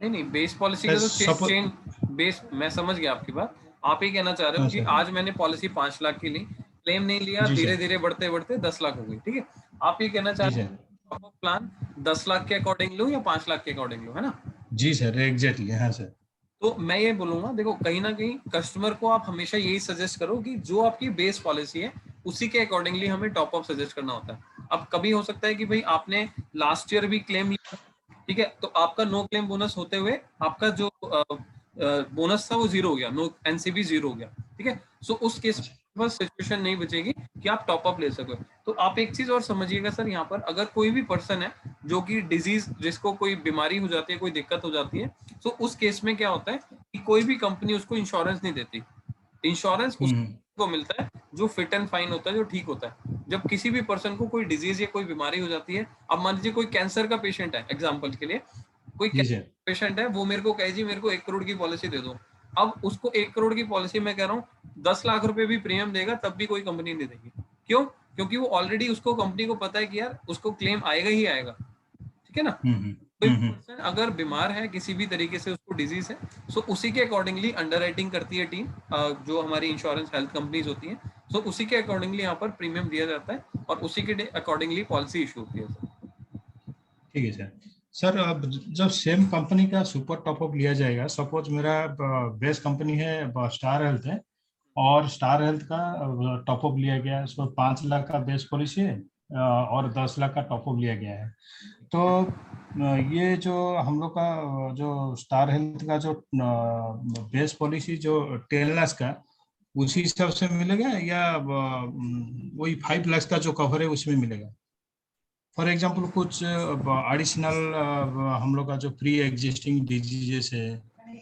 नहीं नहीं, बेस पॉलिसी सर का तो सपोज, चेंज, बेस, मैं समझ गया आपकी बात। आप ये कहना चाह रहे हो हाँ कि सर, आज मैंने पॉलिसी 5 लाख की ली, क्लेम नहीं लिया, जी धीरे सर, धीरे बढ़ते बढ़ते 10 लाख हो गई, ठीक है। आप ये कहना चाह जी रहे सर, हो प्लान 10 लाख के अकॉर्डिंग लो या 5 लाख के अकॉर्डिंग लो, है ना। जी सर, एग्जैक्टली, हाँ सर। तो मैं ये बोलूंगा, देखो कहीं ना कहीं कस्टमर को आप हमेशा यही सजेस्ट करो कि जो आपकी बेस पॉलिसी है उसी के अकॉर्डिंगली हमें टॉप अप सजेस्ट करना होता है। अब कभी हो सकता है कि भाई आपने लास्ट ईयर भी क्लेम लिया, ठीक है, तो आपका नो क्लेम बोनस होते हुए आपका जो बोनस था वो जीरो हो गया, नो एनसीबी जीरो हो गया, ठीक है। सो उस केस अच्छा, में बस सिचुएशन नहीं बचेगी कि आप टॉप अप ले सको। तो आप एक चीज और समझिएगा सर, यहाँ पर अगर कोई भी पर्सन है जो कि डिजीज, जिसको कोई बीमारी हो जाती है, कोई दिक्कत हो जाती है, तो उस केस में क्या होता है कि कोई भी कंपनी उसको इंश्योरेंस नहीं देती। इंश्योरेंस हम्म, उसको मिलता है जो फिट एंड फाइन होता है, जो ठीक होता है। जब किसी भी पर्सन को कोई डिजीज या कोई बीमारी हो जाती है, अब मान लीजिए कोई कैंसर का पेशेंट है, एग्जाम्पल के लिए कोई जी सर, पेशेंट है, वो मेरे को कहे जी मेरे को 1 करोड़ की पॉलिसी दे दो। अब उसको 1 करोड़ की पॉलिसी मैं कह रहा हूँ 10 लाख रुपए भी प्रीमियम देगा तब भी कोई कंपनी नहीं देगी। क्यों? क्योंकि वो ऑलरेडी, उसको कंपनी को पता है कि यार उसको क्लेम आएगा ही आएगा, ठीक है ना। हम्म, कोई पर्सन अगर बीमार है किसी भी तरीके से, उसको डिजीज है, सो उसी के अकॉर्डिंगली अंडरराइटिंग करती है टीम, जो हमारी इंश्योरेंस हेल्थ कंपनीज होती हैं, सो उसी के अकॉर्डिंगली यहाँ पर प्रीमियम दिया जाता है और उसी के अकॉर्डिंगली पॉलिसी इशू होती है सर। ठीक है सर। सर अब जब सेम कंपनी का सुपर टॉपअप लिया जाएगा, सपोज मेरा बेस कंपनी है स्टार हेल्थ है, और स्टार हेल्थ का टॉपअप लिया गया है, उसमें 5 लाख का बेस पॉलिसी है और 10 लाख का टॉपअप लिया गया है। तो ये जो हम लोग का जो स्टार हेल्थ का जो बेस पॉलिसी जो 10 लाख का, उसी हिसाब से मिलेगा या वही 5 लाख का जो कवर है उसमें मिलेगा? फॉर एग्जाम्पल कुछ एडिशनल हम लोग का जो प्री एग्जिस्टिंग डिजीजेस है,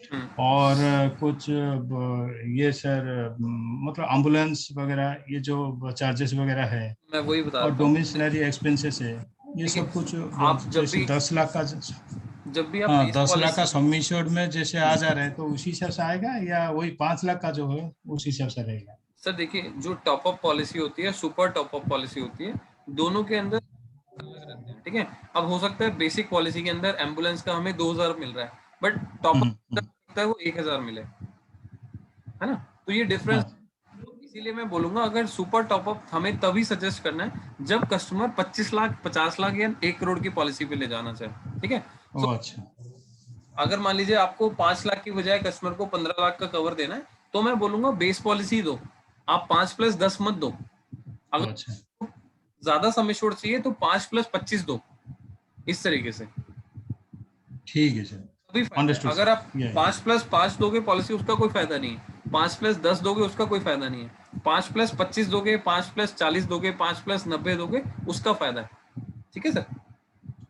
हम्म, और कुछ ये सर मतलब एम्बुलेंस वगैरह, ये जो चार्जेस वगैरह है, मैं वही बता और रहा था। डोमिसनरी एक्सपेंसेस है, ये देखिए, सब कुछ आप जैसे 10 लाख का, आप हाँ, बेस 10 लाख का पॉलिसी, सम इंश्योर्ड में जैसे आ जा रहे हैं, तो उसी हिसाब से आएगा या वही 5 लाख का जो है उस हिसाब से रहेगा? सर देखिए, जो टॉप अप पॉलिसी होती है, सुपर टॉप अप पॉलिसी होती है, दोनों के अंदर अलग रहते हैं, ठीक है। अब हो सकता है बेसिक पॉलिसी के अंदर एम्बुलेंस का हमें 2,000 मिल रहा है, बट टॉप अप हम्म, सकता है वो 1,000 मिले, है ना। तो ये डिफरेंस, हाँ, इसीलिए मैं बोलूंगा अगर सुपर टॉप अप हमें तभी सजेस्ट करना है जब कस्टमर 25 लाख, 50 लाख या 1 करोड़ की पॉलिसी पे ले जाना चाहे, ठीक है। ओ सो अच्छा, अगर मान लीजिए आपको 5 लाख की बजाय कस्टमर को 15 लाख का कवर देना है, तो मैं बोलूंगा बेस पॉलिसी दो, आप 5+10 मत दो। ओ अगर अच्छा, ज्यादा सम एश्योर्ड चाहिए तो 5+25 दो, इस तरीके से ठीक है सर, तभी फायदा है। अंडरस्टूड अगर सर, आप 5+5 दोगे पॉलिसी, उसका कोई फायदा नहीं है। 5+10 दोगे, उसका कोई फायदा नहीं है। 5+25 दोगे, 5+40 दोगे, 5+90 दोगे, उसका फायदा है, ठीक है सर।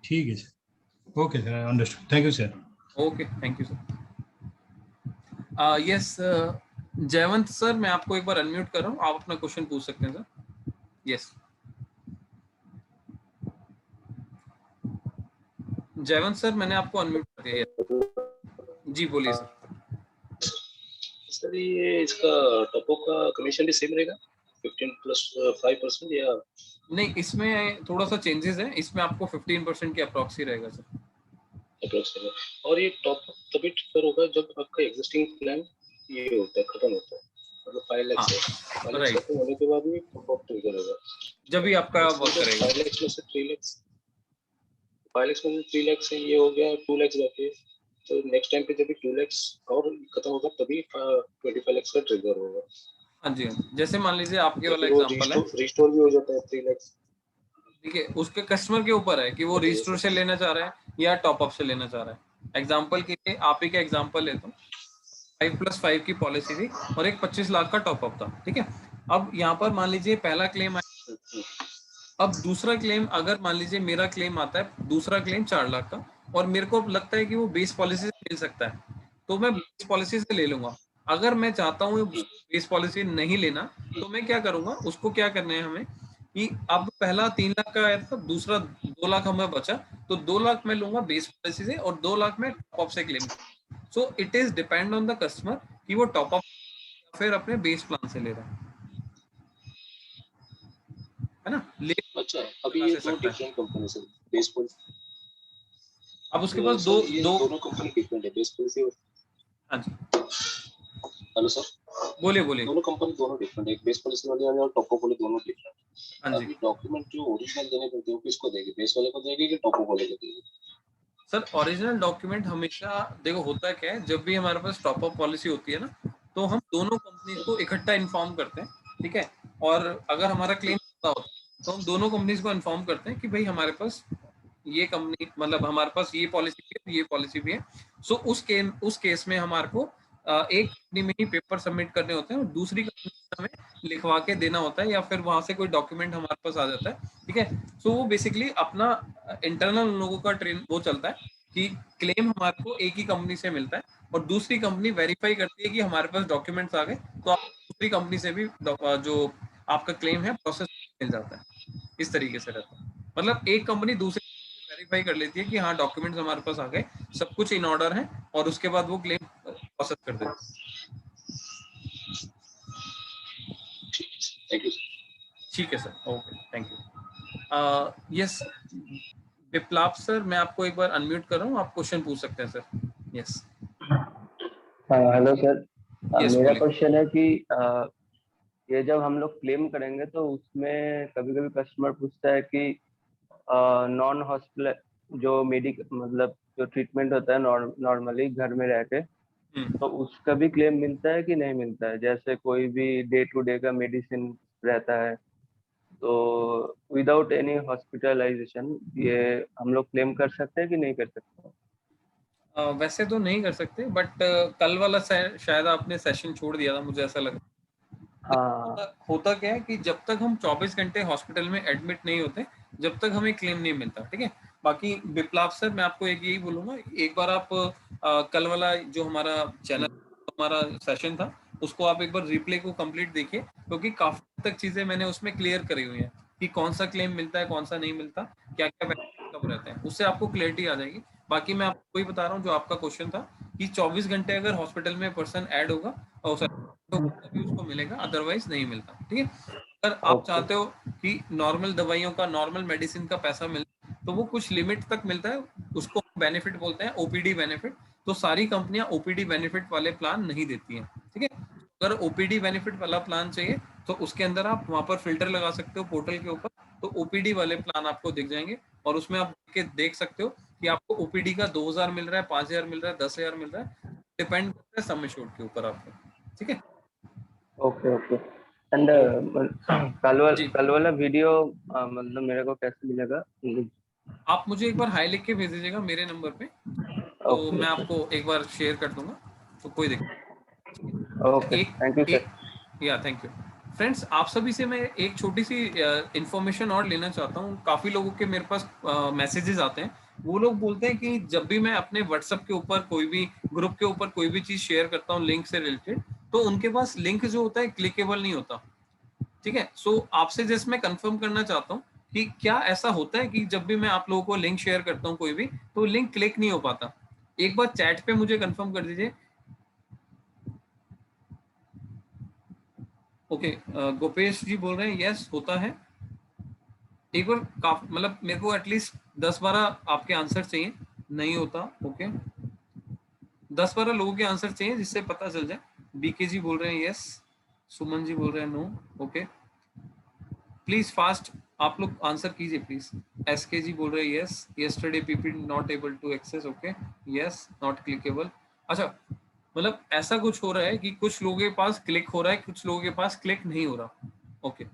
ठीक है sir, okay sir, understood, thank you sir. Okay, thank you sir. Yes, Jaywant sir, मैं आपको एक बार अनम्यूट कर रहा हूँ, आप अपना क्वेश्चन पूछ सकते हैं सर। यस, जयवंत सर, मैंने आपको अनम्यूट कर दिया है। जी बोलिए सर। सर ये इसका टॉपो का कमीशन भी सेम रहेगा 15+5% या नहीं, इसमें थोड़ा सा चेंजेस है, इसमें आपको 15% के अप्रॉक्स ही रहेगा सर। अप्रोक्स रहेगा? और ये टॉप तभी ट्रिगर होगा जब आपका एग्जिस्टिंग प्लान ये होता है, खत्म होता है, मतलब 5 लाख हाँ, से 5 लाख राइट, खत्म होने के बाद भी टॉप ट्रिगर होगा। जब भी आपका इसमें वर्क जब करेगा। 5 लाख में से 3 लाख, 5 लाख में 3 लाख से ये हो गया, 2 लाख बाकी है, तो नेक्स्ट टाइम पे जब भी 2 लाख और खत्म होगा तभी 25 लाख का ट्रिगर होगा, हाँ जी, हाँ जी, जैसे मान लीजिए आपके या वाला फिर वो एग्जांपल है, रिस्टोर भी हो जाता है 3 लाख? देखिए उसके कस्टमर के ऊपर है कि वो बताइए रजिस्टर से सर। लेना चाह रहा है या टॉप अप से लेना चाह रहा है। एग्जांपल के लिए आप ही का एग्जांपल लेता हूँ, 5+5 की पॉलिसी थी और एक 25 लाख का टॉप अप था, ठीक है। अब यहाँ पर मान लीजिए पहला क्लेम आया, अब दूसरा क्लेम, अगर मान लीजिए मेरा क्लेम आता है दूसरा क्लेम 4 लाख का, और मेरे को लगता है कि वो बेस पॉलिसी से मिल सकता है, तो मैं बेस पॉलिसी से ले लूंगा। अगर मैं चाहता हूँ बेस पॉलिसी नहीं लेना, तो मैं क्या करूंगा, उसको क्या करना है हमें कि अब पहला 3 लाख का आया था, दूसरा 2 लाख हमें बचा, तो 2 लाख मैं लूंगा बेस पॉलिसी से और 2 लाख मैं टॉप अप से claim. So it is depend on the customer कि वो टॉप अप फिर अपने बेस प्लान से ले रहा है ना, ले अच्छा, अभी कहाँ ये से दो सकता है। डिफरेंट कंपनी से बेस पॉलिसी। अब उसके तो पास दो सर ये दो दोनों कंपनी डिफरेंट है, बेस पॉलिसी और हाँ जी हेलो सर, बोलिए बोलिए। दोनों कंपनी दोनों डिफरेंट है, एक बेस पॉलिसी वाली और टॉप अप वाली दोनों डिफरेंट। हाँ जी अभी डॉक्यूमेंट जो ओरिजिनल देने पड़ते हैं वो किसको देंगे, बेस वाले को देंगे कि टॉप अप वाले को देंगे? सर ओरिजिनल डॉक्यूमेंट हमेशा देखो होता क्या है, जब भी हमारे पास टॉप अप पॉलिसी होती है ना, तो हम दोनों कंपनीज को इकट्ठा इन्फॉर्म करते हैं, ठीक है। और अगर हमारा क्लेम होता हो तो हम दोनों कंपनीज को इन्फॉर्म करते हैं कि भाई हमारे पास ये कंपनी, मतलब हमारे पास ये पॉलिसी भी है, ये पॉलिसी भी है। सो उस केस में हमारे को एक कंपनी में ही पेपर सबमिट करने होते हैं और दूसरी कंपनी में हमें लिखवा के देना होता है, या फिर वहां से कोई डॉक्यूमेंट हमारे पास आ जाता है, ठीक है। सो वो बेसिकली अपना इंटरनल लोगों का ट्रेन वो चलता है कि क्लेम हमारे को एक ही कंपनी से मिलता है और दूसरी कंपनी वेरीफाई करती है कि हमारे पास डॉक्यूमेंट्स आ गए, तो आप दूसरी कंपनी से भी जो आपका क्लेम है प्रोसेस मिल जाता है। इस तरीके से रहता है, मतलब एक कंपनी दूसरी वेरीफाई कर लेती है कि हाँ डॉक्यूमेंट्स हमारे पास आ गए, सब कुछ इन ऑर्डर है, और उसके बाद वो क्लेम प्रोसेस कर देती है। Thank you. ठीक है sir, okay thank you. Yes Viplap sir, मैं आपको एक बार अनम्यूट कर रहा हूँ, आप क्वेश्चन पूछ सकते हैं sir. Yes hello sir. Yes मेरा बोलिए। क्वेश्चन है कि ये जब हम लोग क्लेम करेंगे तो उसमें कभी कभी कस्टमर पूछता है कि नॉन हॉस्पिटल जो मेडिक मतलब जो ट्रीटमेंट होता है नॉर्मली घर में रह के, तो उसका भी क्लेम मिलता है कि नहीं मिलता है? जैसे कोई भी डे टू डे का मेडिसिन रहता है, तो विदाउट एनी हॉस्पिटलाइजेशन ये हम लोग क्लेम कर सकते हैं कि नहीं कर सकते? वैसे तो नहीं कर सकते, बट कल वाला शायद आपने सेशन छोड़ दिया था, मुझे ऐसा लगा। हाँ। होता क्या है कि जब तक हम 24 घंटे हॉस्पिटल में एडमिट नहीं होते, जब तक हमें क्लेम नहीं मिलता, ठीक है। बाकी विप्लाव सर, मैं आपको एक यही बोलूंगा, एक बार आप कल वाला जो हमारा चैनल हमारा सेशन था उसको आप एक बार रिप्ले को कंप्लीट देखिए, क्योंकि काफी तक चीजें मैंने उसमें क्लियर करी हुई हैं कि कौन सा क्लेम मिलता है, कौन सा नहीं मिलता, क्या क्या कब रहते हैं, उससे आपको क्लियरिटी आ जाएगी। बाकी मैं आपको वही बता रहा हूँ जो आपका क्वेश्चन था कि 24 घंटे अगर हॉस्पिटल में पर्सन ऐड होगा और तो तभी उसको मिलेगा, अदरवाइज नहीं मिलता, ठीक है। अगर आप ओके। चाहते हो कि नॉर्मल दवाइयों का, नॉर्मल मेडिसिन का पैसा मिले, तो वो कुछ लिमिट तक मिलता है, उसको बेनिफिट बोलते हैं, ओपीडी बेनिफिट। तो सारी कंपनियां ओपीडी बेनिफिट वाले प्लान नहीं देती हैं, ठीक है। अगर ओपीडी बेनिफिट वाला प्लान चाहिए तो उसके अंदर आप वहां पर फिल्टर लगा सकते हो पोर्टल के ऊपर, तो ओपीडी वाले प्लान आपको दिख जाएंगे और उसमें आप देख सकते हो कि आपको ओपीडी का 2000 मिल रहा है, 5000 मिल रहा है, 10,000 मिल रहा है, डिपेंड करता है सम एश्योर्ड के ऊपर आपको, ठीक है। Okay okay. एंड तो जी कल वाला वीडियो मतलब मेरे को कैसे मिलेगा? आप मुझे एक बार हाई लिख के भेज दीजिएगा मेरे नंबर पे, तो ओके मैं ओके आपको एक बार शेयर कर दूंगा, तो कोई दिक्कत ओके। नहीं। Thank you sir. या थैंक यू फ्रेंड्स, आप सभी से मैं एक छोटी सी इंफॉर्मेशन और लेना चाहता हूँ। काफ़ी लोगों के मेरे पास मैसेजेस आते हैं, वो लोग बोलते हैं कि जब भी मैं अपने व्हाट्सएप के ऊपर कोई भी ग्रुप के ऊपर कोई भी चीज़ शेयर करता हूँ लिंक से रिलेटेड, तो उनके पास लिंक जो होता है क्लिकेबल नहीं होता, ठीक है। सो आपसे जैसे मैं कंफर्म करना चाहता हूँ कि क्या ऐसा होता है कि जब भी मैं आप लोगों को लिंक शेयर करता हूँ कोई भी, तो लिंक क्लिक नहीं हो पाता? एक बार चैट पे मुझे कंफर्म कर दीजिए। ओके गोपेश जी बोल रहे हैं यस होता है। एक बार मतलब मेरे को एटलीस्ट 10-12 आपके आंसर चाहिए। नहीं होता, ओके 10-12 लोगों के आंसर चाहिए जिससे पता चल जाए। बीके जी बोल रहे हैं यस, सुमन जी बोल रहे हैं नो, ओके प्लीज फास्ट आप लोग आंसर कीजिए प्लीज। एसके जी बोल रहे हैं yes, yesterday PP not able to access, okay yes not clickable. अच्छा मतलब ऐसा कुछ हो रहा है कि कुछ लोगों के पास क्लिक हो रहा है, कुछ लोगों के पास क्लिक नहीं हो रहा, ओके।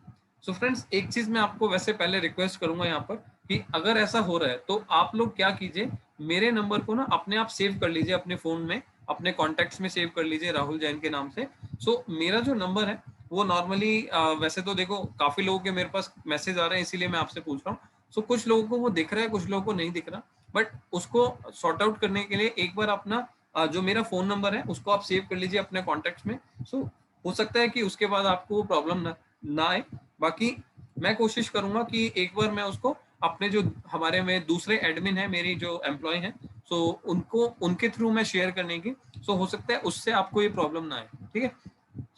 सो फ्रेंड्स एक चीज मैं आपको वैसे पहले रिक्वेस्ट करूंगा यहाँ पर कि अगर ऐसा हो रहा है तो आप लोग क्या कीजिए, मेरे नंबर को ना अपने आप सेव कर लीजिए अपने फोन में, अपने कॉन्टेक्ट्स में सेव कर लीजिए राहुल जैन के नाम से। सो मेरा जो नंबर है वो नॉर्मली वैसे तो देखो काफी लोगों के मेरे पास मैसेज आ रहे हैं, इसीलिए मैं आपसे पूछ रहा हूँ। सो कुछ लोगों को वो दिख रहा है, कुछ लोगों को नहीं दिख रहा, बट उसको सॉर्ट आउट करने के लिए एक बार अपना जो मेरा फोन नंबर है उसको आप सेव कर लीजिए अपने कॉन्टेक्ट्स में। सो हो सकता है कि उसके बाद आपको वो प्रॉब्लम ना आए। बाकी मैं कोशिश करूंगा कि एक बार मैं उसको अपने जो हमारे में दूसरे एडमिन है, मेरी जो एम्प्लॉय हैं, सो उनको उनके थ्रू मैं शेयर करने की, सो हो सकता है उससे आपको ये प्रॉब्लम ना आए, ठीक है।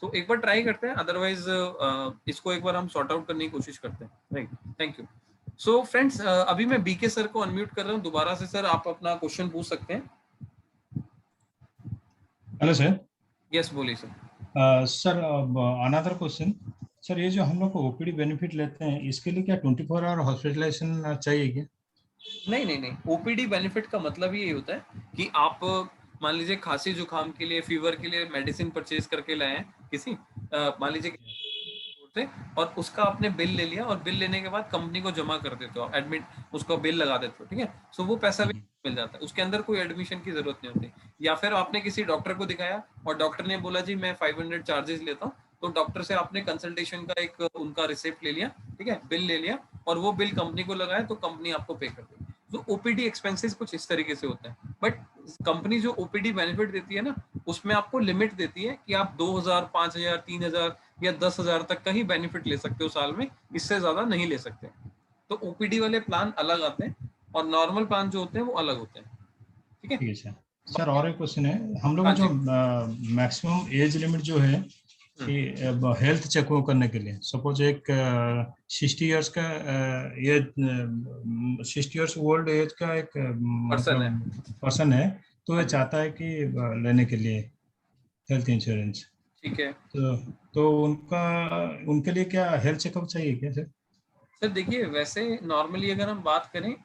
तो एक बार ट्राई करते हैं, अदरवाइज इसको एक बार हम सॉर्ट आउट करने की कोशिश करते हैं, right. Thank you. So friends, अभी मैं बीके सर को अनम्यूट कर रहा हूँ दोबारा से। सर आप अपना क्वेश्चन पूछ सकते हैं। Hello sir. यस, बोलिए sir. Sir another question sir, ये जो हम लोग को ओपीडी बेनिफिट लेते हैं इसके लिए क्या 24 आवर हॉस्पिटलाइजेशन चाहिए क्या? नहीं नहीं नहीं, ओपीडी बेनिफिट का मतलब ये होता है कि आप मान लीजिए खांसी जुकाम के लिए, फीवर के लिए मेडिसिन परचेज करके लाए हैं किसी, मान लीजिए से, और उसका आपने बिल ले लिया, और बिल लेने के बाद कंपनी को जमा कर देते हो, एडमिट उसको बिल लगा देते हो, ठीक है। सो वो पैसा भी मिल जाता है, उसके अंदर कोई एडमिशन की जरूरत नहीं होती। या फिर आपने किसी डॉक्टर को दिखाया और डॉक्टर ने बोला जी मैं 500 चार्जेस लेता हूँ, तो डॉक्टर से आपने कंसल्टेशन का एक उनका रिसिप्ट ले लिया, ठीक है, बिल ले लिया, और वो बिल कंपनी को लगाया तो कंपनी आपको पे कर देगी। तो ओपीडी एक्सपेंसेस कुछ इस तरीके से होते हैं। बट कंपनी जो ओपीडी बेनिफिट देती है ना, उसमें आपको लिमिट देती है कि आप 2000, 5000, 3000 या 10,000 तक का ही बेनिफिट ले सकते हो साल में, इससे ज्यादा नहीं ले सकते। तो ओपीडी वाले प्लान अलग आते हैं और नॉर्मल प्लान जो होते हैं वो अलग होते हैं, ठीक है। ठीक है सर। सर और एक क्वेश्चन है, हम लोग हाँ जो जी। मैक्सिमम एज लिमिट जो है कि हेल्थ चेकअप करने के लिए, सपोज एक 60 इयर्स का ये 60 इयर्स ओल्ड एज का एक पर्सन है, मतलब पर्सन है, तो ये चाहता है कि लेने के लिए हेल्थ इंश्योरेंस, ठीक है। तो उनके लिए क्या हेल्थ चेकअप चाहिए क्या सर? सर देखिए, वैसे नॉर्मली अगर हम बात करें,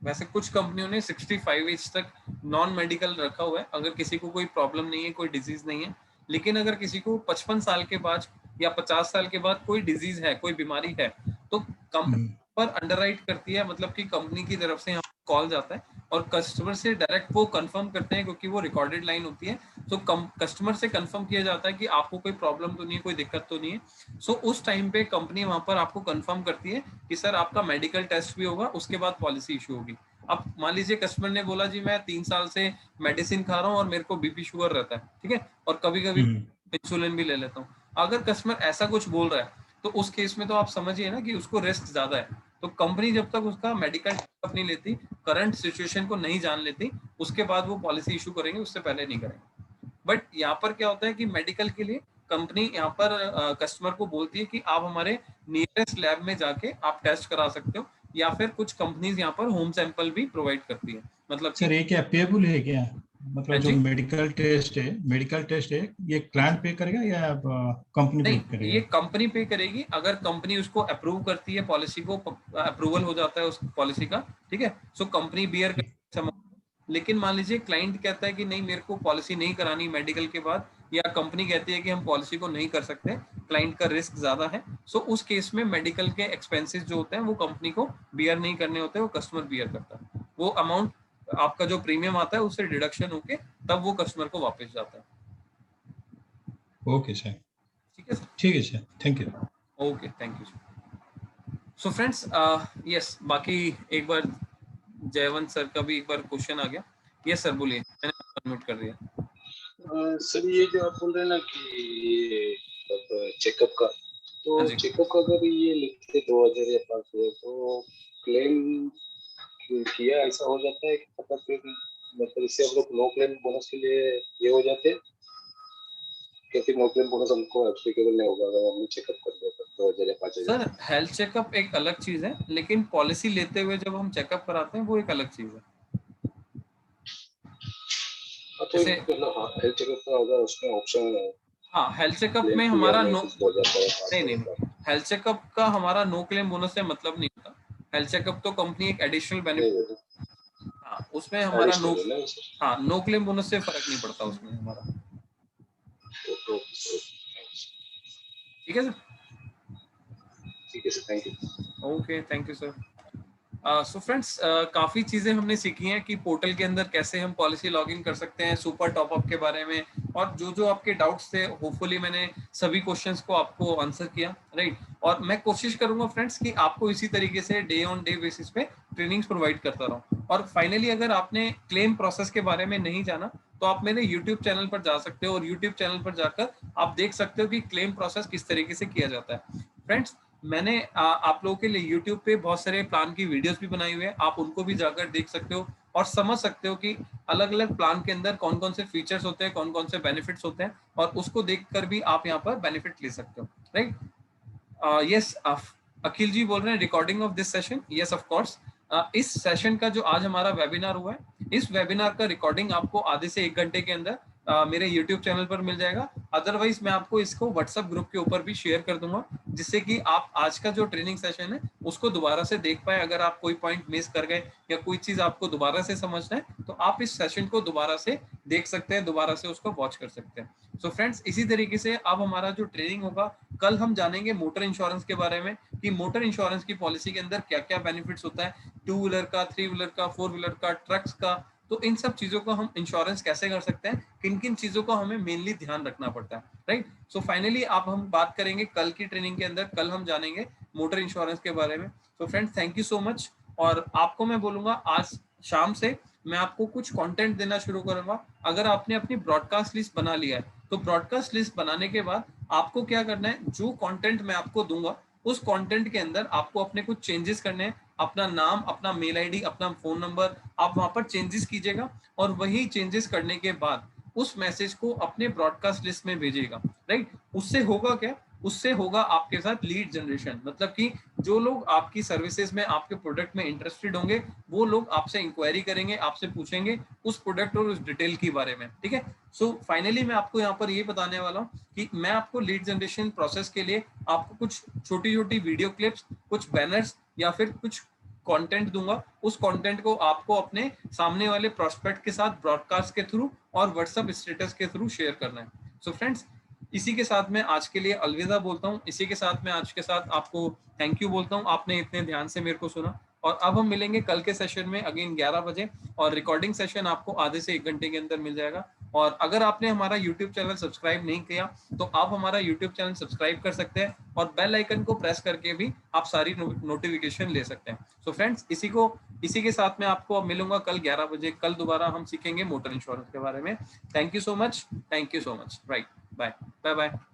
वैसे कुछ कंपनियों ने 65 एज तक नॉन मेडिकल रखा हुआ है, अगर किसी को कोई प्रॉब्लम नहीं है, कोई डिजीज नहीं है। लेकिन अगर किसी को 55 साल के बाद या 50 साल के बाद कोई डिजीज है, कोई बीमारी है, तो कंपनी पर अंडरराइट करती है, मतलब कि कंपनी की तरफ से यहाँ कॉल जाता है और कस्टमर से डायरेक्ट वो कंफर्म करते हैं, क्योंकि वो रिकॉर्डेड लाइन होती है। तो कस्टमर से कंफर्म किया जाता है कि आपको कोई प्रॉब्लम तो नहीं है, कोई दिक्कत तो नहीं है। सो उस टाइम पे कंपनी वहां पर आपको कंफर्म करती है कि सर आपका मेडिकल टेस्ट भी होगा, उसके बाद पॉलिसी इशू होगी। अब मान लीजिए कस्टमर ने बोला जी मैं 3 साल से मेडिसिन खा रहा हूँ और मेरे को बीपी शुगर रहता है, ठीक है, और कभी कभी इंसुलिन भी ले लेता हूँ। अगर कस्टमर ऐसा कुछ बोल रहा है तो उस केस में तो आप समझिए ना कि उसको रिस्क ज्यादा है। तो कंपनी जब तक उसका मेडिकल चेकअप नहीं लेती, करंट सिचुएशन को नहीं जान लेती, उसके बाद वो पॉलिसी इशू करेंगे, उससे पहले नहीं करेंगे। बट यहाँ पर क्या होता है कि मेडिकल के लिए कंपनी यहाँ पर कस्टमर को बोलती है कि आप हमारे नियरेस्ट लैब में जाके आप टेस्ट करा सकते हो, या फिर कुछ कंपनीज यहाँ पर होम सैंपल भी प्रोवाइड करती है। मतलब सर ये क्या पेबल है क्या? मतलब जो जी? मेडिकल टेस्ट है ये क्लाइंट पे करेगा या कंपनी पे नहीं, करेगा? ये कंपनी पे करेगी। अगर कंपनी उसको अप्रूव करती है, पॉलिसी को अप्रूवल हो जाता है उस पॉलिसी का, ठीक है, सो कंपनी बियर कर। लेकिन मान लीजिए क्लाइंट कहता है कि नहीं मेरे को पॉलिसी नहीं करानी मेडिकल के बाद, या कंपनी कहती है कि हम पॉलिसी को नहीं कर सकते, क्लाइंट का रिस्क ज्यादा है, सो उस केस में मेडिकल के एक्सपेंसेस जो होते हैं वो कंपनी को बियर नहीं करने होते, वो कस्टमर बियर करता है। वो अमाउंट आपका जो प्रीमियम आता है उससे डिडक्शन होके तब वो कस्टमर को वापस जाता है। Okay sir. ठीक है सर। ठीक है sir, thank you. Okay, thank you sir. So friends, yes, बाकी एक बार जयवंत सर का भी एक बार क्वेश्चन आ गया। यस सर, बोलिए, मैंने अनम्यूट कर दिया। सर ये जो आप बोल रहे हैं ना कि ये चेकअप का, तो हाँ जी। चेकअप का अगर ये लिखते 2000 या 5,000 तो क्लेम किया ऐसा हो जाता है कि मतलब फिर मतलब इससे हम लोग नो क्लेम बोनस के लिए ये हो जाते हैं, या फिर नो क्लेम बोनस हमको एप्लीकेबल नहीं होगा अगर हमने चेकअप कर लिया तो 2000 या 5,000? सर हेल्थ चेकअप एक अलग चीज है, लेकिन पॉलिसी लेते हुए जब हम चेकअप कराते हैं वो एक अलग चीज है। तो जैसे हेल्थ चेकअप का अगर उसमें ऑप्शन है, हाँ, हेल्थ चेकअप क्लेम में किया हमारा नहीं नो, कुछ हो जाता है नहीं नहीं 5,000 का? नहीं, हेल्थ चेकअप का हमारा नो क्लेम बोनस से मतलब नहीं होता। हेल्थ चेकअप तो कंपनी एक एडिशनल नहीं बेनिफिट, होता, हाँ, उसमें हमारा नो, एडिशनल है ना सर? हाँ, नो क्लेम बोनस से फर्क नहीं पड़ता उसमें हमारा। ठीक है सर। ठीक है sir, thank you. Okay, thank you sir. So friends, काफ़ी चीज़ें हमने सीखी हैं कि पोर्टल के अंदर कैसे हम पॉलिसी लॉगिन कर सकते हैं, सुपर टॉपअप के बारे में, और जो जो आपके डाउट्स थे होपफुली मैंने सभी क्वेश्चंस को आपको आंसर किया, राइट। और मैं कोशिश करूंगा फ्रेंड्स कि आपको इसी तरीके से डे ऑन डे बेसिस पे ट्रेनिंग्स प्रोवाइड करता रहूं। और फाइनली अगर आपने क्लेम प्रोसेस के बारे में नहीं जाना तो आप मेरे यूट्यूब चैनल पर जा सकते हो, और यूट्यूब चैनल पर जाकर आप देख सकते हो कि क्लेम प्रोसेस किस तरीके से किया जाता है। फ्रेंड्स, मैंने आप लोगों के लिए YouTube पे बहुत सारे प्लान की वीडियोस भी बनाई हुई है, आप उनको भी जाकर देख सकते हो। और समझ सकते हो कि अलग अलग प्लान के अंदर कौन कौन से फीचर्स होते हैं, कौन कौन से बेनिफिट्स होते हैं, और उसको देखकर भी आप यहाँ पर बेनिफिट ले सकते हो, राइट। यस, अखिल जी बोल रहे हैं recording of this session, yes of course. इस सेशन का जो आज हमारा वेबिनार हुआ है, इस वेबिनार का रिकॉर्डिंग आपको आधे से 1 घंटे के अंदर मेरे YouTube चैनल पर मिल जाएगा। अदरवाइज मैं आपको इसको WhatsApp ग्रुप के ऊपर भी शेयर कर दूंगा, जिससे कि आप आज का जो ट्रेनिंग सेशन है उसको दोबारा से देख पाए। अगर आप कोई पॉइंट मिस कर गए या कोई चीज आपको दोबारा से समझना है तो आप इस सेशन को दोबारा से देख सकते हैं, दोबारा से उसको वॉच कर सकते हैं। सो फ्रेंड्स, इसी तरीके से अब हमारा जो ट्रेनिंग होगा, कल हम जानेंगे मोटर इंश्योरेंस के बारे में कि मोटर इंश्योरेंस की पॉलिसी के अंदर क्या क्या बेनिफिट्स होता है, 2 व्हीलर का, 3 व्हीलर का, 4 व्हीलर का, ट्रक्स का। तो इन सब चीजों को हम इंश्योरेंस कैसे कर सकते हैं, किन किन चीजों को हमें मेनली ध्यान रखना पड़ता है, राइट। सो फाइनली आप हम बात करेंगे कल की ट्रेनिंग के अंदर, कल हम जानेंगे मोटर इंश्योरेंस के बारे में। So friends, thank you so much. और आपको मैं बोलूंगा आज शाम से मैं आपको कुछ कंटेंट देना शुरू करूंगा। अगर आपने अपनी ब्रॉडकास्ट लिस्ट बना लिया है तो ब्रॉडकास्ट लिस्ट बनाने के बाद आपको क्या करना है, जो कंटेंट मैं आपको दूंगा उस कंटेंट के अंदर आपको अपने कुछ चेंजेस करने हैं। अपना नाम, अपना मेल आईडी, अपना फोन नंबर आप वहां पर चेंजेस कीजिएगा, और वही चेंजेस करने के बाद उस मैसेज को अपने ब्रॉडकास्ट लिस्ट में भेजिएगा, राइट। उससे होगा क्या, उससे होगा आपके साथ लीड जनरेशन, मतलब कि जो लोग आपकी सर्विसेज में, आपके प्रोडक्ट में इंटरेस्टेड होंगे, वो लोग आपसे इंक्वायरी करेंगे, आपसे पूछेंगे उस प्रोडक्ट और उस डिटेल के बारे में, ठीक है। सो फाइनली मैं आपको यहाँ पर ये बताने वाला हूँ कि मैं आपको लीड जनरेशन प्रोसेस के लिए आपको कुछ छोटी छोटी वीडियो क्लिप्स, कुछ बैनर्स या फिर कुछ कंटेंट दूंगा। उस कंटेंट को आपको अपने सामने वाले प्रोस्पेक्ट के साथ ब्रॉडकास्ट के थ्रू और व्हाट्सएप स्टेटस के थ्रू शेयर करना है। सो फ्रेंड्स, इसी के साथ मैं आज के लिए अलविदा बोलता हूँ। इसी के साथ मैं आज के साथ आपको थैंक यू बोलता हूँ, आपने इतने ध्यान से मेरे को सुना। और अब हम मिलेंगे कल के सेशन में अगेन 11 बजे, और रिकॉर्डिंग सेशन आपको आधे से 1 घंटे के अंदर मिल जाएगा। और अगर आपने हमारा YouTube चैनल सब्सक्राइब नहीं किया तो आप हमारा YouTube चैनल सब्सक्राइब कर सकते हैं, और बेल आइकन को प्रेस करके भी आप सारी नोटिफिकेशन ले सकते हैं। सो फ्रेंड्स, इसी के साथ मैं आपको अब मिलूंगा कल 11 बजे। कल दोबारा हम सीखेंगे मोटर इंश्योरेंस के बारे में। Thank you so much, right, bye bye bye.